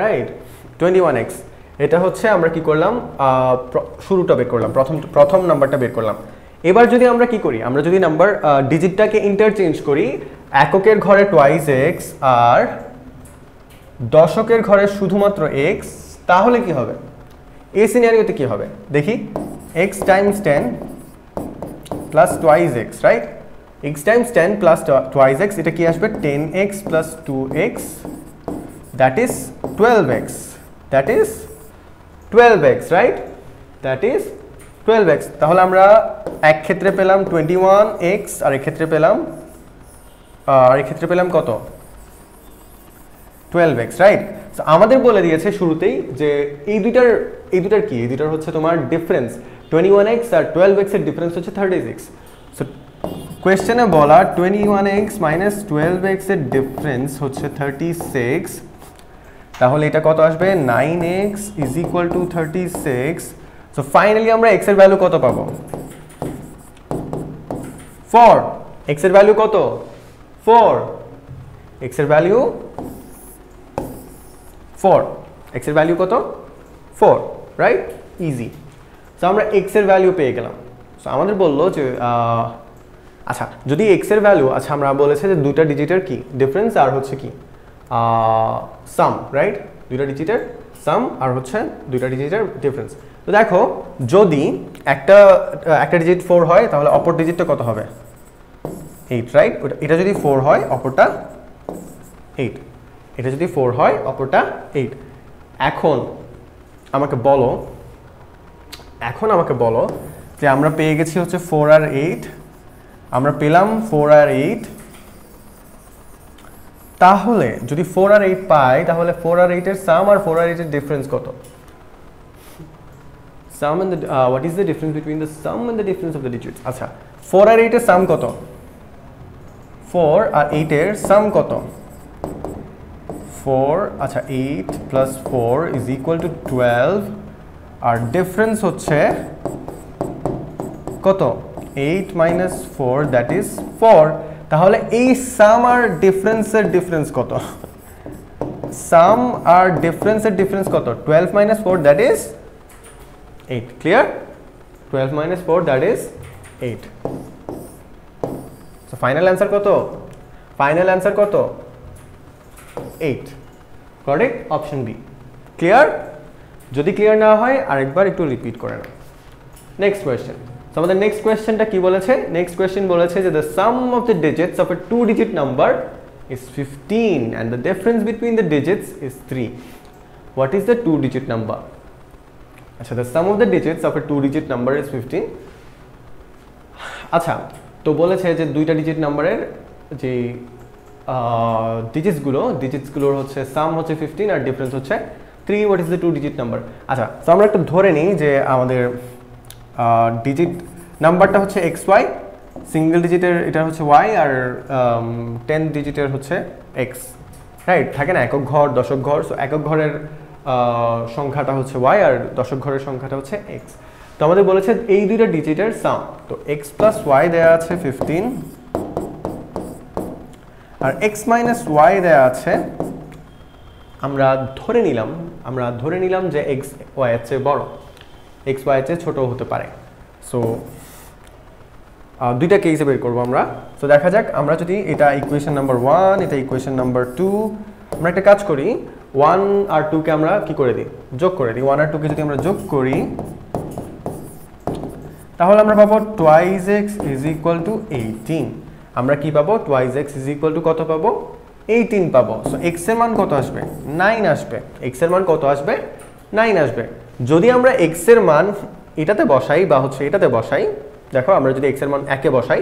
রাইট 21x এটা হচ্ছে আমরা কি করলাম শুরুটা বের করলাম প্রথম নাম্বারটা বের করলাম এবার যদি আমরা কি করি আমরা যদি নাম্বার ডিজিটটাকে ইন্টারচেঞ্জ করি এককের ঘরে টুয়াইস x আর দশকের ঘরে শুধুমাত্র x তাহলে কি হবে এই সিনারিওতে কি হবে দেখি x Times 10 plus twice x right x Times 10 plus twice x এটা কি আসবে 10x plus 2x that is 12x that is 12x right that is 12x তাহলে আমরা এক ক্ষেত্রে পেলাম 21x আর এক ক্ষেত্রে পেলাম কত 12x রাইট সো আমাদের বলে দিয়েছে শুরুতেই যে এই দুইটার কি এই দুইটার হচ্ছে তোমার ডিফারেন্স 21x আর 12x এর ডিফারেন্স হচ্ছে 36 সো কোশ্চেনে বলা 21x - 12x এর ডিফারেন্স হচ্ছে 36 তাহলে এটা কত আসবে 9x = 36 সো ফাইনালি আমরা x এর ভ্যালু কত পাবো 4 x এর ভ্যালু কত 4 x এর ভ্যালু 4 x এর ভ্যালু কত 4 রাইট ইজি সো আমরা x এর ভ্যালু পেয়ে গেলাম সো আমাদের বললো যে আচ্ছা যদি x এর ভ্যালু আচ্ছা আমরা বলেছে যে দুইটা ডিজিটের কি ডিফারেন্স আর হচ্ছে কি সাম রাইট দুইটা ডিজিটের সাম আর হচ্ছে দুইটা ডিজিটের ডিফারেন্স তো দেখো যদি একটা ডিজিট 4 হয় তাহলে অপর ডিজিটটা কত হবে 8 রাইট এটা যদি 4 হয় অপরটা 8 এটা যদি 4 হয় অপরটা 8 এখন আমাকে বলো যে আমরা পেয়ে গেছি হচ্ছে 4 আর 8 আমরা পেলাম 4 আর 8 তাহলে যদি 4 আর 8 পাই তাহলে 4 আর 8 এর সাম আর 4 আর 8 এর ডিফারেন্স কত sum and the what is the difference between the sum and the difference of the digits আচ্ছা 4 আর 8 এর সাম কত 4 আর 8 এর সাম কত 4 আচ্ছা 8 plus 4 is equal to 12 আর ডিফারেন্স হচ্ছে কত 8 minus 4 that is 4 তাহলে এই সাম আর ডিফারেন্সের ডিফারেন্স কত সাম আর ডিফারেন্সের ডিফারেন্স কত 12 minus 4 that is 8 clear 12 minus 4 that is 8 so final answer কত 8 correct option B clear যদি ক্লিয়ার না হয় আরেকবার একটু রিপিট করে নাও নেক্সট কোশ্চেন সো আমাদের নেক্সট কোশ্চেনটা কি বলেছে নেক্সট কোশ্চেন বলেছে যে the sum of the digits of a two digit number is 15 and the difference between the digits is 3 what is the two digit number আচ্ছা the sum of the digits of a two digit number is 15 আচ্ছা তো বলেছে যে দুইটা ডিজিট নাম্বারের যে ডিজিটসগুলোর হচ্ছে সাম হচ্ছে 15 আর ডিফারেন্স হচ্ছে 3 what is the two digit number আচ্ছা তো আমরা একটু ধরে নিই যে আমাদের ডিজিট নাম্বারটা হচ্ছে xy সিঙ্গেল ডিজিটের এটা হচ্ছে y আর 10 ডিজিটের হচ্ছে x রাইট থাকে না একক ঘর দশক ঘর সো একক ঘরের সংখ্যাটা হচ্ছে y আর দশক ঘরের সংখ্যাটা হচ্ছে x তো আমাদের বলেছে এই দুইটা ডিজিটের সাম তো x + y দেয়া আছে 15 আর x মাইনাস ওয়াই দেওয়া আছে, আমরা ধরে নিলাম যে x y এর চেয়ে বড়, x y এর চেয়ে ছোট হতে পারে। সো দুইটা কেসে বের করবো আমরা। সো দেখা যাক, আমরা যদি এটা ইকুয়েশন নাম্বার 1, এটা ইকুয়েশন নাম্বার 2, আমরা একটা কাজ করি, 1 আর 2 কে আমরা কি করে দিই, যোগ করে দিই। 1 আর 2 কে যদি আমরা যোগ করি তাহলে আমরা পাবো 2x is equal to 18। আমরা কি পাবো, 2x is equal to কত পাবো, 18 পাবো। সো x এর মান কত আসবে, 9 আসবে। x এর মান কত আসবে, 9 আসবে। যদি আমরা x এর মান এটাতে বসাই বা হচ্ছে এটাতে বসাই, দেখো আমরা যদি x এর মান 1 এ বসাই,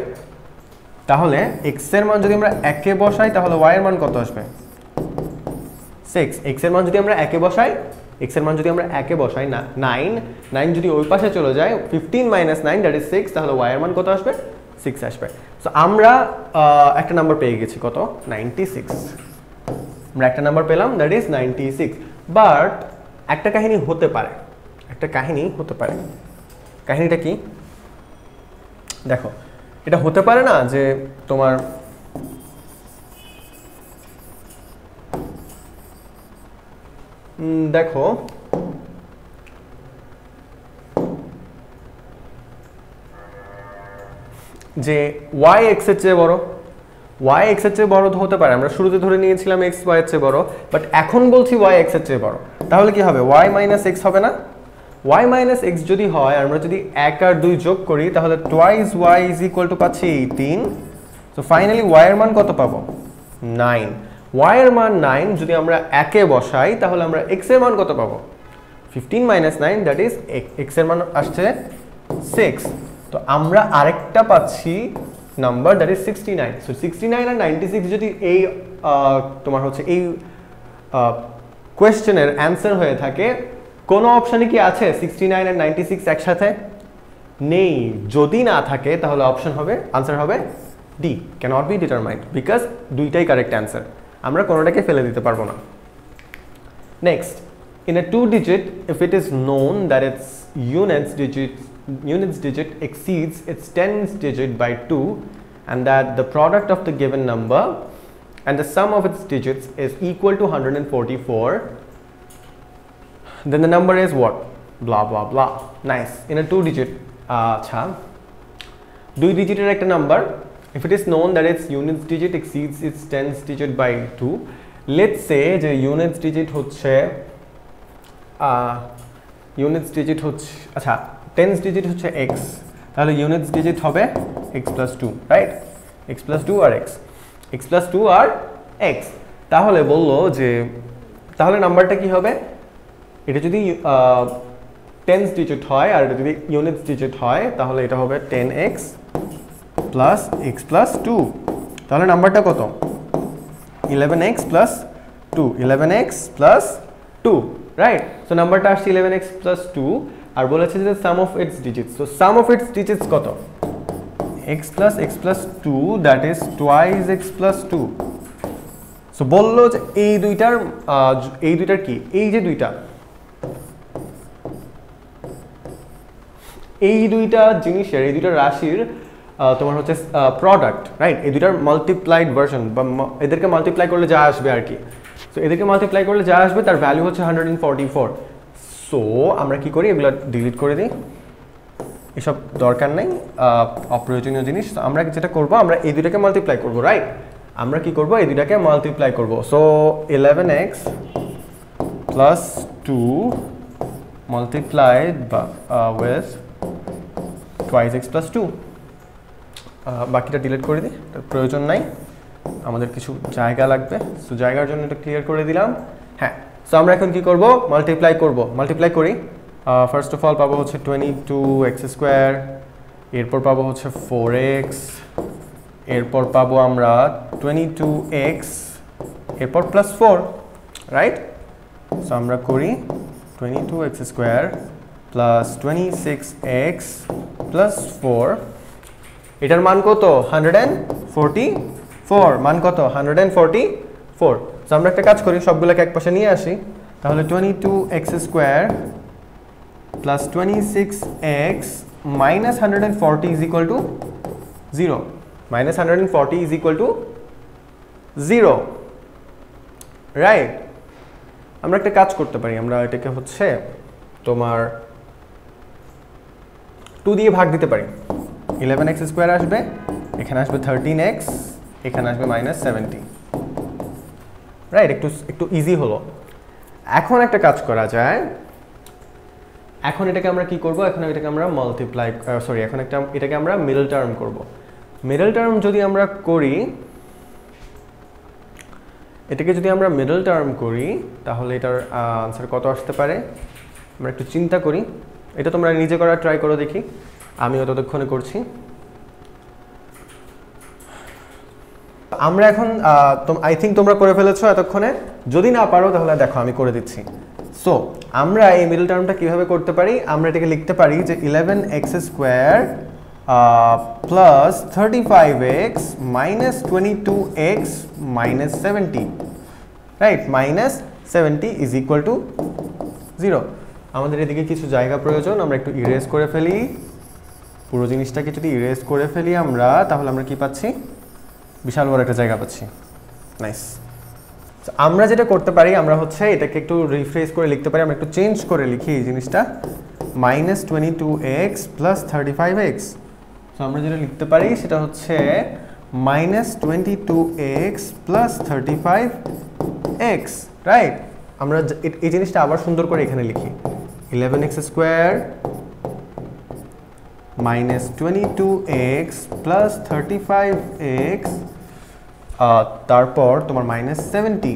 তাহলে x এর মান যদি আমরা 1 এ বসাই তাহলে y এর মান কত আসবে, 6। x এর মান যদি আমরা 1 এ বসাই, x এর মান যদি আমরা 1 এ বসাই না 9 যদি ওই পাশে চলে যায়, 15 - 9 দ্যাট ইজ 6, তাহলে y এর মান কত আসবে, 6 আসবে। সো আমরা একটা নাম্বার পেয়ে গেছি, কত, 96। আমরা একটা নাম্বার পেলাম, দ্যাট ইজ 96। বাট একটা কাহিনী হতে পারে, কাহিনীটা কি দেখো, এটা হতে পারে না যে তোমার দেখো যে y x এর চেয়ে বড়, y x এর চেয়ে বড় হতে পারে। আমরা শুরুতে ধরে নিয়েছিলাম x y এর চেয়ে বড়, বাট এখন বলছি y x এর চেয়ে বড়। তাহলে কি হবে, y মাইনাস x হবে না? y মাইনাস x যদি হয়, আমরা যদি 1 আর 2 যোগ করি তাহলে twice y is equal two পাচ্ছি 18। সো ফাইনালি y এর মান কত পাবো, 9। y এর মান 9 যদি আমরা 1 এ বসাই তাহলে আমরা x এর মান কত পাবো, 15 - 9 দ্যাট ইজ x এর মান আসছে 6। তো আমরা আরেকটা পাচ্ছি নাম্বার, দ্যাট ইজ 69। সো 69 আর 96 যদি এই তোমার হচ্ছে এই কোয়েশ্চেনের অ্যান্সার হয়ে থাকে, কোন অপশনে কি আছে 69 আর 96 একসাথে? নেই। যদি না থাকে তাহলে অপশন হবে, আনসার হবে D, cannot be determined, because দুইটাই কারেক্ট অ্যান্সার, আমরা কোনোটাকে ফেলে দিতে পারবো না। Next, in a 2 digit, if it is known that its units digit exceeds its tens digit by 2 and that the product of the given number and the sum of its digits is equal to 144, then the number is what, blah blah blah. Nice. In a 2 digit, acha 2 digit একটা number, if it is known that its units digit exceeds its tens digit by 2, let's say যে units digit হচ্ছে আচ্ছা tens digit হচ্ছে x, তাহলে units digit হবে x plus 2, right? x plus 2 আর x plus 2 আর x। তাহলে বললো যে তাহলে নাম্বারটা কি হবে, এটা যদি tens digit হয় আর এটা যদি units digit হয় তাহলে এটা হবে 10x plus x plus 2। তাহলে নাম্বারটা কত, 11x plus 2, 11x plus 2, right? So নাম্বারটা আসছে 11x plus 2 আর বলেছে যে sum of its digits. So sum of its digits কত, x plus 2 that is twice x plus 2। So বললো যে এই দুইটার কি, এই যে এই দুইটা জিনিসের, এই দুইটা রাশির তোমার হচ্ছে প্রোডাক্ট, রাইট? এই দুইটার মাল্টিপ্লাইড ভার্সন বা এদেরকে মাল্টিপ্লাই করলে যা আসবে আর কি। সো এদেরকে মাল্টিপ্লাই করলে যা আসবে তার ভ্যালু হচ্ছে 144। সো আমরা কি করি, এগুলো ডিলিট করে দিই, এসব দরকার নাই, অপ্রয়োজনীয় জিনিস। আমরা যেটা করব, আমরা এই দুইটাকে মাল্টিপ্লাই করব, রাইট? আমরা কি করব, এই দুইটাকে মাল্টিপ্লাই করব। So 11x plus 2 multiplied with twice x plus 2, বাকিটা ডিলিট করে দিই, প্রয়োজন নাই, আমাদের কিছু জায়গা লাগবে। সো জায়গার জন্য এটা ক্লিয়ার করে দিলাম। হ্যাঁ, সো আমরা এখন কি করব, মাল্টিপ্লাই করি। ফার্স্ট অফ অল পাবো হচ্ছে 22x², এরপর পাবো হচ্ছে 4x, এরপর পাবো আমরা 22x, এরপর প্লাস 4, রাইট? সো আমরা করি 22x² প্লাস 26x প্লাস 4, এটার মান কত, 144, মান কত, 144। সো আমরা একটা কাজ করি, সবগুলোকে এক পাশে নিয়ে আসি, তাহলে 22x² plus 26x minus 140 is equal two 0, minus 140 is equal two 0, right? আমরা একটা কাজ করতে পারি, আমরা এটাকে হচ্ছে তোমার 2 দিয়ে ভাগ দিতে পারি। 11x স্কোয়ার আসবে, এখানে আসবে 13x, এখানে আসবে -70, রাইট? একটু ইজি হলো। এখন একটা কাজ করা যায়, এখন এটাকে আমরা কি করব, এখন এটাকে আমরা মাল্টিপ্লাই, সরি, এখন এটাকে আমরা মিডল টার্ম করব। মিডল টার্ম যদি আমরা করি, এটাকে যদি আমরা মিডল টার্ম করি তাহলে এটার আনসার কত আসতে পারে আমরা একটু চিন্তা করি। এটা তোমরা নিজে করা ট্রাই করো দেখি, আমিও ততক্ষণে করছি। আমরা এখন আই থিঙ্ক তোমরা করে ফেলেছো এতক্ষণে, যদি না পারো তাহলে দেখো আমি করে দিচ্ছি। সো আমরা এই মিডল টার্মটা কিভাবে করতে পারি, আমরা এটাকে লিখতে পারি যে 11x square plus 35x minus 22x minus 70, right? Minus 70 is equal two 0। আমাদের এদিকে কিছু জায়গা প্রয়োজন, আমরা একটু ইরেজ করে ফেলি। পুরো জিনিসটাকে যদি ইরেজ করে ফেলি আমরা, তাহলে আমরা কি পাচ্ছি, বিশাল বড় একটা জায়গা পাচ্ছি। নাইস। আমরা যেটা করতে পারি, আমরা হচ্ছে এটাকে একটু রিফ্রেশ করে লিখতে পারি, আমরা একটু চেঞ্জ করে লিখি এই জিনিসটা, minus 22x plus 35x। So আমরা যেটা লিখতে পারি সেটা হচ্ছে minus 22x plus 35x, right? আমরা এই জিনিসটা আবার সুন্দর করে এখানে লিখি, 11x square minus 22x plus 35x, তারপর তোমার minus 70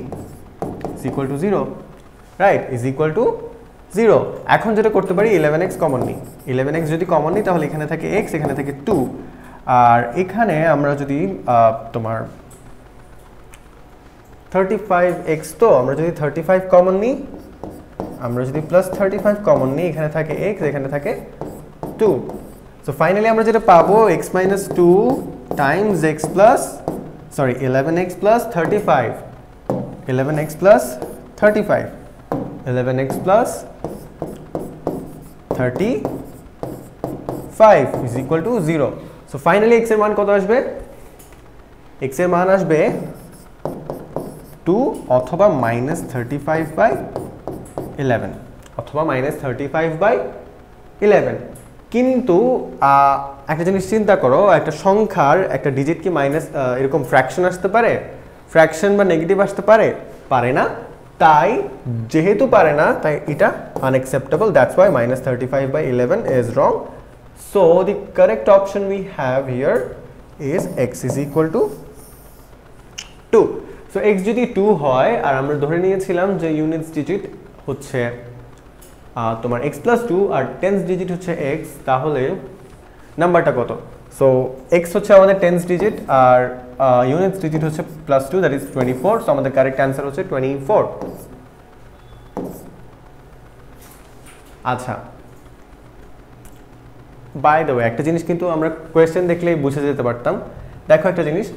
is equal two 0, right? Is equal two 0। এখন যেটা করতে পারি, 11x কমন নিই। 11x যদি কমন নিই তাহলে এখানে থাকে x, এখানে থাকে 2, আর এখানে আমরা যদি তোমার 35x, তো আমরা যদি 35 কমন নিই, আমরা যদি প্লাস 35 কমন নিই, এখানে থাকে x, এখানে থাকে 2। সো ফাইনালি আমরা যেটা পাবো, x minus 2 Times x plus, sorry, 11x plus 35, 11x plus 35, 11x plus 35 is equal two 0। So finally x এর মান কত আসবে? x এর মান আসবে 2 অথবা মাইনাস 35/11, অথবা মাইনাস 35/11। কিন্তু একটা জিনিস চিন্তা করো, একটা সংখ্যার একটা ডিজিট কি মাইনাস এরকম ফ্র্যাকশন আসতে পারে, ফ্র্যাকশন বা নেগেটিভ আসতে পারে? পারে না। তাই যেহেতু পারে না, তাই এটা unacceptable, that's why minus 35/11 is wrong. So the correct option we have here is x is equal two 2। So x যদি 2 হয়, আর আমরা ধরে নিয়েছিলাম যে ইউনিটস ডিজিট হচ্ছে তোমার x প্লাস 2 আর টেন্স ডিজিট হচ্ছে x, তাহলে নাম্বারটা কত? সো x হচ্ছে আমাদের টেন্স ডিজিট আর ইউনিটস ডিজিট হচ্ছে প্লাস 2, দ্যাট ইজ 24। সো আমাদের কারেক্ট অ্যান্সার হচ্ছে 24। আচ্ছা, বাই দ্য ওয়ে একটা জিনিস কিন্তু আমরা কোয়েশ্চেন দেখলেই বুঝে যেতে পারতাম। দেখো একটা জিনিস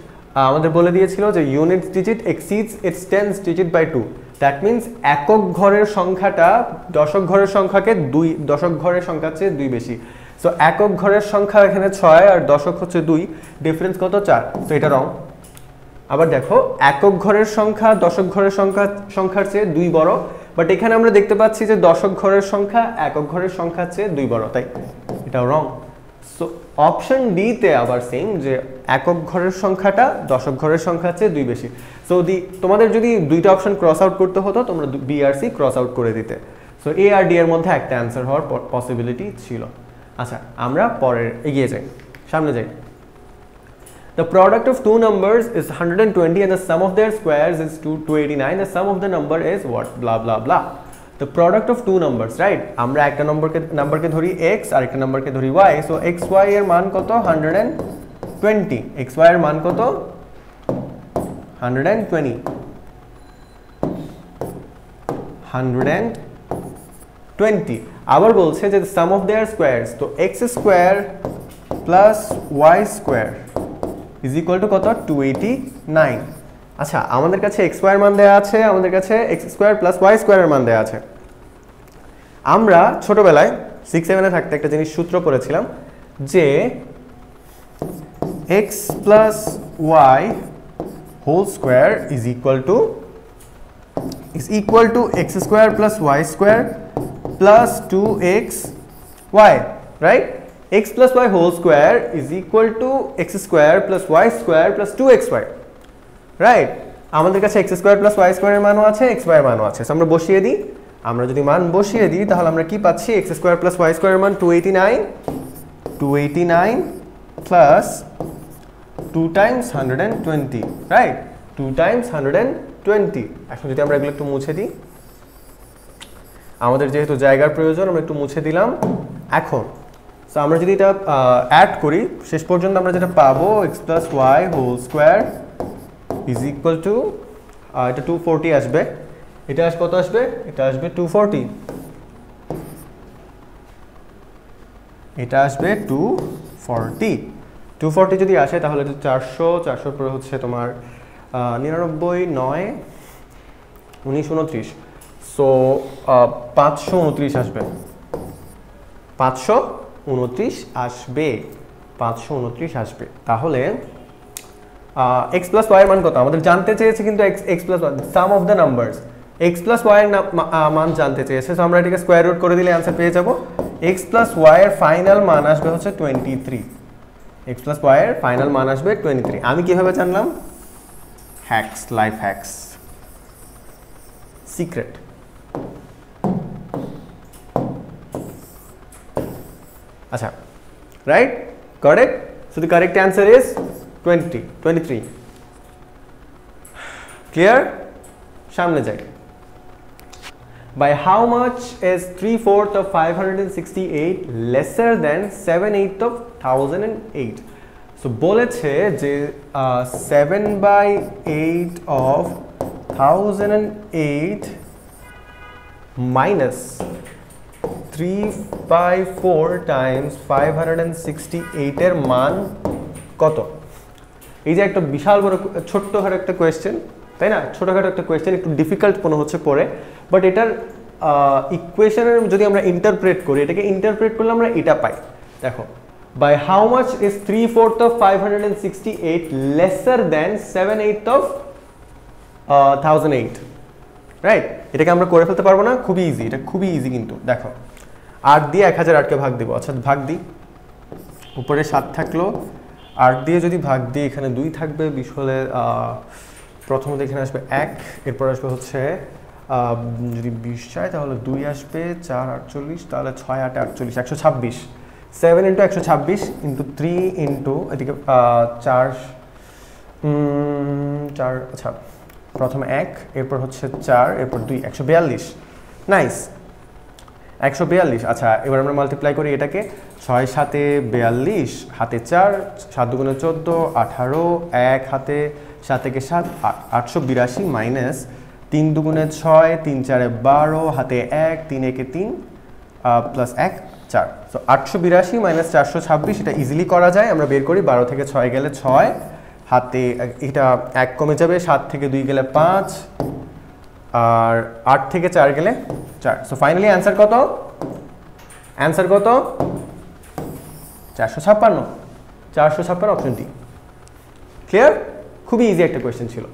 আমাদের বলে দিয়েছিল যে units digit exceeds its tens digit by 2, that means একক ঘরের সংখ্যাটা দশক ঘরের সংখ্যাকে দশক ঘরের সংখ্যার চেয়ে 2 বেশি। সো একক ঘরের সংখ্যা এখানে 6 আর দশক হচ্ছে 2, ডিফারেন্স কত? 4। তো এটা রং। আবার দেখো, একক ঘরের সংখ্যা দশক ঘরের সংখ্যার চেয়ে 2 বড়, বাট এখানে আমরা দেখতে পাচ্ছি যে দশক ঘরের সংখ্যা একক ঘরের সংখ্যার চেয়ে 2 বড়, তাই এটাও রং। সো অপশন ডি তে আবার সেম, যে একক ঘরের সংখ্যাটা দশক ঘরের সংখ্যার চেয়ে 2 বেশি। সো তোমাদের যদি দুইটা অপশন ক্রস আউট করতে হতো, তোমরা বি আর সি ক্রস আউট করে দিতে। সো এ আর ডি এর মধ্যে একটা অ্যান্সার হওয়ার পসিবিলিটি ছিল। আচ্ছা, আমরা পরের এগিয়ে যাই, সামনে যাই। The product of two numbers is 120 and the sum of their squares is 289. The sum of the number is what? Blah blah blah. The product of two numbers, right? আমরা একটা নাম্বারকে ধরি x আর একটা নাম্বারকে ধরি y. So xy এর মান কত? 120. xy এর মান কত? 120. 120. আবার বলছে যে the sum of their squares, তো x square plus y square is equal to কত? 289. আচ্ছা, আমাদের কাছে x স্কয়ার মান দেয়া আছে, আমাদের কাছে x স্কয়ার প্লাস y স্কয়ারের মান দেয়া আছে। আমরা ছোটবেলায় 6-7 এ থাকতে একটা জিনিস সূত্র পড়েছিলাম যে x plus y whole square is equal to x square plus y square plus 2x y, right? X plus y whole square is equal to x square plus y square plus 2xy, right? আমাদের কাছে x square plus y square এর মানও আছে, xy এর মানও আছে। সো আমরা বসিয়ে দিই। আমরা যদি মান বসিয়ে দিই তাহলে আমরা কি পাচ্ছি? x square plus y square এর মান 289 plus 2 times 120, right? 2 times 120। এখন যদি আমরা এগুলো একটু মুছে দিই, আমাদের যেহেতু জায়গার প্রয়োজন আমরা একটু মুছে দিলাম। এখন সো আমরা যদি এটা অ্যাড করি, শেষ পর্যন্ত আমরা যেটা পাবো x plus y whole square is equal to এটা 240 আসবে। এটা কত আসবে? এটা আসবে 240। এটা আসবে 240 যদি আসে তাহলে এটা 400 পরে হচ্ছে তোমার 99 9 19 29, সো 529 আসবে। 529 আসবে। তাহলে x plus y এর মান কত? আমাদের জানতে চেয়েছে কিন্তু x plus y some of the numbers, x plus y এর মান জানতে চেয়েছে। সো আমরা এটাকে স্কয়ার রুট করে দিলে आंसर পেয়ে যাব। x plus y এর ফাইনাল মান আসবে হচ্ছে 23। x plus y এর ফাইনাল মান আসবে 23। আমি কিভাবে জানলাম? Hacks, life hacks, secret. আচ্ছা, right, correct. So the correct answer is 23। Clear? সামনে যাই। By how much is 3/4 of 568 lesser than 7/8 of 1008? So বলেছে যে 7/8 of 1008 minus 3/4 times 568 এর মান কত? এই যে একটা বিশাল বড় ছোট্টখাটো একটা কোয়েশ্চেন, তাই না? ছোটখাটো একটা কোয়েশ্চেন, একটু ডিফিকাল্ট মনে হচ্ছে পড়ে, বাট এটার ইকুয়েশনের যদি আমরা ইন্টারপ্রেট করি, এটাকে ইন্টারপ্রেট করলে আমরা এটা পাই। দেখো, by how much is 3/4 of 568 lesser than 7/8 of 1008, right? এটাকে আমরা করে ফেলতে পারবো না? খুবই ইজি, এটা খুবই ইজি কিন্তু। দেখো, 8 দিয়ে 1008কে ভাগ দিব। আচ্ছা, ভাগ দিই। উপরে 7 থাকলো, 8 দিয়ে যদি ভাগ দিই এখানে 2 থাকবে, 20 হলে প্রথমত এখানে আসবে 1, এরপর আসবে হচ্ছে যদি 20 চাই তাহলে 2 আসবে, 4 48, তাহলে 6 8 48 126। 7 × 126 × 3 × এদিকে 4, আচ্ছা প্রথমে 1, এরপর হচ্ছে 4, এরপর 2, 142। নাইস, 142। আচ্ছা, এবার আমরা মাল্টিপ্লাই করি এটাকে। 6 7 42, হাতে 4, 7 2 14, 18, 1 হাতে 7 থেকে 7, 882 মাইনাস 3 2 6, 3 4 12, হাতে 1, 3 1 3 প্লাস 1 4। সো 882 মাইনাস 426, এটা ইজিলি করা যায়। আমরা বের করি। 12 থেকে 6 গেলে 6, হাতে এটা 1 কমে যাবে, 7 থেকে 2 গেলে 5, আর 8 থেকে 4 গেলে 4। সো ফাইনালি অ্যান্সার কত? অ্যান্সার কত? 456 অপশন ডি। ক্লিয়ার? খুবই ইজি একটা কোয়েশ্চেন ছিল।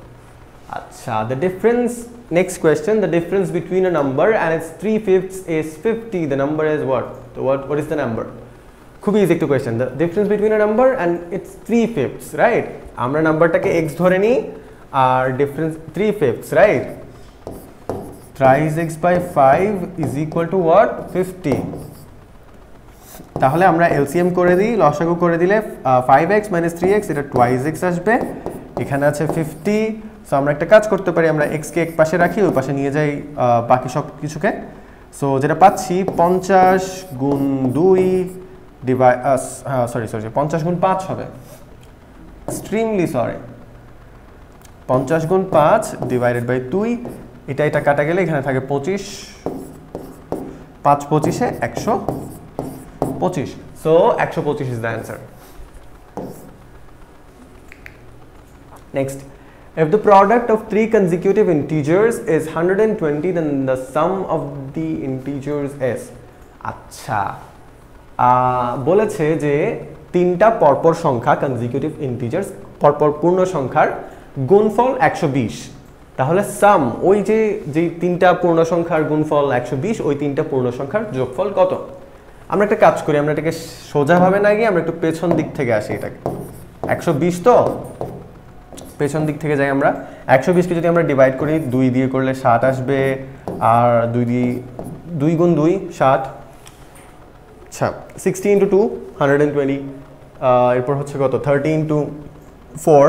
আচ্ছা, the difference, next question, the difference between a number and its 3/5 is 50, the number is what? তো হোয়াট ইজ দ্য নাম্বার? খুবই ইজি একটা question. The difference between a number and its 3/5, right? আমরা নাম্বারটাকে x ধরে নিই আর difference 3/5, right? thrice x by 5 is equal to what? 50। তাহলে আমরা এলসিএম করে দিই, লসাগু করে দিলে 5x - 3x, এটা twice x আসবে। এখানে আছে 50। সো আমরা একটা কাজ করতে পারি, আমরা x কে এক পাশে রাখি, ওই পাশে নিয়ে যাই বাকি সব কিছুকে। সো যেটা পাচ্ছি 50 গুণ 2 ডিভাইড, সরি 50 গুণ 5 হবে, এক্সট্রিমলি সরি, 50 গুণ 5 ডিভাইডেড বাই 2। এটা কাটা গেলে এখানে থাকে 25, 5 25 125। So 125 is the answer. Next, if the product of 3 consecutive integers is 120, then the sum of the integers is। আচ্ছা, বলেছে যে 3টা পরপর সংখ্যা, consecutive integers, পরপর পূর্ণ সংখ্যার গুণফল 120। তাহলে সাম ওই যে তিনটা পূর্ণ সংখ্যার গুণফল 120, ওই তিনটা পূর্ণ সংখ্যার যোগফল কত? আমরা একটা কাজ করি, আমরা এটাকে সোজাভাবে না গিয়ে আমরা একটু পেছন দিক থেকে আসি। এটাকে 120 তো পেছন দিক থেকে যাই আমরা। 120কে যদি আমরা ডিভাইড করি 2 দিয়ে করলে 7 আসবে, আর 2 গুণ 2 7। আচ্ছা 60 ইন্টু 2 120, এরপর হচ্ছে কত 30 ইন্টু 4।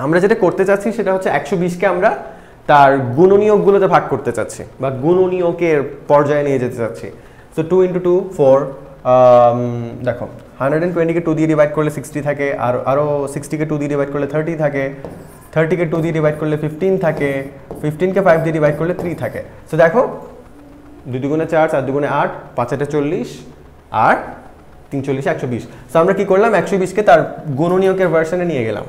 আমরা যেটা করতে চাচ্ছি সেটা হচ্ছে 120কে আমরা তার গুণনীয়কগুলোতে ভাগ করতে চাচ্ছি বা গুণনীয়কের পর্যায়ে নিয়ে যেতে চাচ্ছি। So 2 into 2 4। দেখো 120কে 2 দিয়ে ডিভাইড করলে 60 থাকে, আর আরও 60কে 2 দিয়ে ডিভাইড করলে 30 থাকে, 30কে 2 দিয়ে ডিভাইড করলে 15 থাকে, 15কে 5 দিয়ে ডিভাইড করলে 3 থাকে। সো দেখো 2 দুগুণে 4, 4 দুগুণে 8, 5 8 40, আর 3 40 120। সো আমরা কি করলাম, 120কে তার গুণনীয়কের ভার্সনে নিয়ে গেলাম,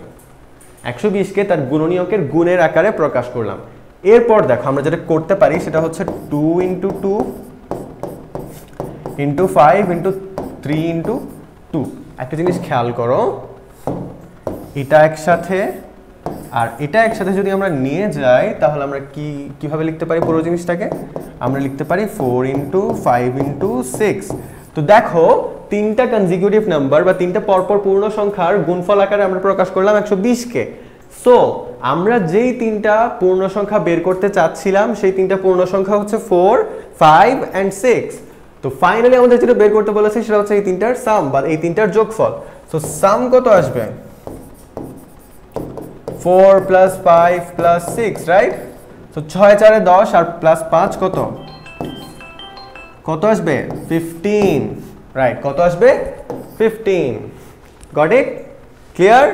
120কে তার গুণনীয়কের গুণের আকারে প্রকাশ করলাম। এরপর দেখো আমরা যেটা করতে পারি সেটা হচ্ছে 2 ইন্টু 2 ইন্টু 5 ইন্টু 3 ইন্টু 2। একটা জিনিস খেয়াল করো, এটা একসাথে আর এটা একসাথে যদি আমরা নিয়ে যাই তাহলে আমরা কিভাবে লিখতে পারি পুরো জিনিসটাকে? আমরা লিখতে পারি 4 ইন্টু 5 ইন্টু 6। তো দেখো তিনটা কনজিকিউটিভ নাম্বার বা তিনটা পরপর পূর্ণ সংখ্যার গুণফল আকারে আমরা প্রকাশ করলাম 120কে। সো আমরা যেই তিনটা পূর্ণ সংখ্যা বের করতে চাচ্ছিলাম সেই তিনটা পূর্ণ সংখ্যা হচ্ছে 4, 5 and 6। তো ফাইনালি আমাদের যেটা বের করতে বলেছে সেটা হচ্ছে এই তিনটার সাম বা এই তিনটার যোগফল। সো সাম কত আসবে? 4 প্লাস 5 প্লাস 6, রাইট? সো 6 4 10 আর প্লাস 5 কত আসবে? 15, রাইট? কত আসবে? 15। Got it? ক্লিয়ার?